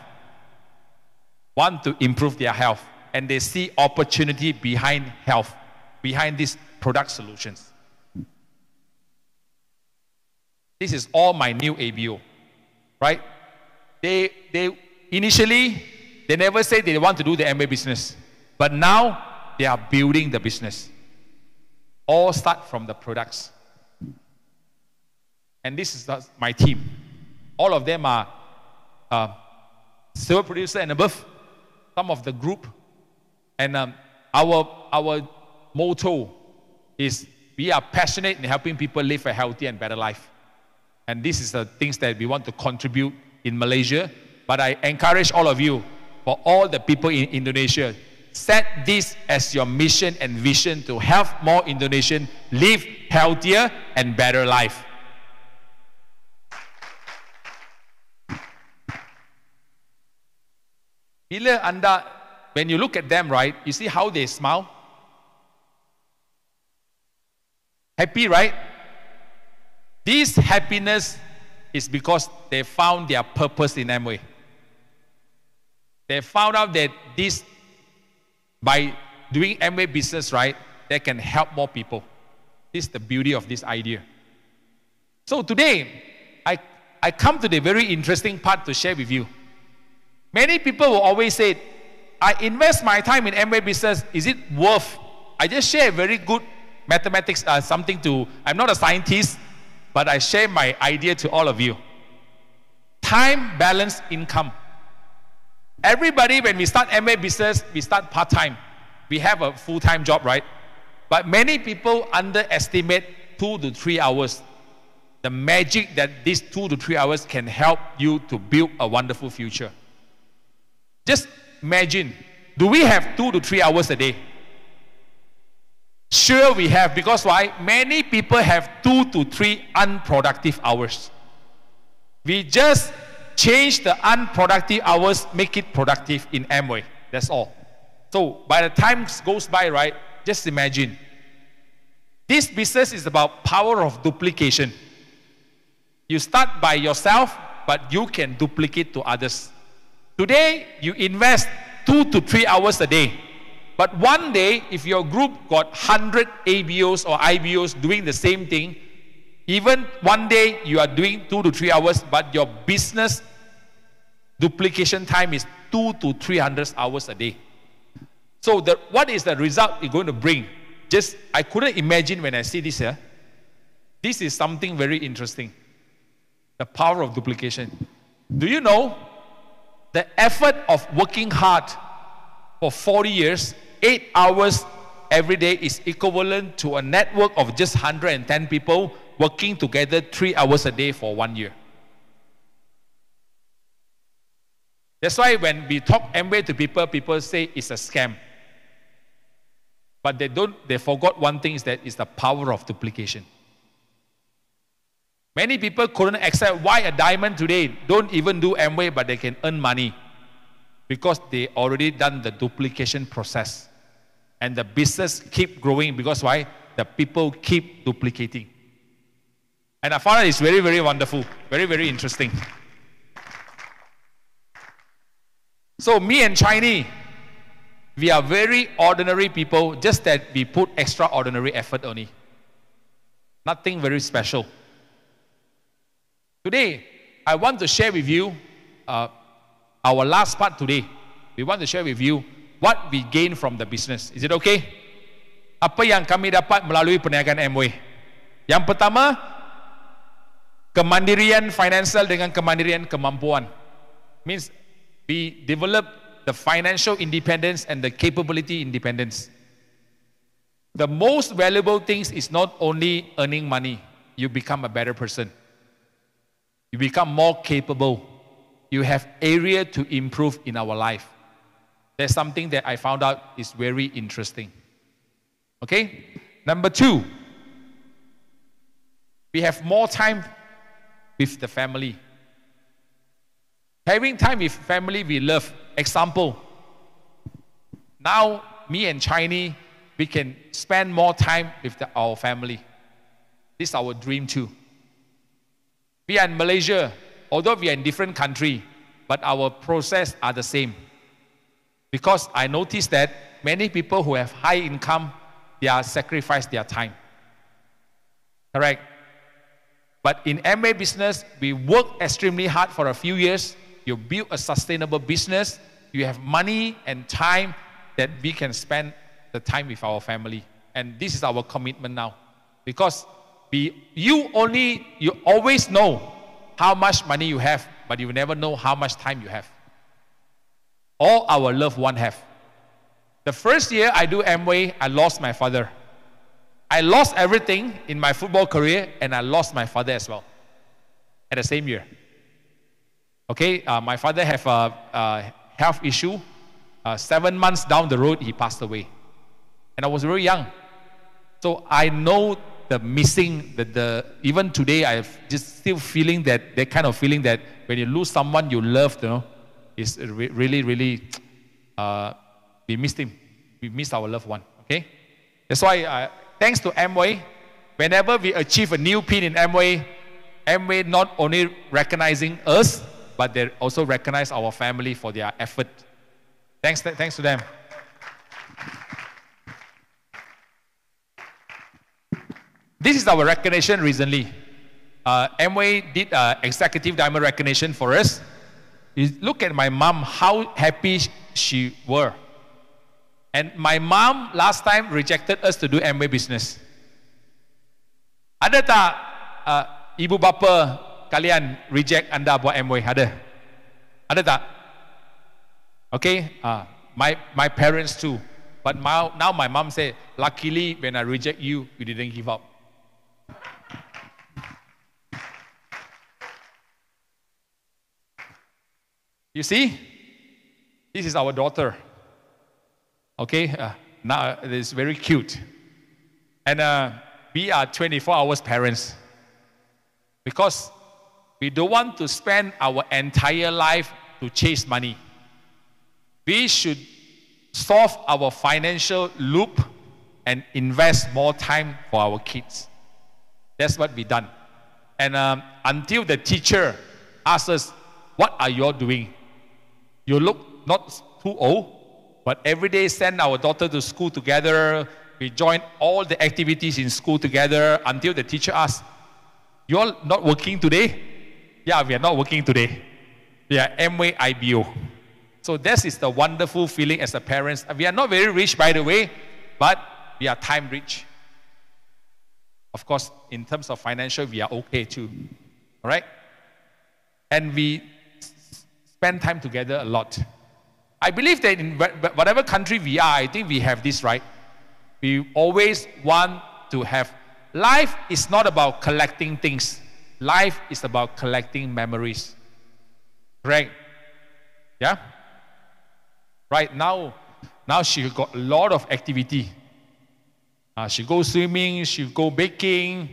want to improve their health, and they see opportunity behind health, behind these product solutions. This is all my new ABO, right? They initially, they never said they want to do the Amway business, but now they are building the business. All start from the products. And this is my team. All of them are silver producer and above, some of the group. And our motto is we are passionate in helping people live a healthy and better life. And this is the things that we want to contribute in Malaysia. But I encourage all of you, for all the people in Indonesia, set this as your mission and vision to help more Indonesians live healthier and better life. Bila anda, when you look at them, right, you see how they smile? Happy, right? This happiness is because they found their purpose in Amway. They found out that this, by doing Amway business, right, they can help more people. This is the beauty of this idea. So today, I come to the very interesting part to share with you. Many people will always say, I invest my time in Amway business, is it worth? I just share very good mathematics, I'm not a scientist, but I share my idea to all of you. Time, balance, income. Everybody, when we start Amway business, we start part-time. We have a full-time job, right? But many people underestimate 2 to 3 hours. The magic that these 2 to 3 hours can help you to build a wonderful future. Just imagine, do we have 2 to 3 hours a day? Sure we have, because why? Many people have 2 to 3 unproductive hours. We just change the unproductive hours, make it productive in Amway. That's all. So by the time goes by, right, just imagine. This business is about power of duplication. You start by yourself, but you can duplicate to others. Today, you invest 2 to 3 hours a day. But one day, if your group got 100 ABOs or IBOs doing the same thing, even one day you are doing 2 to 3 hours, but your business duplication time is 2 to 300 hours a day. So what is the result it's going to bring? I couldn't imagine when I see this here. This is something very interesting. The power of duplication. Do you know the effort of working hard for 40 years, 8 hours every day is equivalent to a network of just 110 people working together 3 hours a day for 1 year. That's why when we talk Amway to people, people say it's a scam. But they forgot one thing, is that it's the power of duplication. Many people couldn't accept why a diamond today don't even do Amway, but they can earn money. Because they already done the duplication process. And the business keep growing because why? The people keep duplicating. And I found it's very, very wonderful. Very, very interesting. So me and Chinese, we are very ordinary people, just that we put extraordinary effort only. Nothing very special. Today, I want to share with you our last part today. We want to share with you what we gain from the business. Is it okay? Apa yang kami dapat melalui perniagaan Amway? Yang pertama, kemandirian financial dengan kemandirian kemampuan. Means we develop the financial independence and the capability independence. The most valuable things is not only earning money. You become a better person. You become more capable. You have area to improve in our life. There's something that I found out is very interesting. Okay? Number 2, we have more time with the family. Having time with family we love. Example, now me and Chinese, we can spend more time with our family. This is our dream too. We are in Malaysia, although we are in different country, but our process are the same. Because I noticed that many people who have high income, they are sacrifice their time. Correct? But in Amway business, we work extremely hard for a few years. You build a sustainable business. You have money and time that we can spend the time with our family. And this is our commitment now. Because you always know how much money you have, but you never know how much time you have. All our loved ones have. The first year I do Amway, I lost my father. I lost everything in my football career, and I lost my father as well at the same year. Okay, my father have a health issue. 7 months down the road, he passed away. And I was very young. So I know the missing, even today, I have just still feeling that kind of feeling that when you lose someone you love, is really, really, we missed him. We missed our loved one, okay? That's why, thanks to Amway, whenever we achieve a new pin in Amway, Amway not only recognizing us, but they also recognize our family for their effort. Thanks to them. This is our recognition recently. Amway did executive diamond recognition for us. You look at my mom, how happy she were. And my mom last time rejected us to do Amway business. Ada tak ibu bapa kalian reject anda buat Amway? Ada? Ada tak? Okay, my parents too. But now my mom said, luckily when I reject you, you didn't give up. You see, this is our daughter. Okay, now it is very cute. And we are 24 hours parents. Because we don't want to spend our entire life to chase money. We should solve our financial loop and invest more time for our kids. That's what we done. And until the teacher asks us, what are you all doing? You look not too old, but every day send our daughter to school together. We join all the activities in school together until the teacher asks, you all not working today? Yeah, we are not working today. We are Amway IBO. So this is the wonderful feeling as a parents. We are not very rich, by the way, but we are time rich. Of course, in terms of financial, we are okay too. All right? And we spend time together a lot. I believe that in whatever country we are, I think we have this right. We always want to have, life is not about collecting things. Life is about collecting memories. Right? Yeah? Right now she got a lot of activity. She goes swimming, she go baking,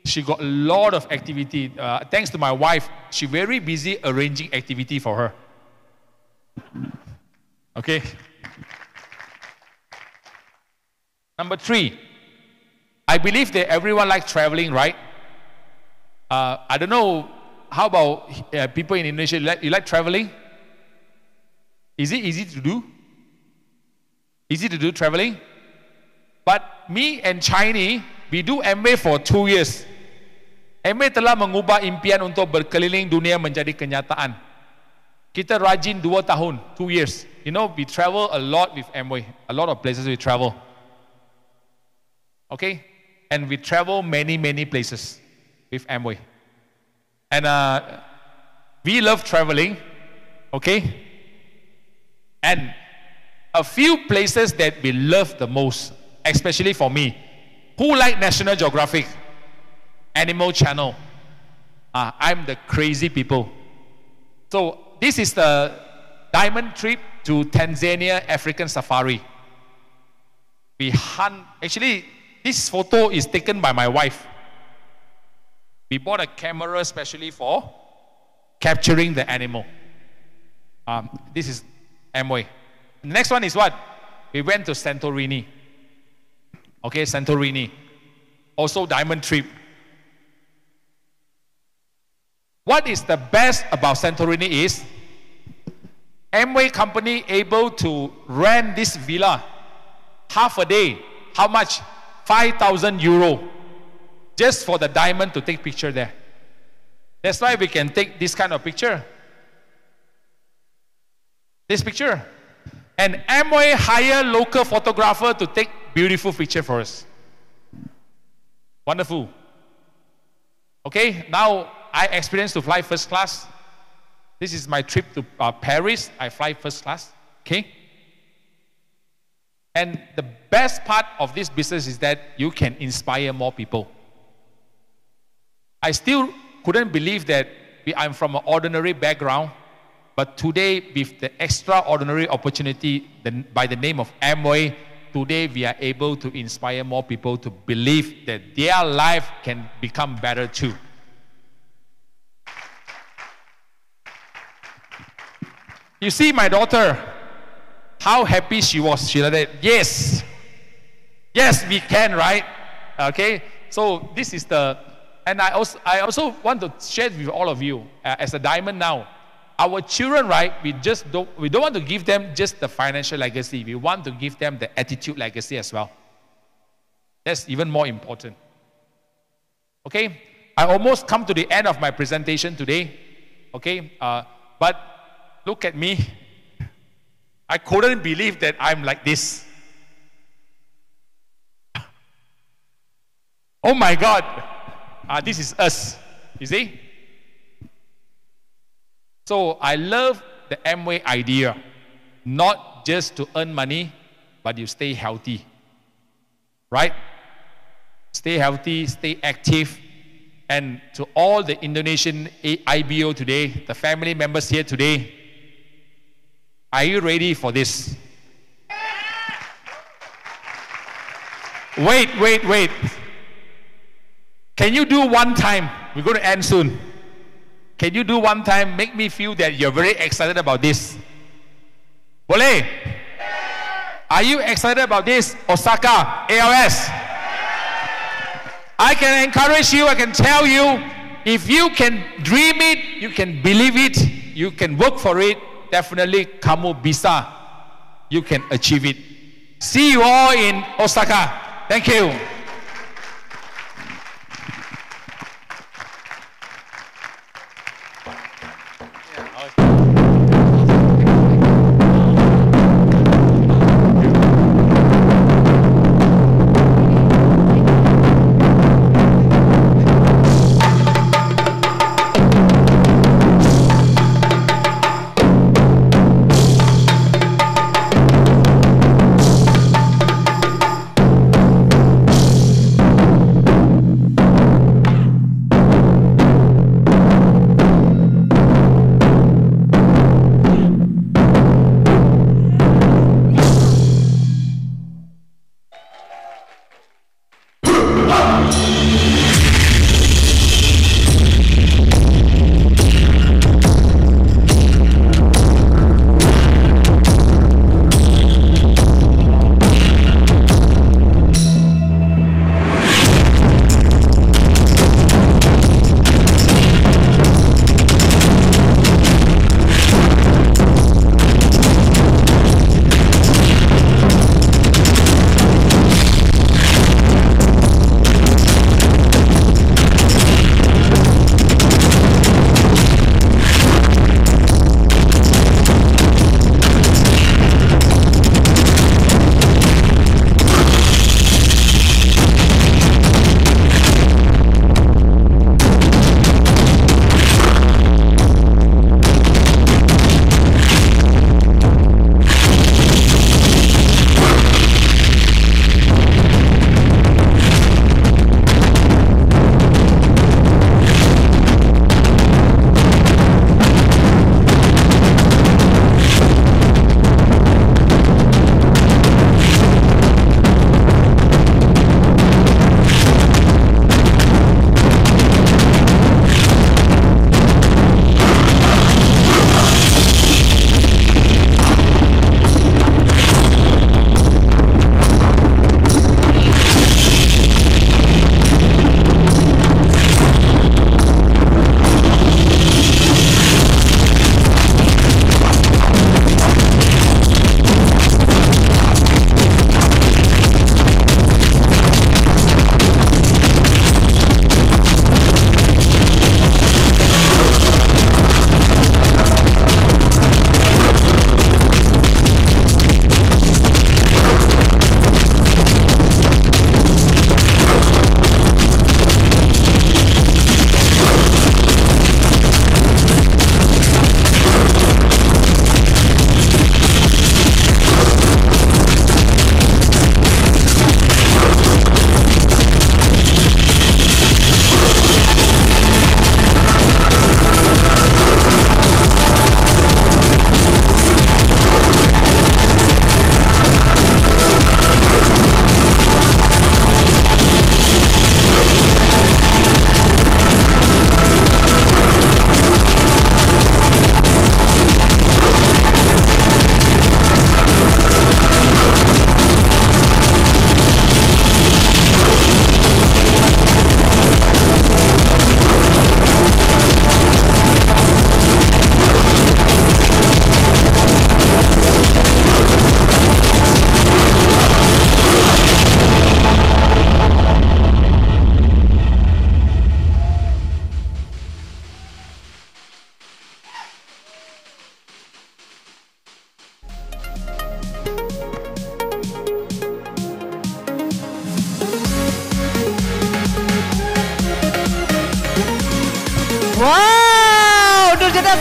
she got a lot of activity. Thanks to my wife, she very busy arranging activity for her. Okay. Number 3, I believe that everyone likes traveling, right? I don't know, how about people in Indonesia, you like traveling? Is it easy to do? Easy to do traveling? But me and Chinese, we do Amway for 2 years. Amway telah mengubah impian untuk berkeliling dunia menjadi kenyataan. Kita rajin 2 tahun, 2 years. You know, we travel a lot with Amway. A lot of places we travel. Okay? And we travel many, many places with Amway. And we love traveling. Okay? And a few places that we love the most, especially for me. Who like National Geographic? Animal Channel? I'm the crazy people. So this is the diamond trip to Tanzania African Safari. We hunt, actually this photo is taken by my wife. We bought a camera especially for capturing the animal. This is Amway. The next one is what? We went to Santorini. Okay, Santorini. Also diamond trip. What is the best about Santorini is Amway company able to rent this villa half a day. How much? 5,000 euro. Just for the diamond to take picture there. That's why we can take this kind of picture. This picture. And Amway hire local photographer to take beautiful picture for us. Wonderful. Okay, now I experienced to fly first class. This is my trip to Paris. I fly first class. Okay. And the best part of this business is that you can inspire more people. I still couldn't believe that I'm from an ordinary background, but today with the extraordinary opportunity by the name of Amway, today we are able to inspire more people to believe that their life can become better too. You see my daughter, how happy she was. She said, yes, yes, we can, right? Okay, so this is and I also want to share with all of you, as a diamond now, our children, right, we don't want to give them just the financial legacy. We want to give them the attitude legacy as well. That's even more important. Okay, I almost come to the end of my presentation today. Okay, but look at me. I couldn't believe that I'm like this. Oh my God. This is us. You see? So I love the Amway idea. Not just to earn money, but you stay healthy. Right? Stay healthy, stay active. And to all the Indonesian IBO today, the family members here today, are you ready for this? Wait. Can you do one time? We're going to end soon. Can you do one time? Make me feel that you're very excited about this. Boleh? Are you excited about this? Osaka, ALS. I can encourage you, I can tell you, if you can dream it, you can believe it, you can work for it, definitely kamu bisa. You can achieve it. See you all in Osaka. Thank you.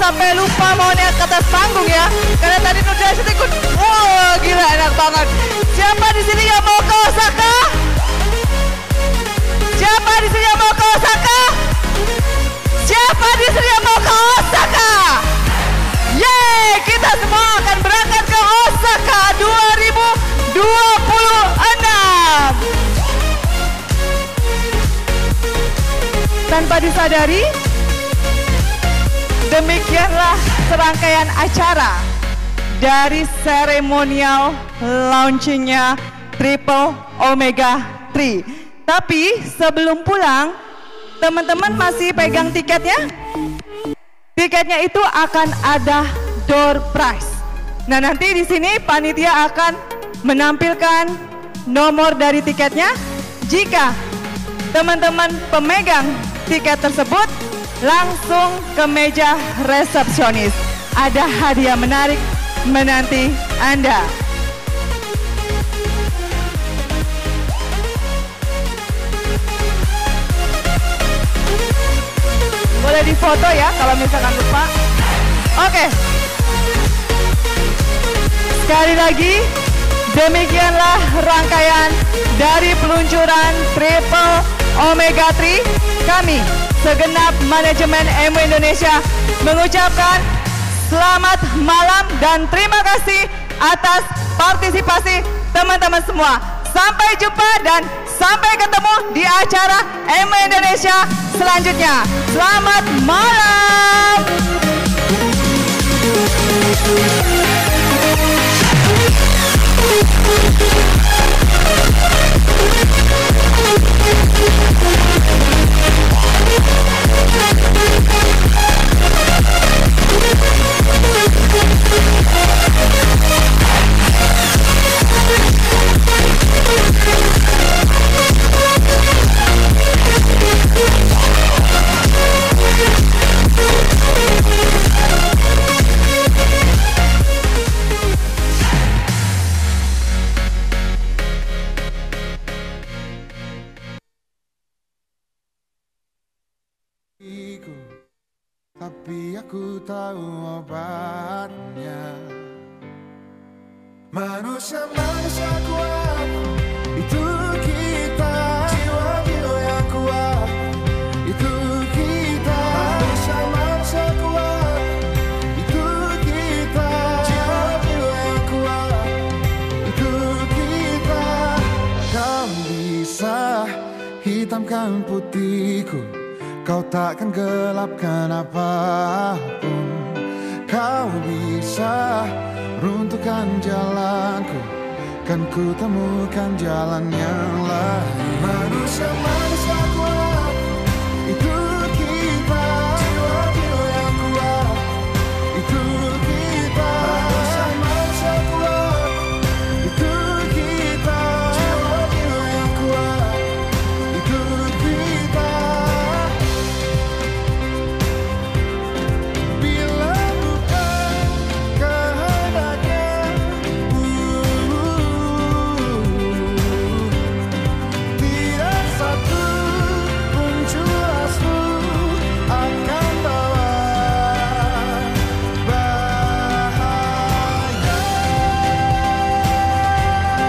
sampai lupa mau naik ke atas panggung ya. Karena tadi Nutrilite ikut. Wah, gila enak banget. Siapa di sini yang mau ke Osaka? Siapa di sini yang mau ke Osaka? Siapa di sini yang mau ke Osaka? Yeay, kita semua akan berangkat ke Osaka 2026. Tanpa disadari, demikianlah serangkaian acara dari seremonial launchingnya Triple Omega-3. Tapi sebelum pulang, teman-teman masih pegang tiketnya? Tiketnya itu akan ada door prize. Nah, nanti di sini panitia akan menampilkan nomor dari tiketnya. Jika teman-teman pemegang tiket tersebut langsung ke meja resepsionis. Ada hadiah menarik menanti Anda. Boleh difoto ya kalau misalkan lupa. Oke. Sekali lagi, demikianlah rangkaian dari peluncuran Triple Omega-3. Kami, segenap manajemen MW Indonesia, mengucapkan selamat malam dan terima kasih atas partisipasi teman-teman semua. Sampai jumpa dan sampai ketemu di acara MW Indonesia selanjutnya. Selamat malam. Tapi aku tahu obatnya. Manusia-manusia kuat, itu kita. Jiwa-jiwa yang kuat, itu kita. Manusia-manusia kuat, itu kita. Jiwa-jiwa yang kuat, itu kita. Kau bisa hitamkan putihku, kau takkan gelapkan apapun. Kau bisa runtuhkan jalanku, kan ku temukan jalan yang lain.